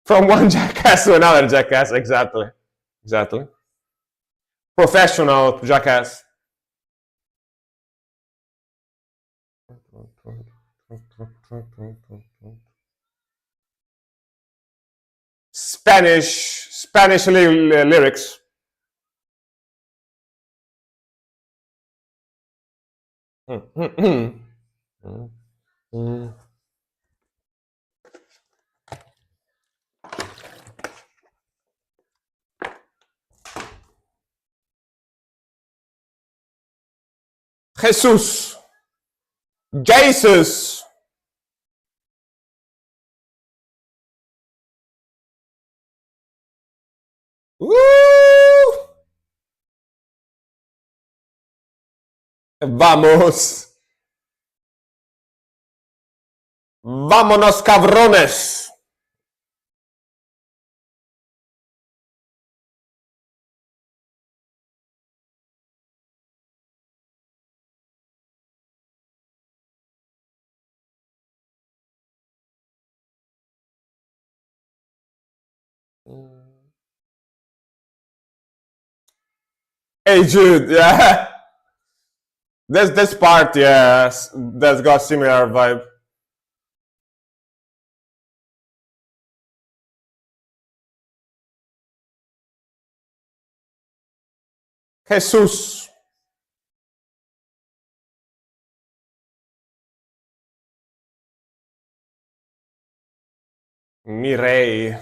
From one jackass to another jackass, exactly. Professional jackass. Spanish lyrics. Jesus. Jesus. Woo! Vamos. Vámonos, cabrones. Hey Jude, yeah. This part, yeah, that's got similar vibe. Jesus, Mirei.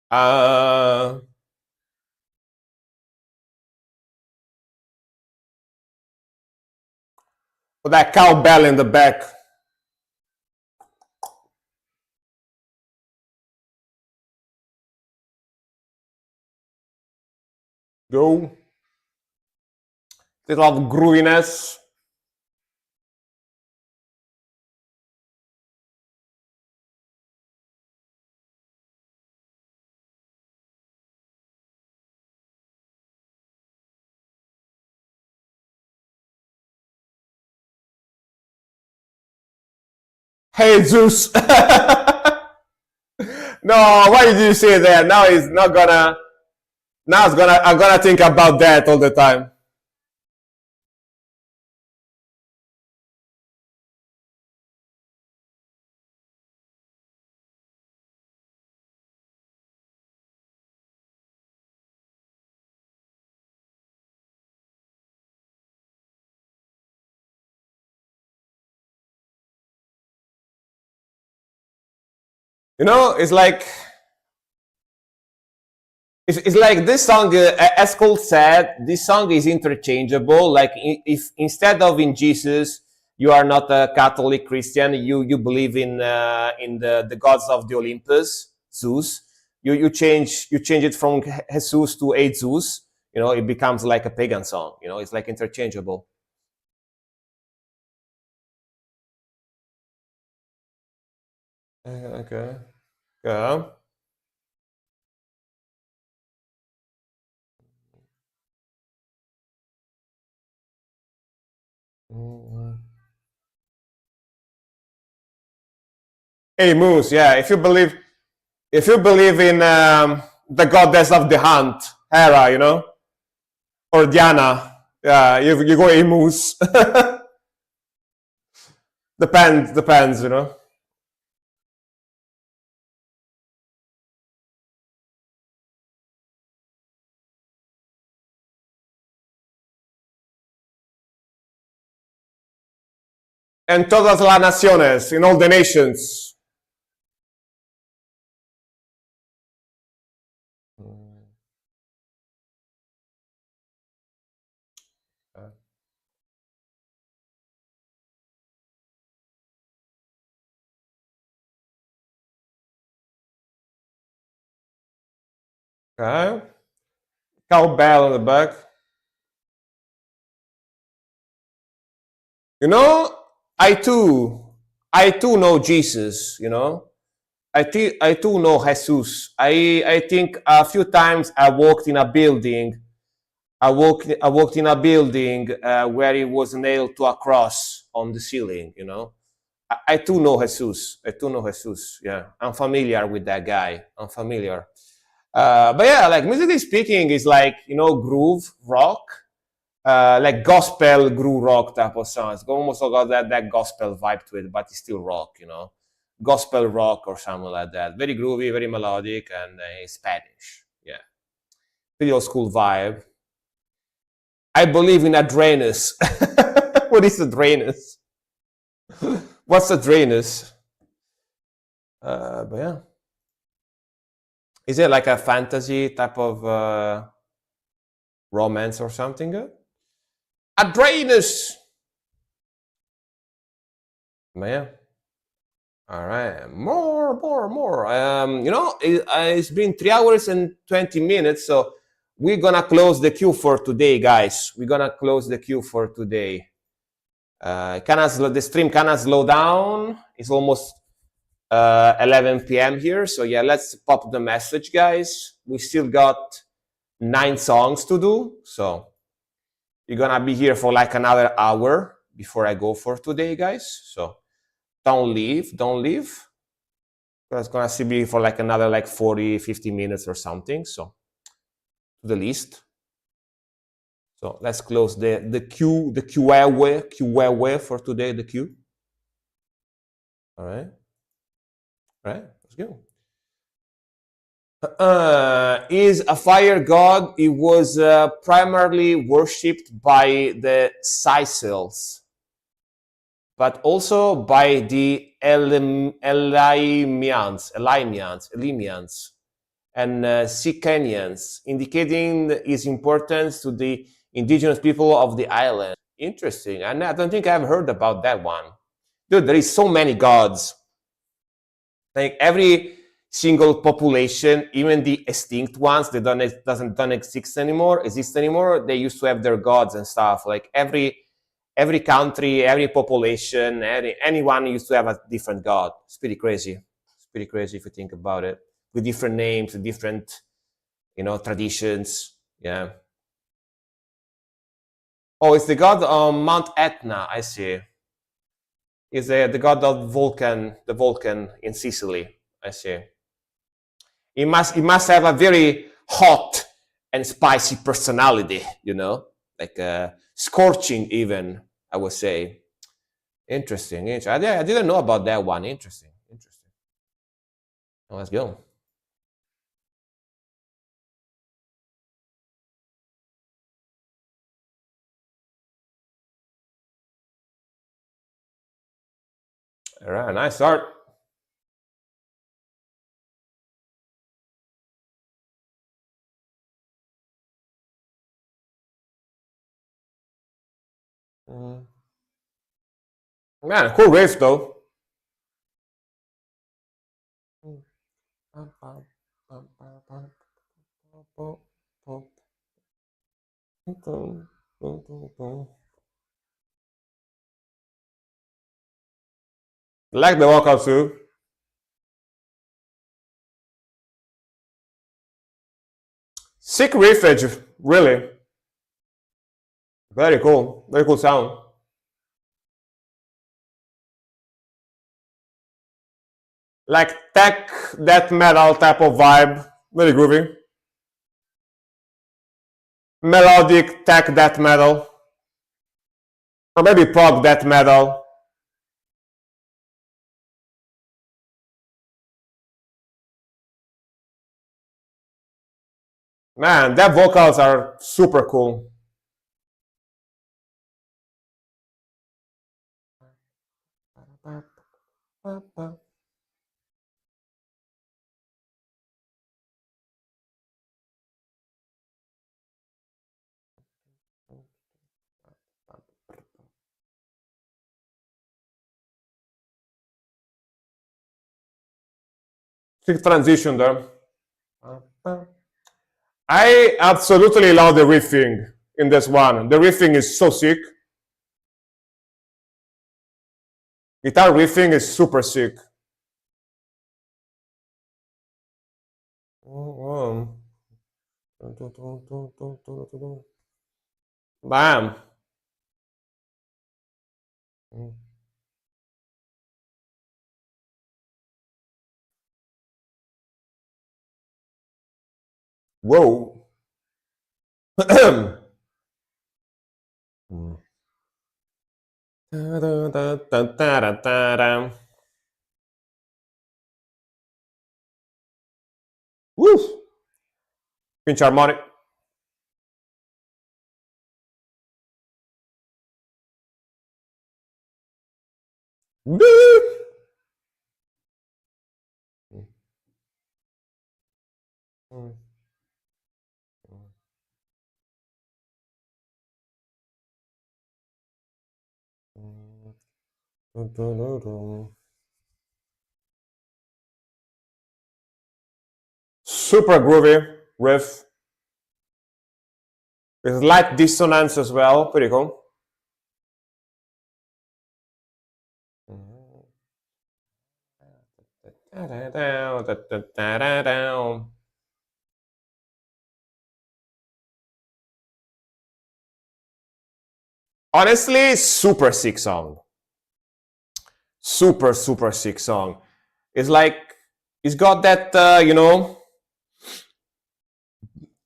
Uh, with that cowbell in the back. Go. Little of grooviness. Hey Zeus. No, why did you say that? Now it's not gonna. Now it's gonna. I'm gonna think about that all the time. You know, it's like this song. As Cole said, this song is interchangeable. Like if instead of in Jesus, you are not a Catholic Christian. You believe in the gods of the Olympus, Zeus. You change it from Jesus to a Zeus. You know, it becomes like a pagan song. You know, it's like interchangeable. Okay. Yeah. Hey Moose, yeah. If you believe in the goddess of the hunt, Hera, you know, or Diana, yeah, you go hey Moose. Depends, you know. En todas las naciones, in all the nations. Okay. Cowbell in the back. You know, I too, I too know Jesus. You know, I too know Jesus. I think a few times I walked in a building. I walked in a building where it was nailed to a cross on the ceiling. You know, I too know Jesus. I too know Jesus. Yeah, I'm familiar with that guy. I'm familiar. But yeah, like musically speaking, is like groove rock, like gospel groove rock type of song. It's almost got that gospel vibe to it, but it's still rock. Gospel rock or something like that. Very groovy, very melodic, and Spanish. Yeah, pretty old school vibe. I believe in Adrenus. What is Adrenus? What's Adrenus? But yeah, is it like a fantasy type of romance or something? Adrenus. But yeah. All right, more. It's been 3 hours and 20 minutes, so we're gonna close the queue for today, guys. We're gonna close the queue for today. The stream kinda slow down. It's almost 11 p.m. here, so yeah, let's pop the message, guys. We still got 9 songs to do, so you're gonna be here for like another hour before I go for today, guys. So don't leave. That's gonna be for like another like 40, 50 minutes or something. So to the list. So let's close the QA for today, the queue. All right. All right, let's go. Is a fire god. It was primarily worshipped by the Sicels, but also by the Elymians, and Sicanians, indicating his importance to the indigenous people of the island. Interesting. And I don't think I've heard about that one. Dude, there is so many gods. Like every single population, even the extinct ones that don't exist anymore, they used to have their gods and stuff. Like every country, every population, anyone used to have a different god. It's pretty crazy. It's pretty crazy if you think about it. With different names, with different, traditions. Yeah. Oh, it's the god of Mount Etna. I see. Is the god of the Vulcan in Sicily. I see. It must have a very hot and spicy personality, like scorching even, I would say. Interesting. I didn't know about that one. Interesting. Well, let's go. All right, nice start. Man, cool riff though. Like the vocal too. Sick riffage, really. Very cool. Very cool sound. Like tech, death metal type of vibe. Very groovy. Melodic tech death metal. Or maybe prog death metal. Man, their vocals are super cool. Sick transition there. I absolutely love the riffing in this one. The riffing is so sick. Guitar riffing is super sick. Bam. Whoa. Woo. Pinch harmonic. Woo. Super groovy riff. With light dissonance as well. Pretty cool. Honestly, super sick song. Super sick song. It's like It's got that, you know,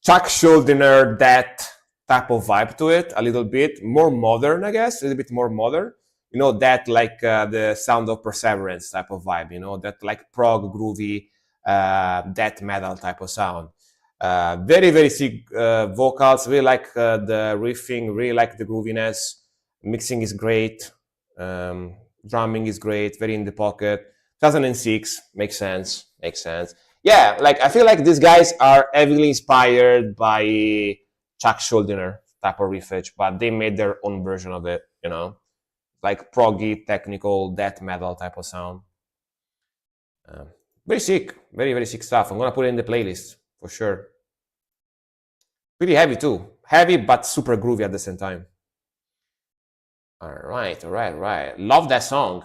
Chuck Schuldiner, that type of vibe to it, a little bit more modern, I guess, a little bit more modern. You know, that like the Sound of Perseverance type of vibe, you know, that like prog groovy death metal type of sound. Very, very sick vocals, really like the riffing, really like the grooviness. Mixing is great. Drumming is great, very in the pocket. 2006, makes sense, makes sense. Yeah, like I feel like these guys are heavily inspired by Chuck Schuldiner type of riffage, but they made their own version of it, you know, like proggy, technical, death metal type of sound. Very sick, very, very sick stuff. I'm gonna put it in the playlist for sure. Pretty heavy too, heavy but super groovy at the same time. All right, all right, all right. Love that song.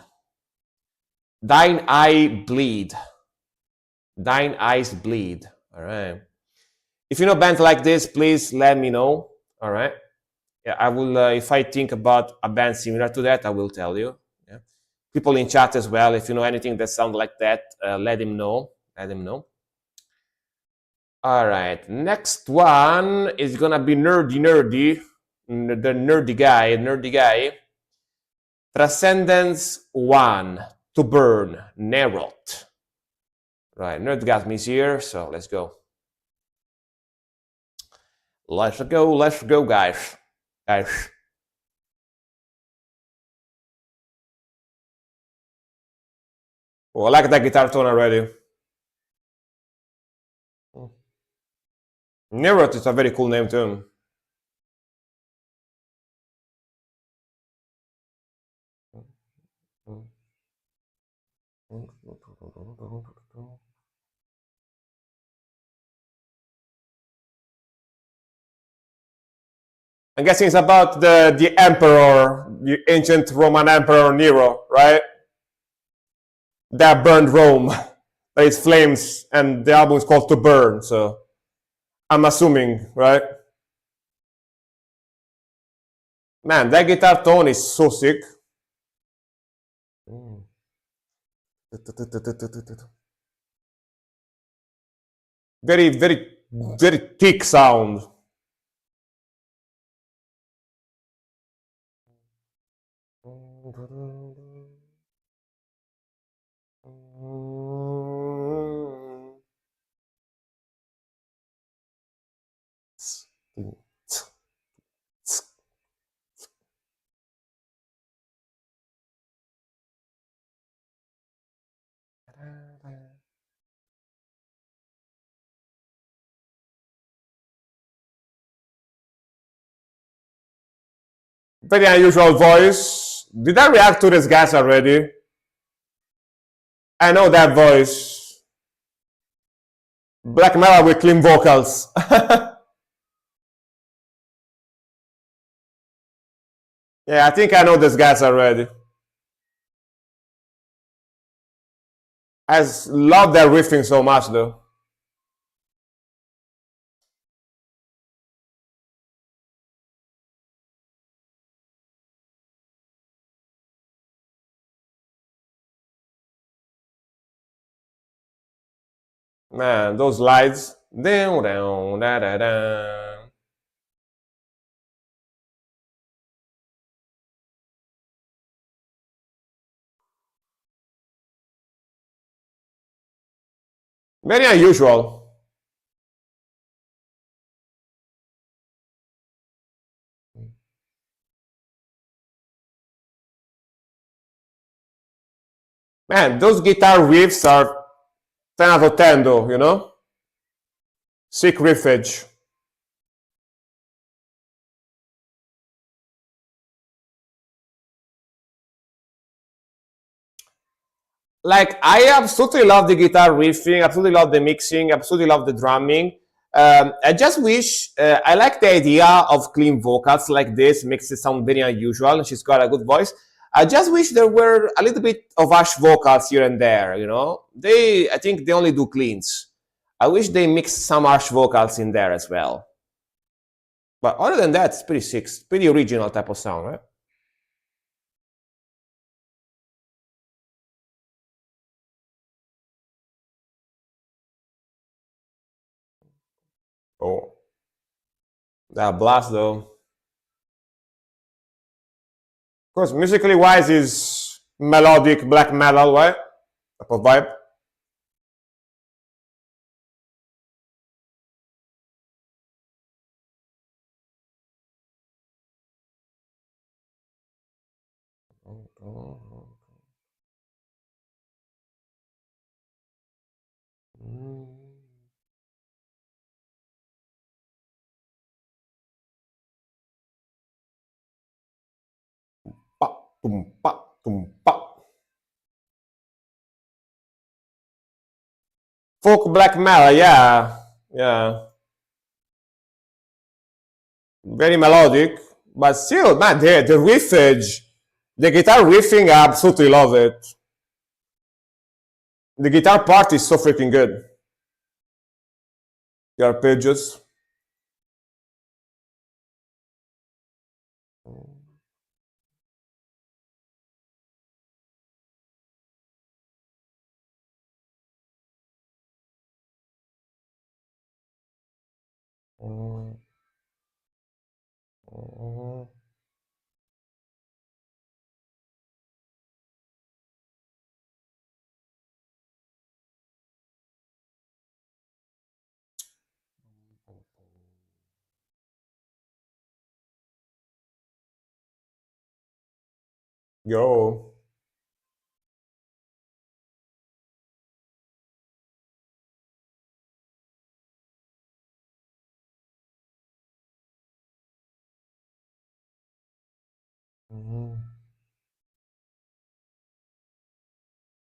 Thine Eye Bleed. Thine Eyes Bleed. All right. If you know bands like this, please let me know. All right. Yeah, I will. If I think about a band similar to that, I will tell you. Yeah. People in chat as well. If you know anything that sounds like that, let them know. Let them know. All right. Next one is gonna be nerdy. The nerdy guy. Transcendence 1 to Burn, Neroth. Right, Nerdgasm is here, so let's go. Let's go, guys. Oh, I like that guitar tone already. Neroth is a very cool name too. I'm guessing it's about the emperor, the ancient Roman emperor Nero, right? That burned Rome. It's flames, and the album is called To Burn, so I'm assuming, right? Man, that guitar tone is so sick. Very, very, very thick sound. Very unusual voice. Did I react to this guys already? I know that voice. Black metal with clean vocals. Yeah, I think I know this guys already. I love that riffing so much though. Man, those lights. Down, down, da, da, da. Very unusual. Man, those guitar riffs are 10 out of 10 though, you know? Sick riffage. Like, I absolutely love the guitar riffing, absolutely love the mixing, absolutely love the drumming. I just wish, I like the idea of clean vocals like this, makes it sound very unusual. She's got a good voice. I just wish there were a little bit of harsh vocals here and there, you know? I think they only do cleans. I wish they mixed some harsh vocals in there as well. But other than that, it's pretty sick, pretty original type of sound, right? That blast though. Of course, musically wise is melodic black metal, right? Type of vibe. Pa, tum, pa, tum, pa. Folk black metal, yeah, yeah, very melodic, but still, man, the riffage, the guitar riffing, I absolutely love it. The guitar part is so freaking good. The arpeggios. Yo.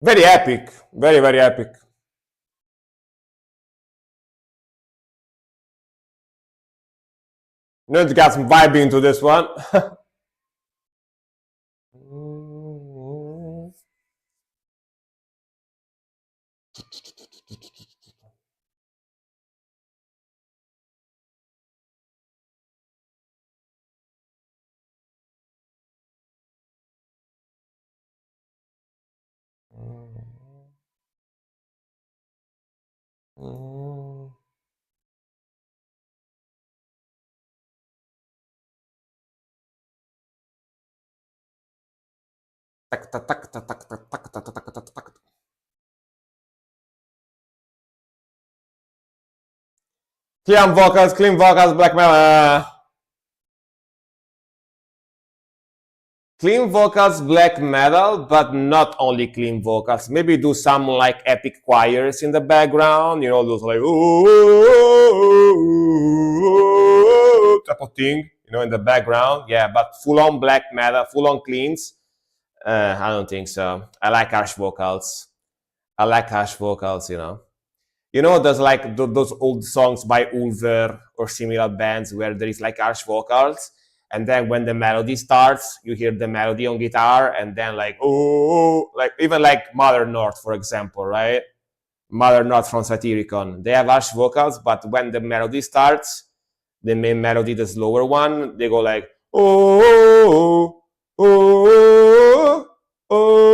Very epic. Very, very epic. Nerd got some vibe into this one. Clean vocals, black metal. Clean vocals, black metal, but not only clean vocals. Maybe do some like epic choirs in the background, you know, those like type of thing, you know, in the background. Yeah, but full on black metal, full on cleans. I don't think so. I like harsh vocals. I like harsh vocals, you know. You know, there's like those old songs by Ulver or similar bands where there is like harsh vocals, and then when the melody starts, you hear the melody on guitar, and then like like even like Mother North, for example, right? Mother North from Satyricon, they have harsh vocals, but when the melody starts, the main melody, the slower one, they go like oh oh oh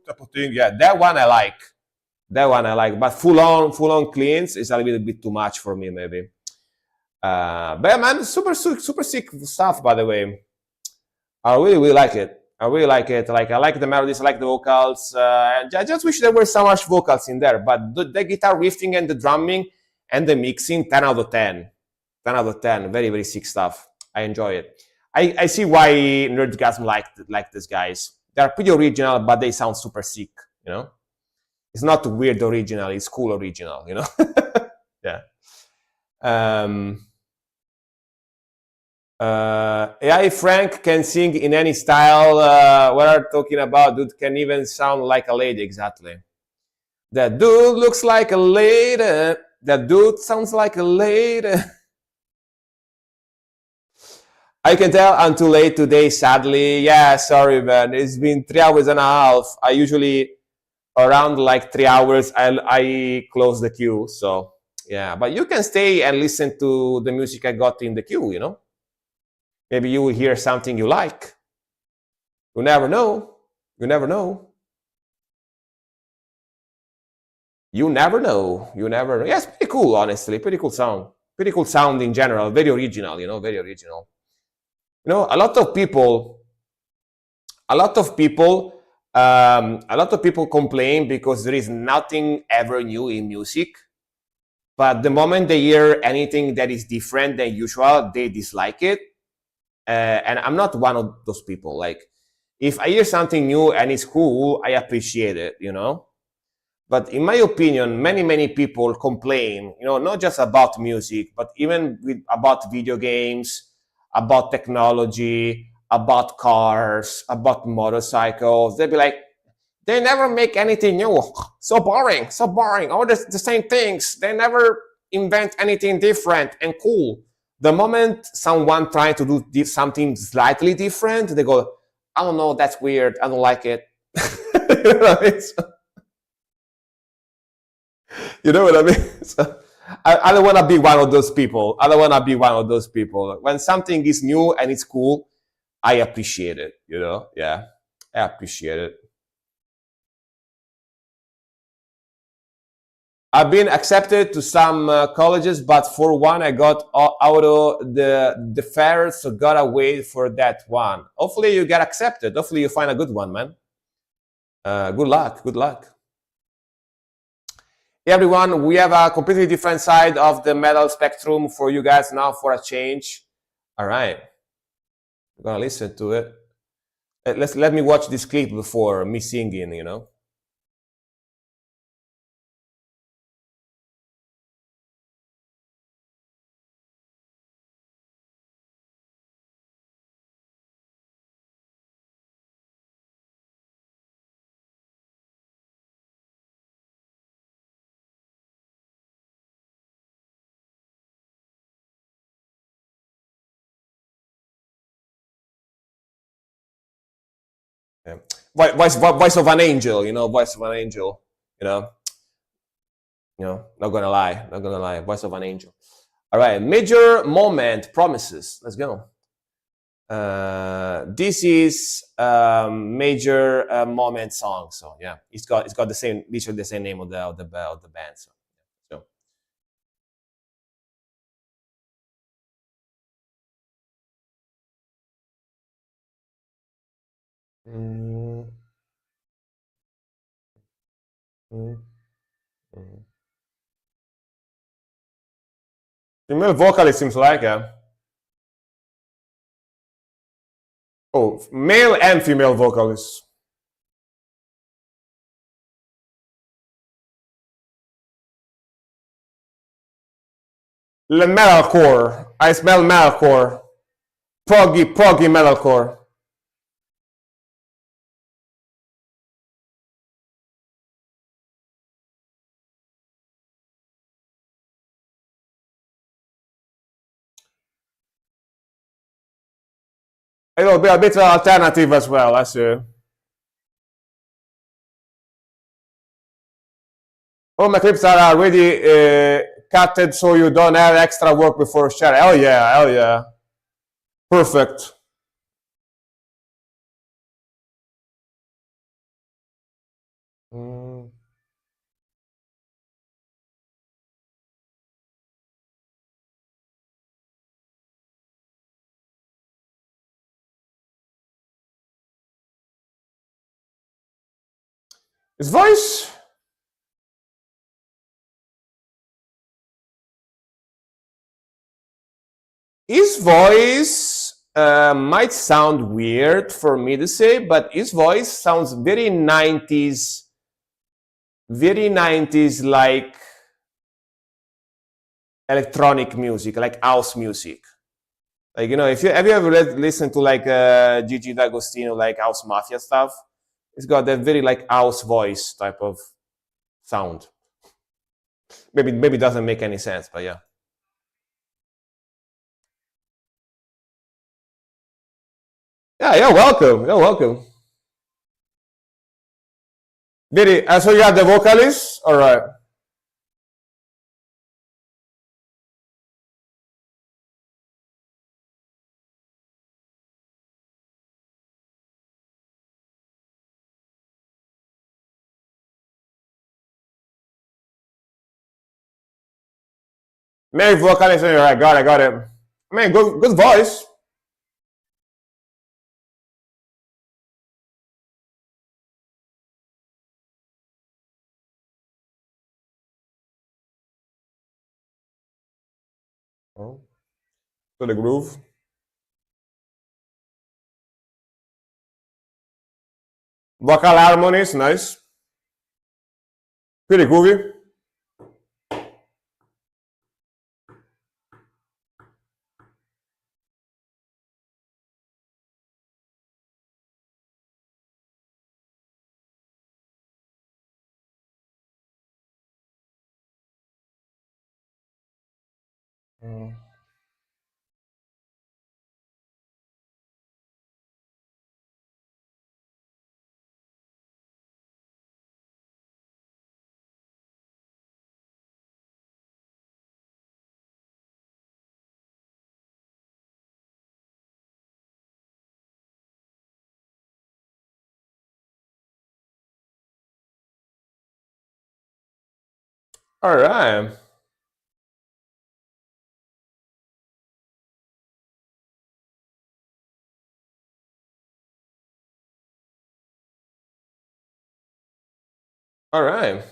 type of thing. Yeah, that one I like. That one I like, but full on cleans is a little bit too much for me, maybe. But man, super sick stuff. By the way, I really like it. I really like it. Like I like the melodies, I like the vocals. And I just wish there were so much vocals in there. But the guitar riffing and the drumming and the mixing, 10 out of 10. 10 out of 10. Very, very sick stuff. I enjoy it. I see why Nerdgasm like these guys. They're pretty original, but they sound super sick, you know? It's not weird original, it's cool original, you know? Yeah. AI Frank can sing in any style. What are you talking about? Dude can even sound like a lady, exactly. That dude looks like a lady. That dude sounds like a lady. I can tell I'm too late today, sadly. Yeah, sorry, man. It's been 3 hours and a half. I usually, around like 3 hours, I close the queue. So, yeah. But you can stay and listen to the music I got in the queue, you know? Maybe you will hear something you like. You never know. You never know. You never know. You never know. Yeah, it's pretty cool, honestly. Pretty cool sound. Pretty cool sound in general. Very original, very original. A lot of people, a lot of people, a lot of people complain because there is nothing ever new in music. But the moment they hear anything that is different than usual, they dislike it. And I'm not one of those people. Like, if I hear something new and it's cool, I appreciate it. But in my opinion, many people complain, not just about music, but even about video games, about technology, about cars, about motorcycles. They'll be like, they never make anything new. So boring, so boring. All the same things. They never invent anything different and cool. The moment someone tries to do something slightly different, they go, I don't know, that's weird. I don't like it. You know what I mean? You know what I mean? So, I don't want to be one of those people. I don't want to be one of those people. When something is new and it's cool, I appreciate it. Yeah, I appreciate it. I've been accepted to some colleges, but for one, I got out of the fair, so gotta wait for that one. Hopefully, you get accepted. Hopefully, you find a good one, man. Good luck. Good luck. Hey everyone, we have a completely different side of the metal spectrum for you guys now for a change. All right, we're gonna listen to it. Let me watch this clip before me singing. Yeah. Voice of an angel, voice of an angel, you know, not gonna lie, voice of an angel. All right, major moment promises. Let's go. This is major moment song. So yeah, it's got the same, literally the same name of the band. So. Mm, mm, mm. Female vocalist seems like male and female vocalists. Metalcore. I smell metalcore. Proggy metalcore. A bit alternative as well, I see. All my clips are already cutted so you don't have extra work before sharing. Hell yeah, hell yeah. Perfect. Mm. His voice his voice might sound weird for me to say, but his voice sounds very 90s like electronic music, like house music. Like, if you have you ever listened to like Gigi D'Agostino, like house mafia stuff, it's got that very like house voice type of sound. Maybe it doesn't make any sense, but yeah. Yeah, you're welcome. You're welcome. Very. So you have the vocalist. All right. Male vocalist, all right, got it. I mean, good voice. Oh, to the groove. Vocal harmonies, nice. Pretty groovy. Mm. All right. All right.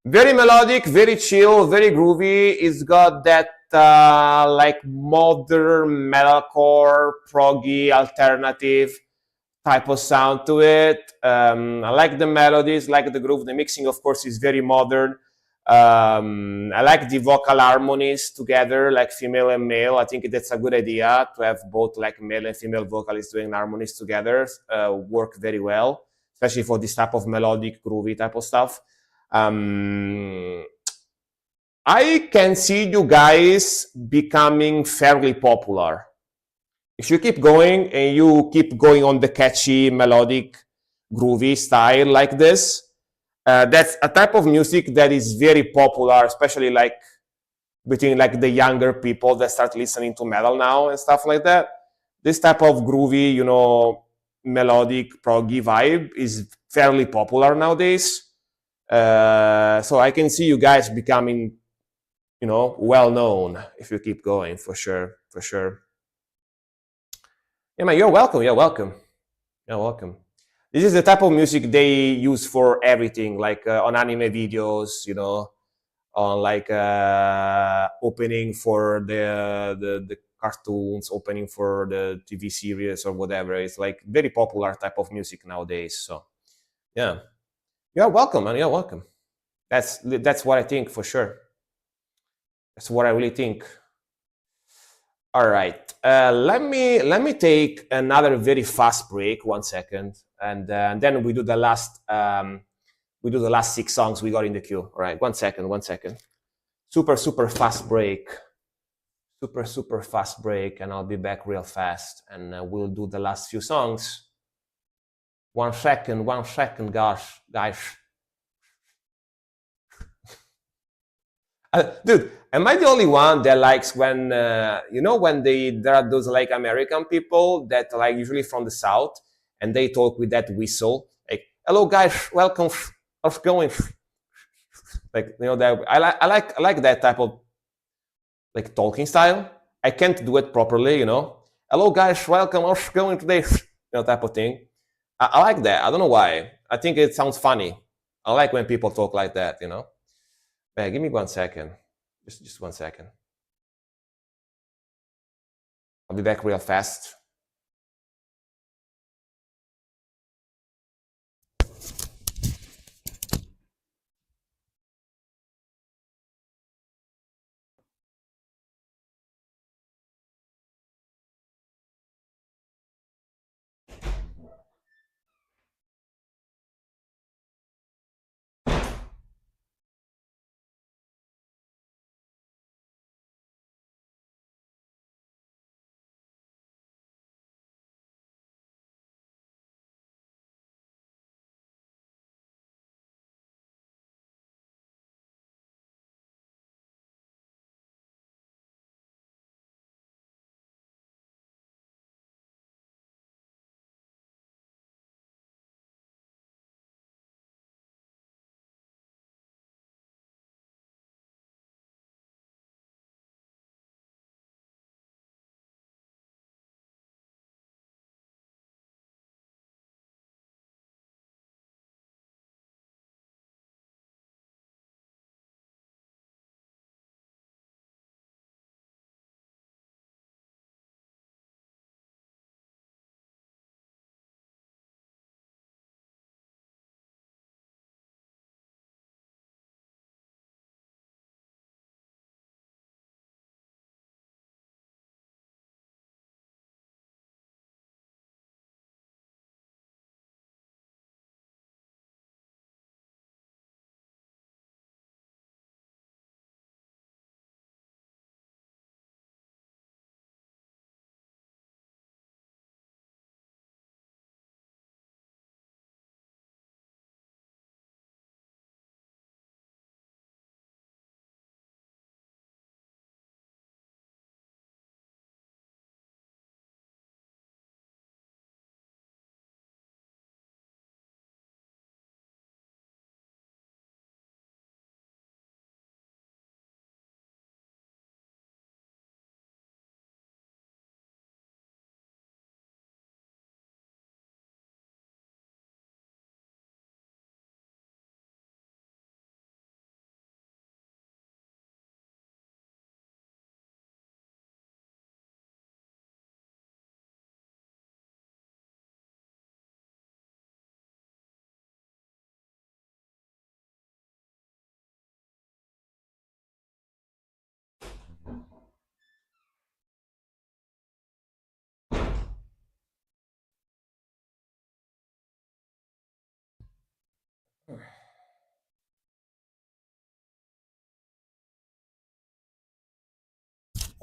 Very melodic, very chill, very groovy. It's got that like modern metalcore, proggy, alternative type of sound to it. I like the melodies, like the groove. The mixing, of course, is very modern. I like the vocal harmonies together, like female and male. I think that's a good idea to have both like male and female vocalists doing harmonies together. Work very well, especially for this type of melodic, groovy type of stuff. Um, I can see you guys becoming fairly popular. If you keep going and you keep going on the catchy, melodic, groovy style like this, that's a type of music that is very popular, especially like between like the younger people that start listening to metal now and stuff like that. This type of groovy, melodic, proggy vibe is fairly popular nowadays. So I can see you guys becoming, well known if you keep going, for sure, for sure. Yeah, man, you're welcome. You're welcome. You're welcome. This is the type of music they use for everything, like on anime videos, on like opening for the cartoons, opening for the TV series or whatever. It's like very popular type of music nowadays. So yeah, you're welcome, man. You're welcome. That's what I think for sure. That's what I really think. All right. Let me take another very fast break. 1 second, and then we do the last 6 songs we got in the queue. All right. 1 second. 1 second. Super fast break. Super fast break, and I'll be back real fast, and we'll do the last few songs. 1 second. 1 second, gosh, guys. Dude, am I the only one that likes when when there are those like American people that like usually from the South, and they talk with that whistle like, "Hello guys, welcome, how's it going?" Like that I like that type of like talking style. I can't do it properly, "Hello guys, welcome, how's it going today?" Type of thing. I like that. I don't know why. I think it sounds funny. I like when people talk like that. Man, give me 1 second. Just 1 second. I'll be back real fast.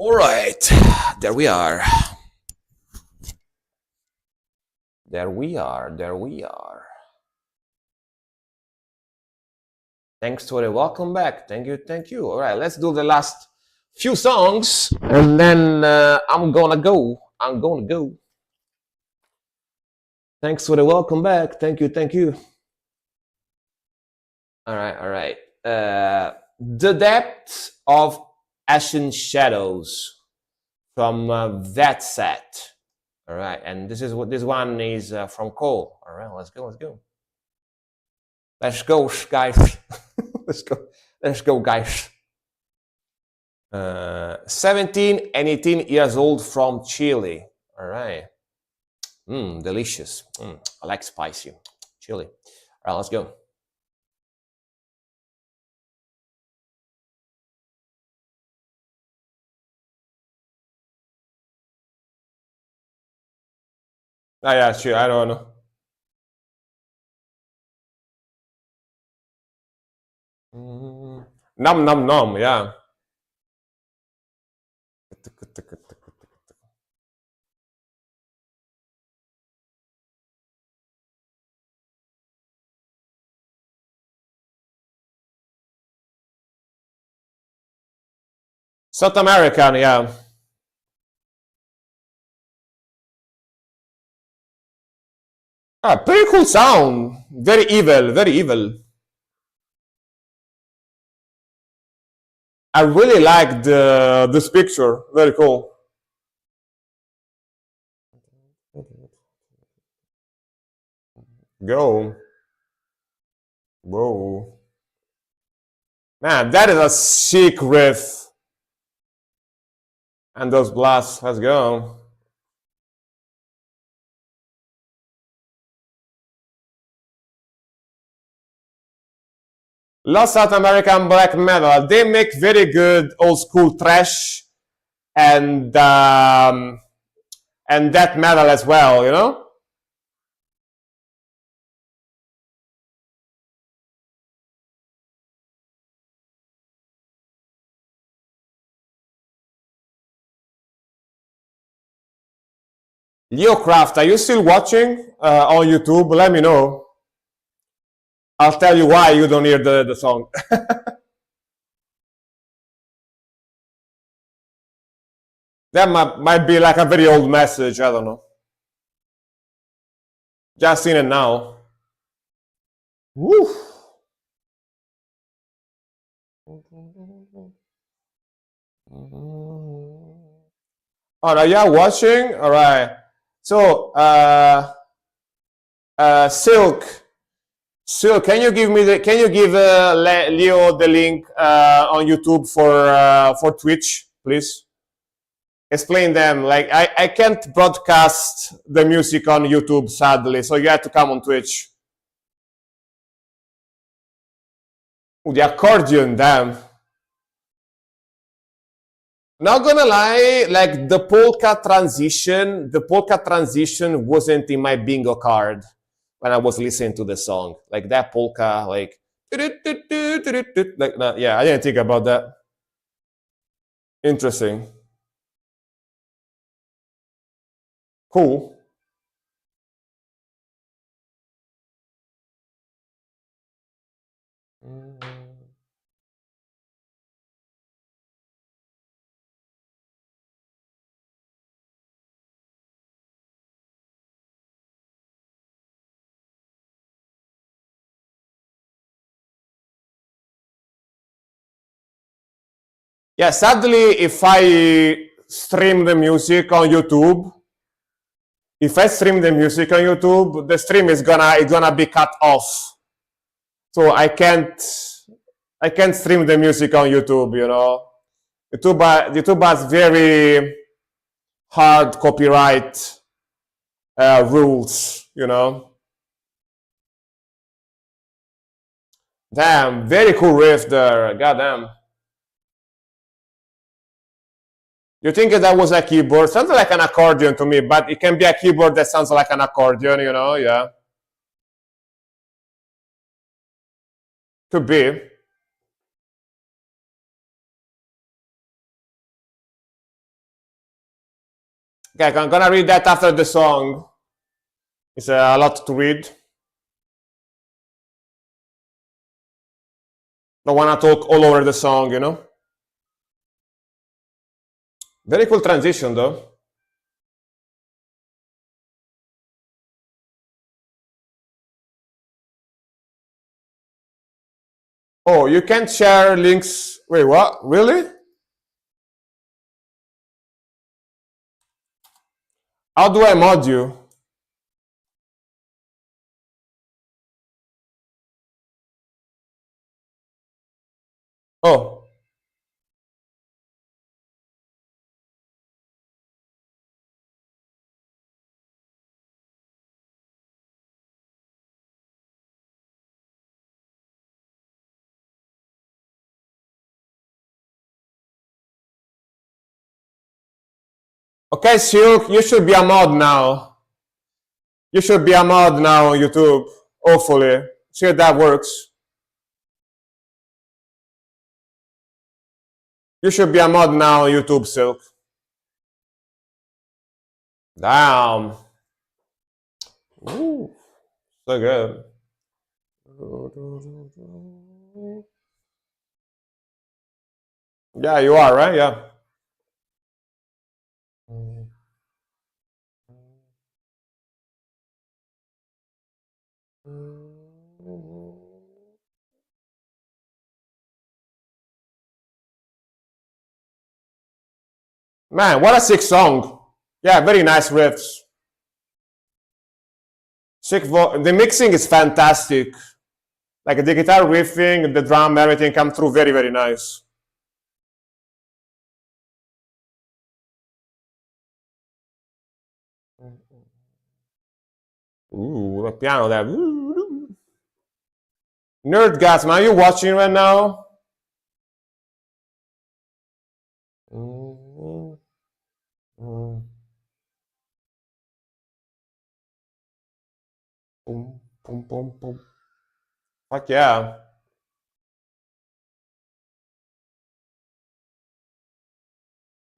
All right, there we are. There we are. There we are. Thanks for the welcome back. Thank you. Thank you. All right, let's do the last few songs, and then I'm gonna go. I'm gonna go. Thanks for the welcome back. Thank you. Thank you. All right. All right. The Depth of Ashen Shadows from that set. All right, and this is what this one is from Cole. All right, let's go. Let's go. Let's go, guys. let's go. Let's go, guys. 17 and 18 years old from Chile. All right. Delicious. I like spicy. Chili. All right, let's go. Ah, yeah, sure. I don't know. Nom nom nom. Yeah. South American. Yeah. Ah, pretty cool sound. Very evil. Very evil. I really like this picture. Very cool. Go. Whoa. Man, that is a sick riff. And those blasts. Let's go. Love South American black metal. They make very good old school thrash and death metal as well, you know? Leo Craft, are you still watching on YouTube? Let me know. I'll tell you why you don't hear the song. That might be like a very old message. I don't know. Just seen it now. Woo. All right, yeah, watching. All right. So, Silk, can you give Leo the link on YouTube for Twitch, please? Explain them. Like I can't broadcast the music on YouTube, sadly, so you have to come on Twitch. Ooh, the accordion, damn. Not gonna lie, like the polka transition wasn't in my bingo card when I was listening to the song. Like that polka, like yeah, I didn't think about that. Interesting. Cool. Yeah, sadly, if I stream the music on YouTube, the stream is gonna be cut off. So I can't stream the music on YouTube, you know. YouTube has very hard copyright rules, you know. Damn, very cool riff there. Goddamn. You think that was a keyboard? Sounds like an accordion to me, but it can be a keyboard that sounds like an accordion, you know? Yeah. Could be. Okay, I'm gonna read that after the song. It's a lot to read. Don't wanna talk all over the song, you know? Very cool transition though. Oh, you can't share links. Wait, what? Really? How do I mod you? Oh, okay, Silk, you should be a mod now. You should be a mod now on YouTube, hopefully. See if that works. You should be a mod now on YouTube, Silk. Damn. Ooh, so good. Yeah, you are, right? Yeah. Man, what a sick song. Yeah, very nice riffs. The mixing is fantastic. Like the guitar riffing, the drum, everything come through very, very nice. Ooh, the piano there. Nerdgasm, are you watching right now? Boom, boom, boom, boom. Fuck yeah.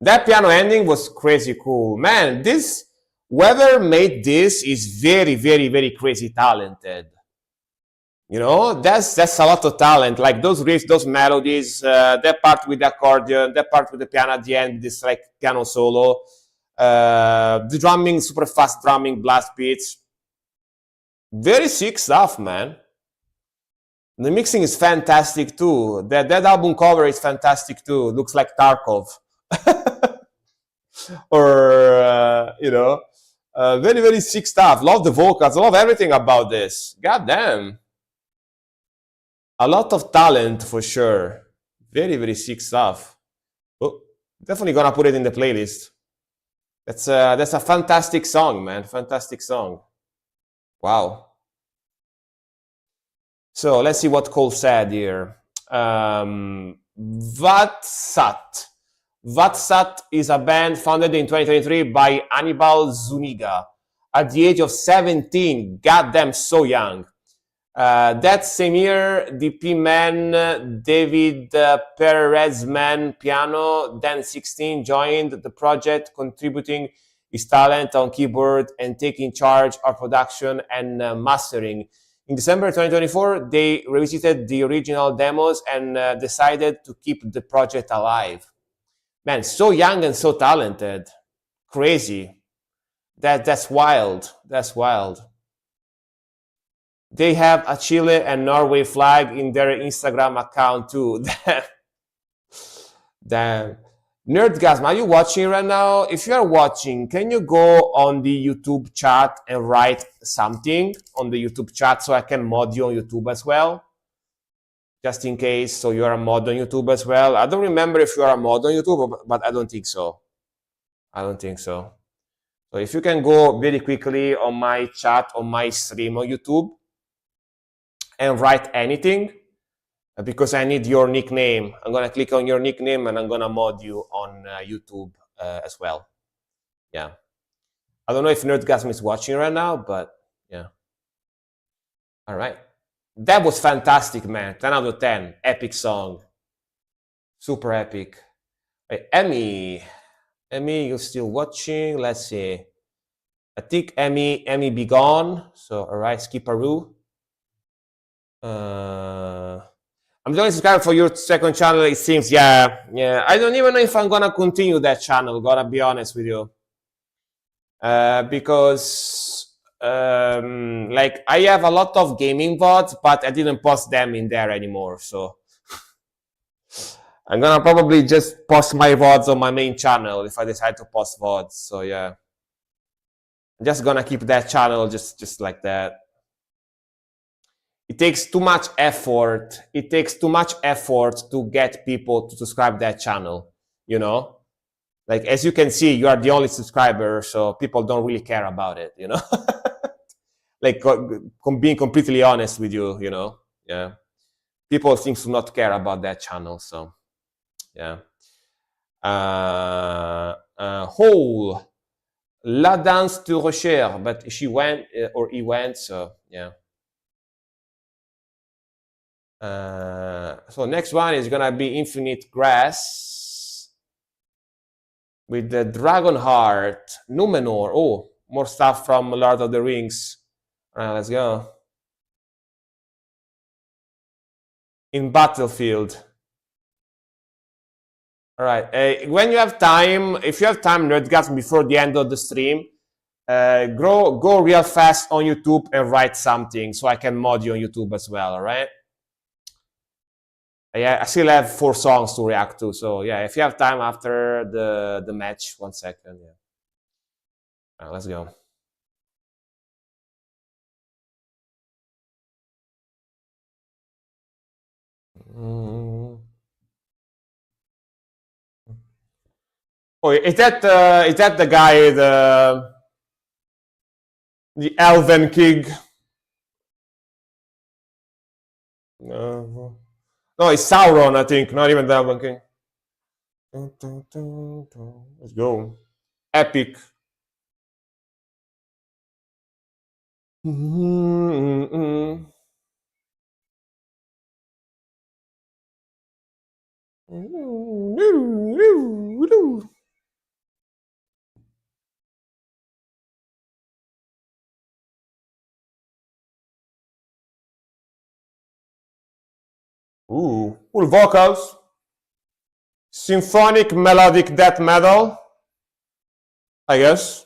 That piano ending was crazy cool. Man, this whoever made this is very, very, very crazy talented. You know, that's a lot of talent. Like those riffs, those melodies, that part with the accordion, that part with the piano at the end, this like piano solo, the drumming, super fast drumming, blast beats. Very sick stuff, man. The mixing is fantastic too. That album cover is fantastic too. Looks like Tarkov. Or very, very sick stuff. Love the vocals. Love everything about this. God damn. A lot of talent for sure. Very, very sick stuff. Oh, definitely gonna put it in the playlist. That's a fantastic song, man. Fantastic song. Wow. So let's see what Cole said here. Vatsat. Vatsat is a band founded in 2023 by Anibal Zuniga at the age of 17. Goddamn, so young. That same year, DP man David Perezman piano, then 16, joined the project, contributing his talent on keyboard and taking charge of production and mastering. In December 2024, they revisited the original demos and decided to keep the project alive. Man, so young and so talented. Crazy. That's wild. That's wild. They have a Chile and Norway flag in their Instagram account too. Damn. Nerdgasm, are you watching right now? If you are watching, can you go on the YouTube chat and write something on the YouTube chat so I can mod you on YouTube as well? Just in case, so you are a mod on YouTube as well. I don't remember if you are a mod on YouTube, but I don't think so. I don't think so. So if you can go very quickly on my chat, on my stream on YouTube, and write anything, because I need your nickname. I'm gonna click on your nickname and I'm gonna mod you on YouTube as well. Yeah. I don't know if Nerdgasm is watching right now, but yeah. All right. That was fantastic, man. 10 out of 10. Epic song. Super epic. Emmy Emmy, you're still watching. Let's see. I think Emmy be gone. So all right, Skipperoo. I'm doing subscribe for your second channel. It seems, yeah. I don't even know if I'm gonna continue that channel. Gotta be honest with you, because like I have a lot of gaming VODs, but I didn't post them in there anymore. So I'm gonna probably just post my VODs on my main channel if I decide to post VODs. So yeah, I'm just gonna keep that channel just like that. It takes too much effort. It takes too much effort to get people to subscribe that channel, you know? Like, as you can see, you are the only subscriber, so people don't really care about it, you know? Like, being completely honest with you, you know? Yeah. People seem to not care about that channel, so, yeah. Hole. La Danse de Rocher, but she went, or he went, so, yeah. So next one is gonna be Infinite Grass with the Dragon Heart, Numenor. Oh, more stuff from Lord of the Rings. All right, let's go. In Battlefield. All right. When you have time, if you have time, Nerdgasm, before the end of the stream, go real fast on YouTube and write something so I can mod you on YouTube as well. All right. Yeah, I still have 4 songs to react to. So yeah, if you have time after the match, 1 second. Yeah. All right, let's go. Oh, is that the guy, the Elven King? No, it's Sauron, I think. Not even the Elven King. Let's go. Epic. Ooh, cool vocals. Symphonic melodic death metal, I guess.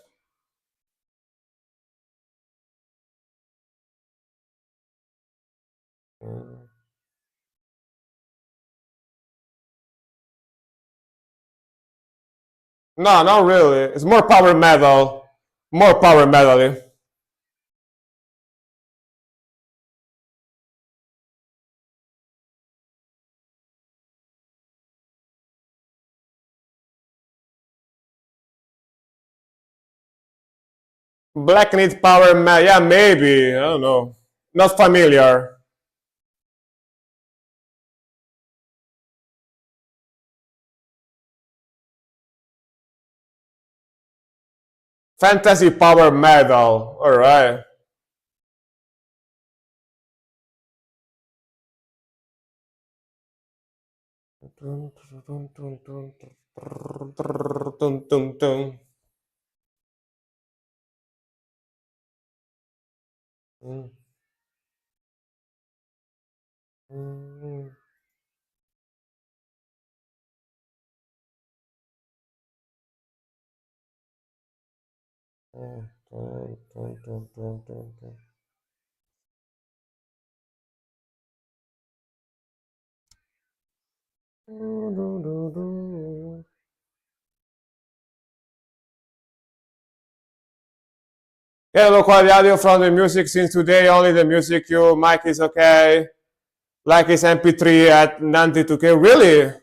No, not really. It's more power metal. More power metal. Black needs power metal. Yeah, maybe. I don't know. Not familiar. Fantasy power metal. All right. Yeah, low quality audio from the music since today. Only the music. Your mic is okay. Like it's MP3 at 92K. Really?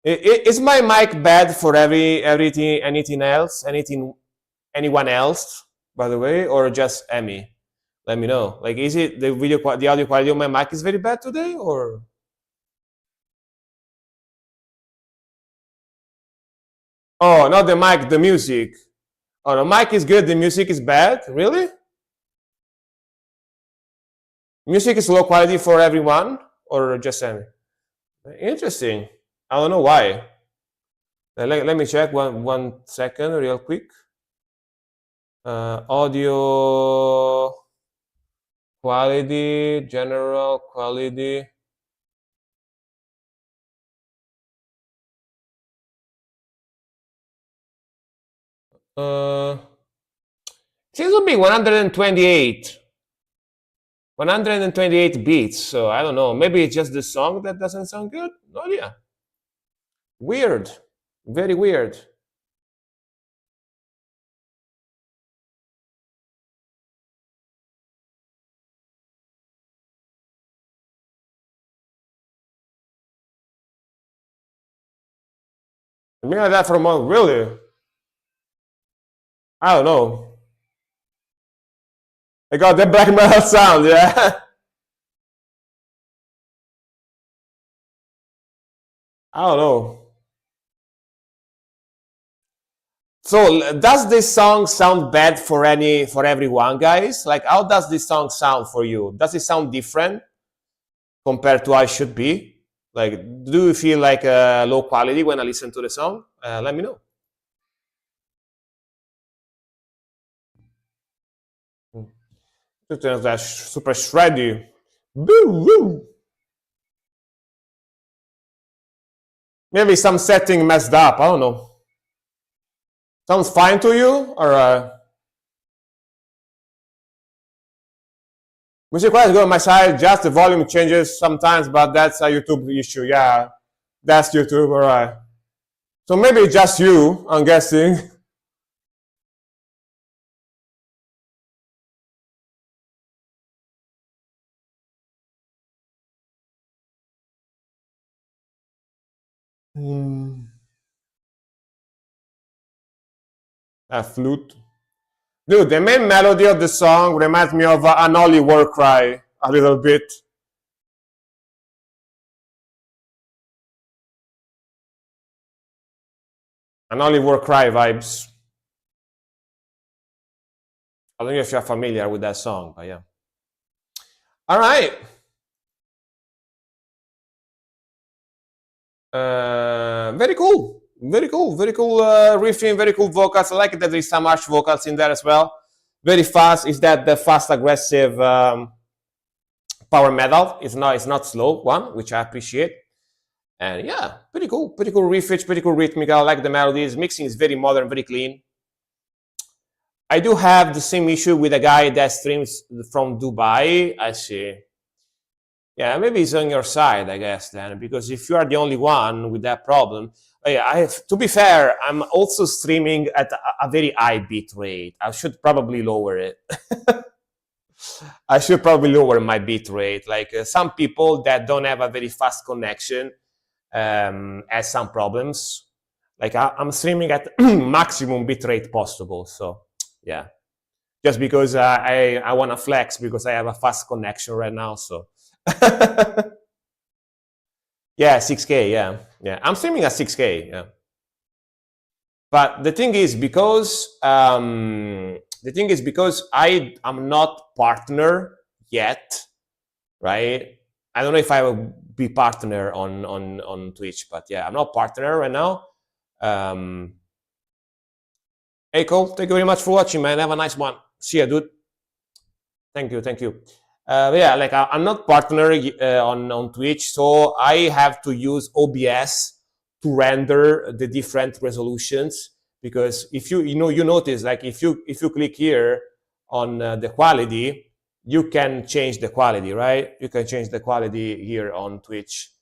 Is my mic bad for anything else? Anyone else, by the way, or just Emmy? Let me know. Like, is it the audio quality of my mic is very bad today, or? Oh, not the mic, the music. Oh, the mic is good, the music is bad? Really? Music is low quality for everyone, or just Emmy? Interesting. I don't know why. Let me check one second, real quick. Audio quality, general quality. Seems to be 128. 128 beats, so I don't know. Maybe it's just the song that doesn't sound good? No idea. Weird. Very weird. I mean, like that for a month, really? I don't know. I got the black metal sound, yeah. I don't know. So does this song sound bad for everyone, guys? Like, how does this song sound for you? Does it sound different compared to how it should be? Like, do you feel like low quality when I listen to the song? Let me know. That's super shreddy. Woo, woo. Maybe some setting messed up. I don't know. Sounds fine to you, or music quality is good on my side. Just the volume changes sometimes, but that's a YouTube issue. Yeah, that's YouTube. All right. So maybe just you, I'm guessing. A flute. Dude, the main melody of the song reminds me of an Holy War Cry a little bit. An Holy War Cry vibes. I don't know if you're familiar with that song, but yeah. All right. Very cool. Very cool. Very cool riffing, very cool vocals. I like it that there's some harsh vocals in there as well. Very fast. Is that the fast, aggressive power metal? It's not slow one, which I appreciate. And yeah, pretty cool riffage, pretty cool rhythmic. I like the melodies. Mixing is very modern, very clean. I do have the same issue with a guy that streams from Dubai. I see. Yeah, maybe it's on your side, I guess, then, because if you are the only one with that problem, to be fair, I'm also streaming at a very high bit rate. I should probably lower it. I should probably lower my bit rate. Like some people that don't have a very fast connection has some problems. Like I'm streaming at maximum bit rate possible. So yeah, just because I want to flex because I have a fast connection right now. So yeah, 6K. Yeah. I'm streaming at 6K. Yeah. But the thing is because I am not partner yet, right? I don't know if I will be partner on Twitch, but yeah, I'm not partner right now. Hey Cole, thank you very much for watching, man. Have a nice one. See ya, dude. Thank you. Yeah, like I'm not partner on Twitch, so I have to use OBS to render the different resolutions. Because if you notice, like if you click here on the quality, you can change the quality, right? You can change the quality here on Twitch.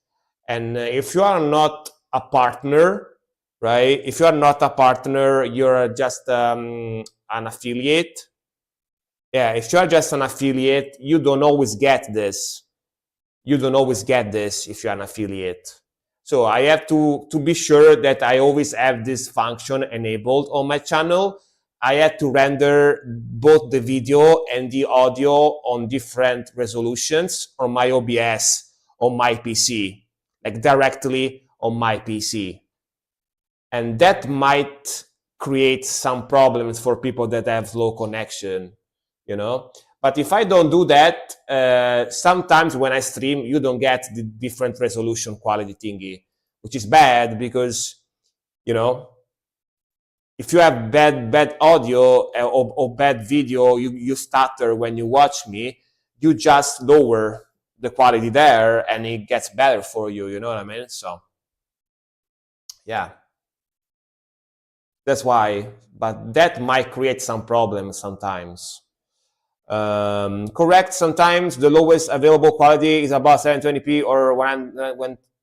And if you are not a partner, right? If you are not a partner, you're just an affiliate. Yeah, if you're just an affiliate, you don't always get this. You don't always get this if you're an affiliate. So I have to be sure that I always have this function enabled on my channel. I had to render both the video and the audio on different resolutions on my OBS on my PC, like directly on my PC. And that might create some problems for people that have slow connection, you know. But if I don't do that, sometimes when I stream, you don't get the different resolution quality thingy, which is bad because you know, if you have bad audio or bad video, you stutter when you watch me, you just lower the quality there and it gets better for you, you know what I mean? So yeah, that's why, but that might create some problems sometimes. Correct, sometimes the lowest available quality is about 720p or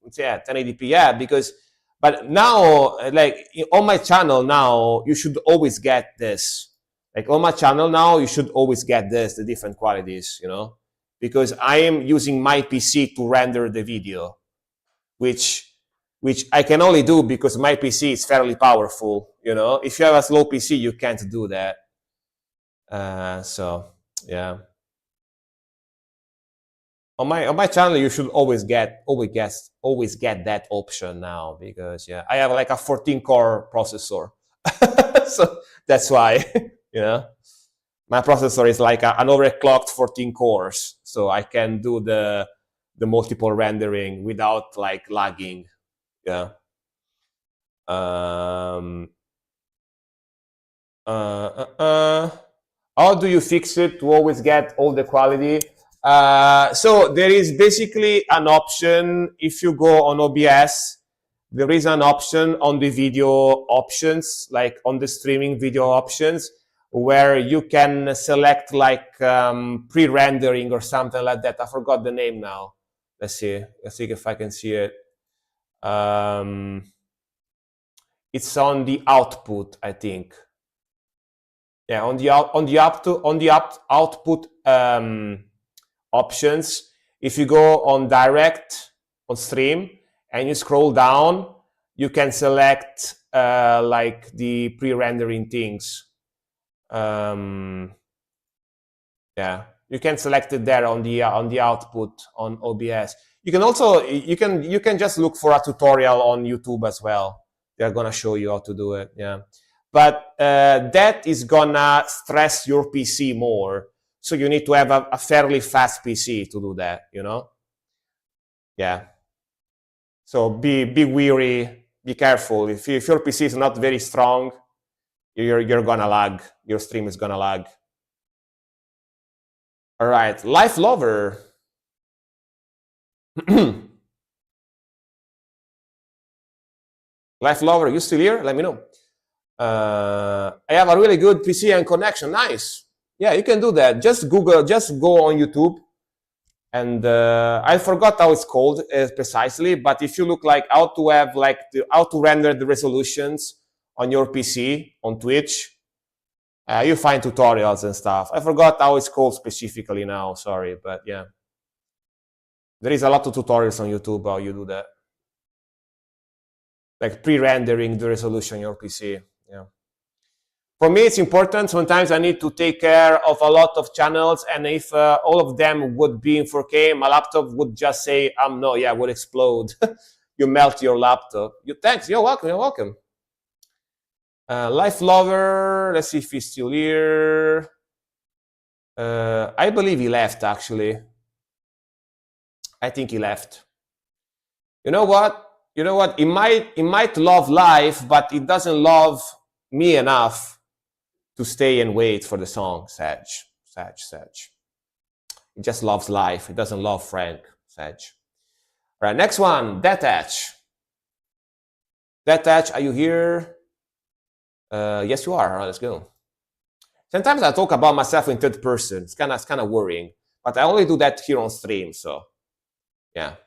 1080p, yeah, because, but now, like on my channel now, you should always get this. Like on my channel now, you should always get this, the different qualities, you know, because I am using my PC to render the video, which I can only do because my PC is fairly powerful, you know. If you have a slow PC, you can't do that. So yeah. On my channel, you should always get that option now, because yeah, I have like a 14 core processor, so that's why you know, my processor is like an overclocked 14 cores, so I can do the multiple rendering without like lagging. Yeah. How do you fix it to always get all the quality? So there is basically an option. If you go on OBS, there is an option on the video options, like on the streaming video options, where you can select like pre-rendering or something like that. I forgot the name now. Let's see if I can see it. It's on the output, I think. Yeah, on the output options, if you go on direct on stream and you scroll down, you can select like the pre-rendering things. Yeah, you can select it there on the output on OBS. You can also you can just look for a tutorial on YouTube as well. They're gonna show you how to do it. Yeah. But that is gonna stress your PC more. So you need to have a fairly fast PC to do that, you know? Yeah. So be wary, be careful. If your PC is not very strong, you're gonna lag. Your stream is gonna lag. All right, Life Lover. Life Lover, you still here? Let me know. I have a really good PC and connection. Nice. Yeah, you can do that. Just Google, just go on YouTube, and I forgot how it's called precisely. But if you look like how to have like how to render the resolutions on your PC on Twitch, you find tutorials and stuff. I forgot how it's called specifically now. Sorry, but yeah, there is a lot of tutorials on YouTube how you do that, like pre-rendering the resolution on your PC. Yeah. For me, it's important. Sometimes I need to take care of a lot of channels, and if all of them would be in 4K, my laptop would just say, no, yeah, would explode. You melt your laptop. Thanks, you're welcome, you're welcome. Life Lover, let's see if he's still here. I believe he left, actually. I think he left. You know what? He might love life, but he doesn't love me enough to stay and wait for the song. Sag. He just loves life. He doesn't love Frank. Sag. All right, next one. Detach. Detach, are you here? Yes, you are. All right, let's go. Sometimes I talk about myself in third person. It's kind of worrying, but I only do that here on stream. So, yeah.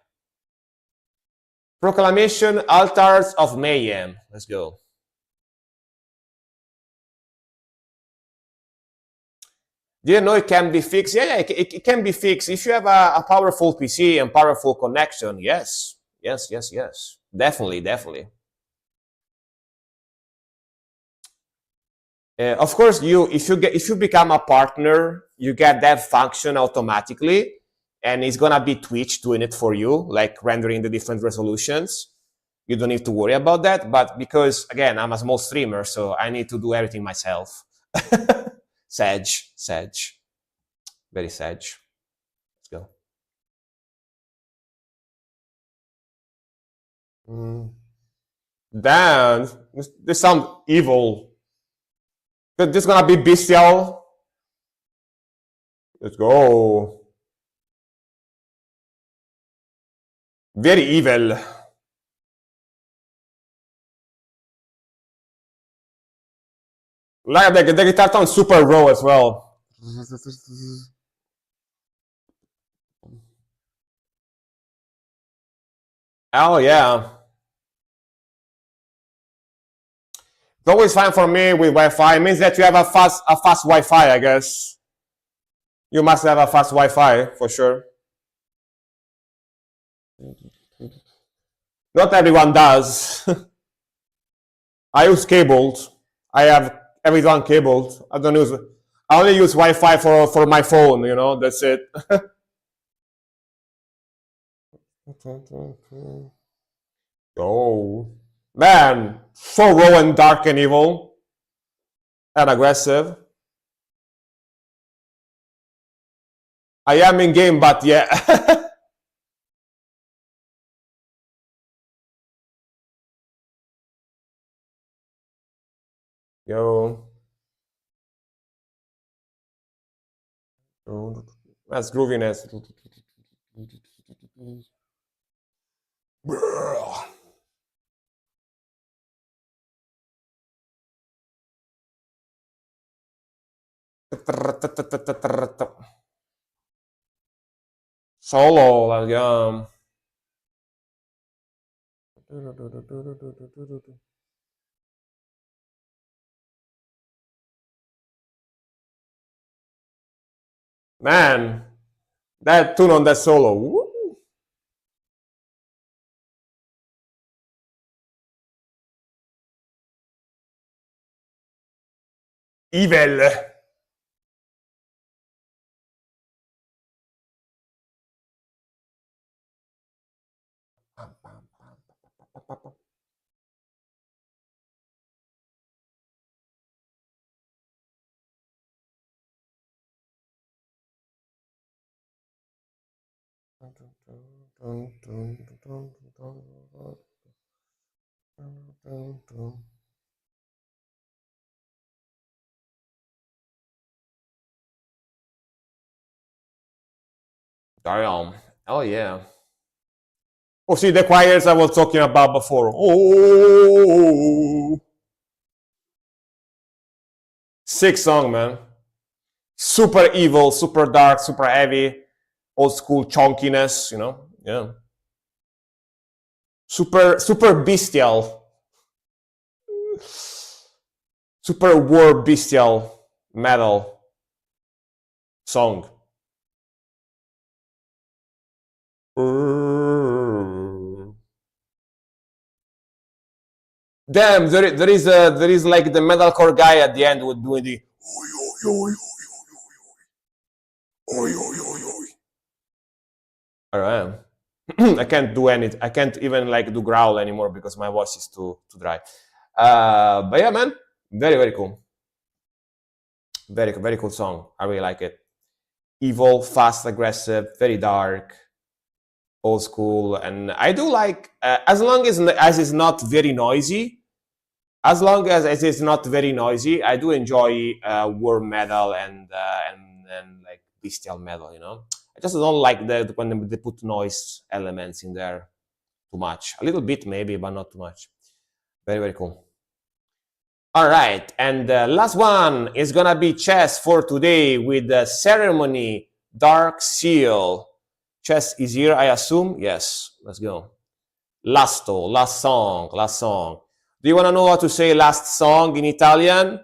Proclamation, Altars of Mayhem. Let's go. Do you know it can be fixed? Yeah, it can be fixed. If you have a powerful PC and powerful connection, yes. Definitely. Of course, if you become a partner, you get that function automatically, and it's gonna be Twitch doing it for you, like rendering the different resolutions. You don't need to worry about that. But because again, I'm a small streamer, so I need to do everything myself. Sag. Very sag. Let's go. Damn, this sounds evil. This is gonna be bestial. Let's go. Very evil. Like the guitar tone super raw as well. Oh yeah. It's always fine for me with Wi-Fi. It means that you have a fast Wi-Fi, I guess. You must have a fast Wi-Fi for sure. Not everyone does. I use cabled. I have everyone cabled. I don't use. I only use Wi-Fi for my phone. You know, that's it. Oh man, so raw and dark and evil and aggressive. I am in game, but yeah. Yo. That's grooviness. Solo, like man, that tune on that solo. Woo. Evil. Damn. Oh yeah. Oh, see the choirs I was talking about before. Oh, sick song, man. Super evil, super dark, super heavy, old school chunkiness. You know, yeah. Super bestial, super war bestial metal song. Damn, there is like the metalcore guy at the end with doing the all right. I can't do any. I can't even like do growl anymore because my voice is too dry. But yeah, man, very cool. Very cool song. I really like it. Evil, fast, aggressive, very dark, old school, and I do like as long as it's not very noisy. As long as it is not very noisy, I do enjoy war metal and like bestial metal. You know, I just don't like that when they put noise elements in there too much. A little bit maybe, but not too much. Very cool. All right, and the last one is gonna be chess for today with the Ceremony Dark Seal. Chess is here, I assume. Yes, let's go. Last song. Do you want to know how to say last song in Italian?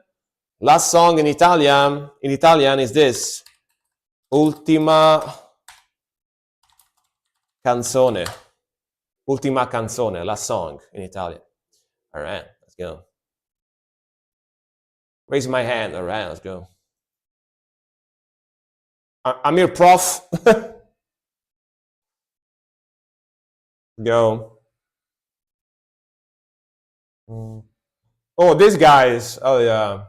Last song in Italian is this. Ultima canzone. Ultima canzone, last song in Italian. All right, let's go. Raise my hand. All right, let's go. I'm your prof. Go. Oh, these guys. Oh, yeah.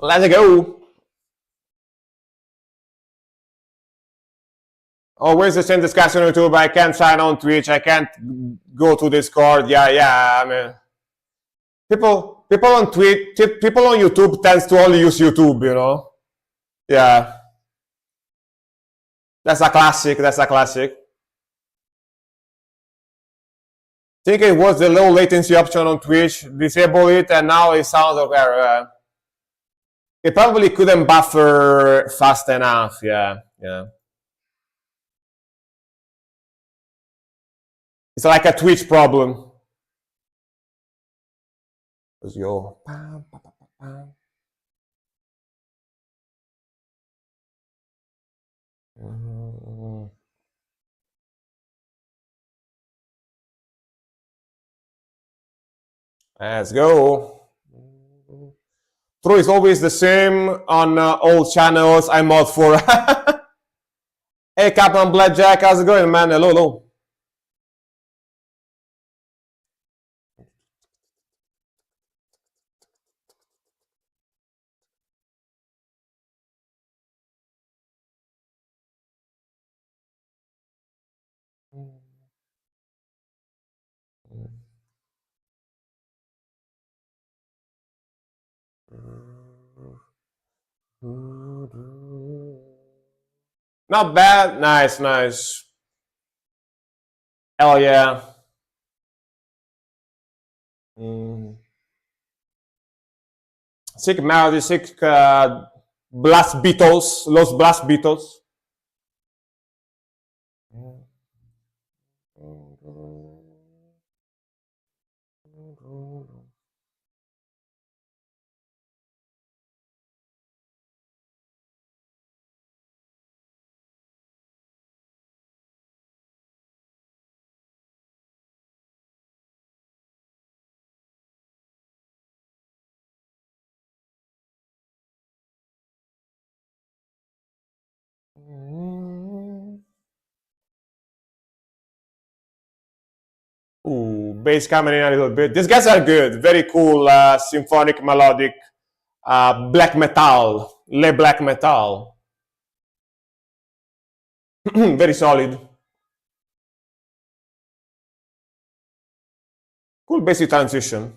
Let's go. Always the same discussion on YouTube. I can't sign on Twitch. I can't go to Discord. Yeah. I mean, people on Twitch, people on YouTube tends to only use YouTube. Yeah, that's a classic. That's a classic. I think it was the low latency option on Twitch. Disable it, and now it sounds okay. It probably couldn't buffer fast enough. Yeah. It's like a Twitch problem. Let's go. Let's go. True is always the same on all channels. I'm out for. Hey, Captain Blackjack, how's it going, man? Hello. Not bad. Nice. Hell yeah. Sick melody, sick blast Beatles, Los Blast Beatles. Ooh, bass coming in a little bit. These guys are good. Very cool, symphonic, melodic, black metal, le black metal. Very solid. Cool basic transition.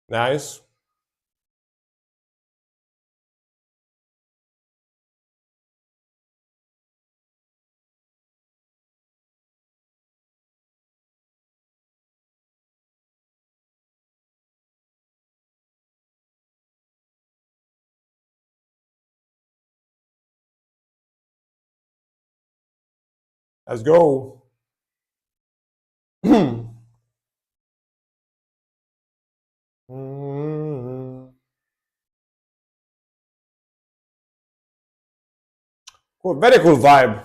Nice. Let's go. Cool, very cool vibe.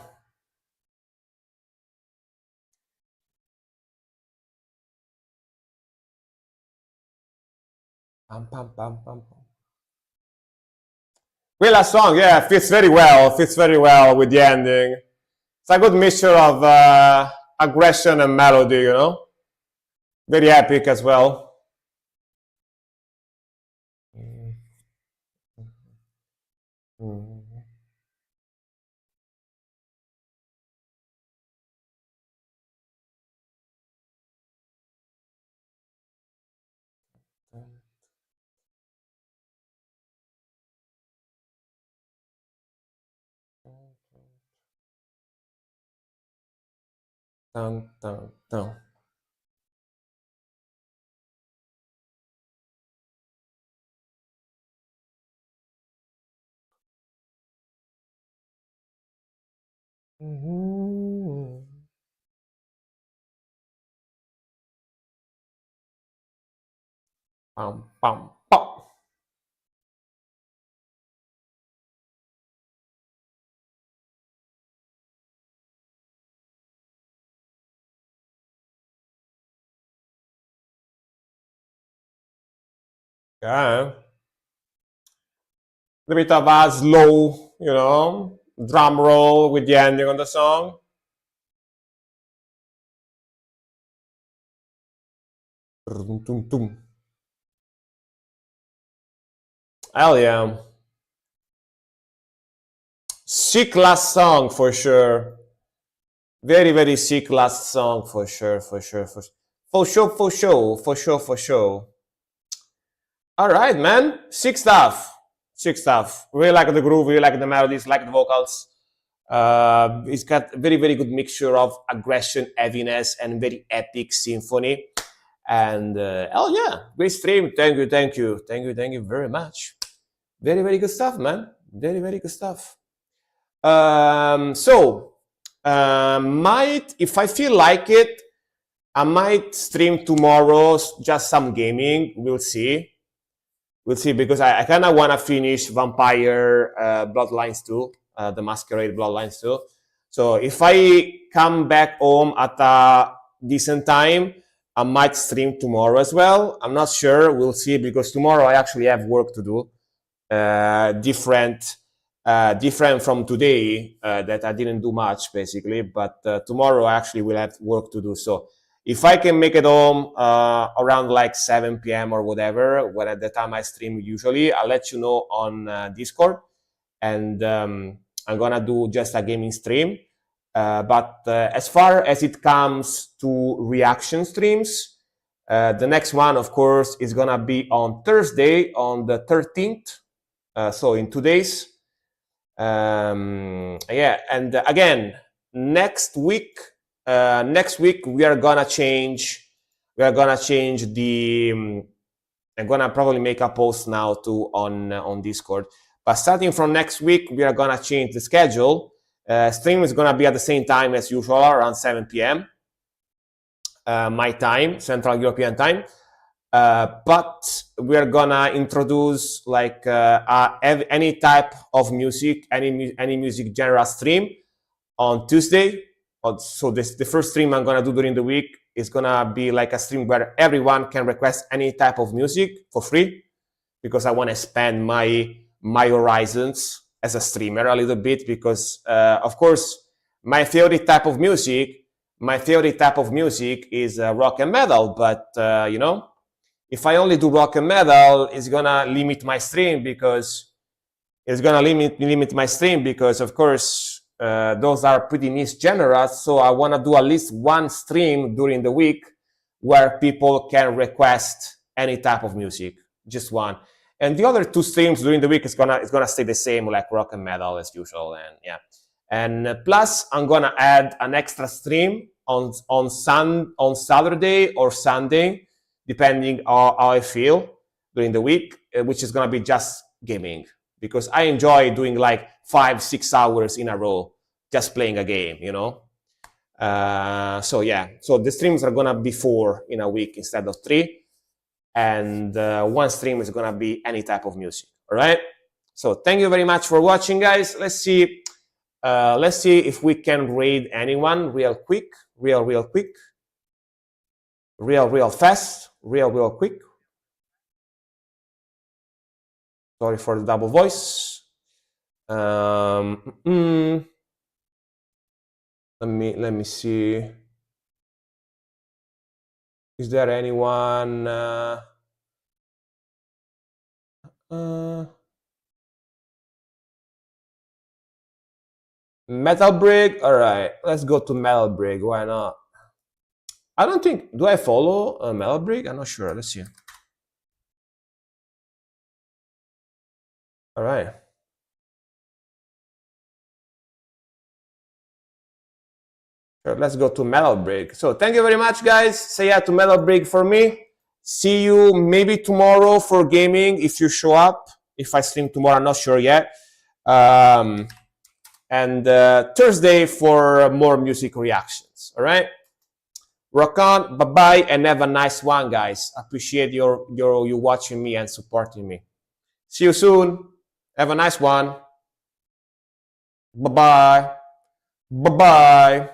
Pam, pam, pam, pam, pam. Real last song, yeah, fits very well. Fits very well with the ending. It's a good mixture of aggression and melody, you know. Very epic as well. Dun, dun, dun. Pam, pam, pam. Yeah. A bit of a slow, you know, drum roll with the ending on the song. Tum, tum, tum. Hell yeah. Sick last song for sure. Very, very sick last song for sure, for sure, for sure, for sure, for sure, for sure. All right, man. Sick stuff. Sick stuff. Really like the groove, really like the melodies, like the vocals. It's got a very, very good mixture of aggression, heaviness, and very epic symphony. And oh yeah, great stream. Thank you, thank you, thank you, thank you very much. Very, very good stuff, man. Very, very good stuff. Might, if I feel like it, I might stream tomorrow just some gaming. We'll see. We'll see, because I kind of want to finish Vampire Bloodlines 2, the Masquerade Bloodlines 2. So if I come back home at a decent time, I might stream tomorrow as well. I'm not sure. We'll see, because tomorrow I actually have work to do, different from today, that I didn't do much basically. But tomorrow I actually will have work to do. So if I can make it home around like 7 p.m. or whatever, when at the time I stream usually, I'll let you know on Discord, and I'm gonna do just a gaming stream. But as far as it comes to reaction streams, the next one, of course, is gonna be on Thursday, on the 13th. So in 2 days. Yeah, and again, next week we are gonna change. We are gonna change the. I'm gonna probably make a post now too on Discord. But starting from next week, we are gonna change the schedule. Stream is gonna be at the same time as usual, around 7 p.m. My time, Central European time. But we are gonna introduce like any type of music, any music genre stream on Tuesday. So the first stream I'm gonna do during the week is gonna be like a stream where everyone can request any type of music for free, because I want to expand my horizons as a streamer a little bit, because of course my favorite type of music is rock and metal, but you know, if I only do rock and metal, it's gonna limit my stream, because of course those are pretty niche genres. So I want to do at least one stream during the week where people can request any type of music, just one. And the other two streams during the week is gonna stay the same, like rock and metal as usual. And yeah, and plus I'm gonna add an extra stream on Saturday or Sunday, depending on how I feel during the week, which is gonna be just gaming, because I enjoy doing like 5-6 hours in a row just playing a game, you know. So yeah, so the streams are gonna be 4 in a week instead of 3, and one stream is gonna be any type of music. All right. So thank you very much for watching, guys. Let's see if we can raid anyone real quick, real quick, real fast, real quick. Sorry for the double voice. Um, mm, let me see. Is there anyone? Uh, Metal Brig. All right, let's go to Metal Brig. Why not? I don't think. Do I follow Metal Brig? I'm not sure. Let's see. All right. Sure, let's go to Metal Brig. So thank you very much, guys. Say hi to Metal Brig for me. See you maybe tomorrow for gaming if you show up. If I stream tomorrow, I'm not sure yet. And Thursday for more music reactions. All right. Rock on. Bye bye, and have a nice one, guys. Appreciate you watching me and supporting me. See you soon. Have a nice one. Bye bye. Bye bye.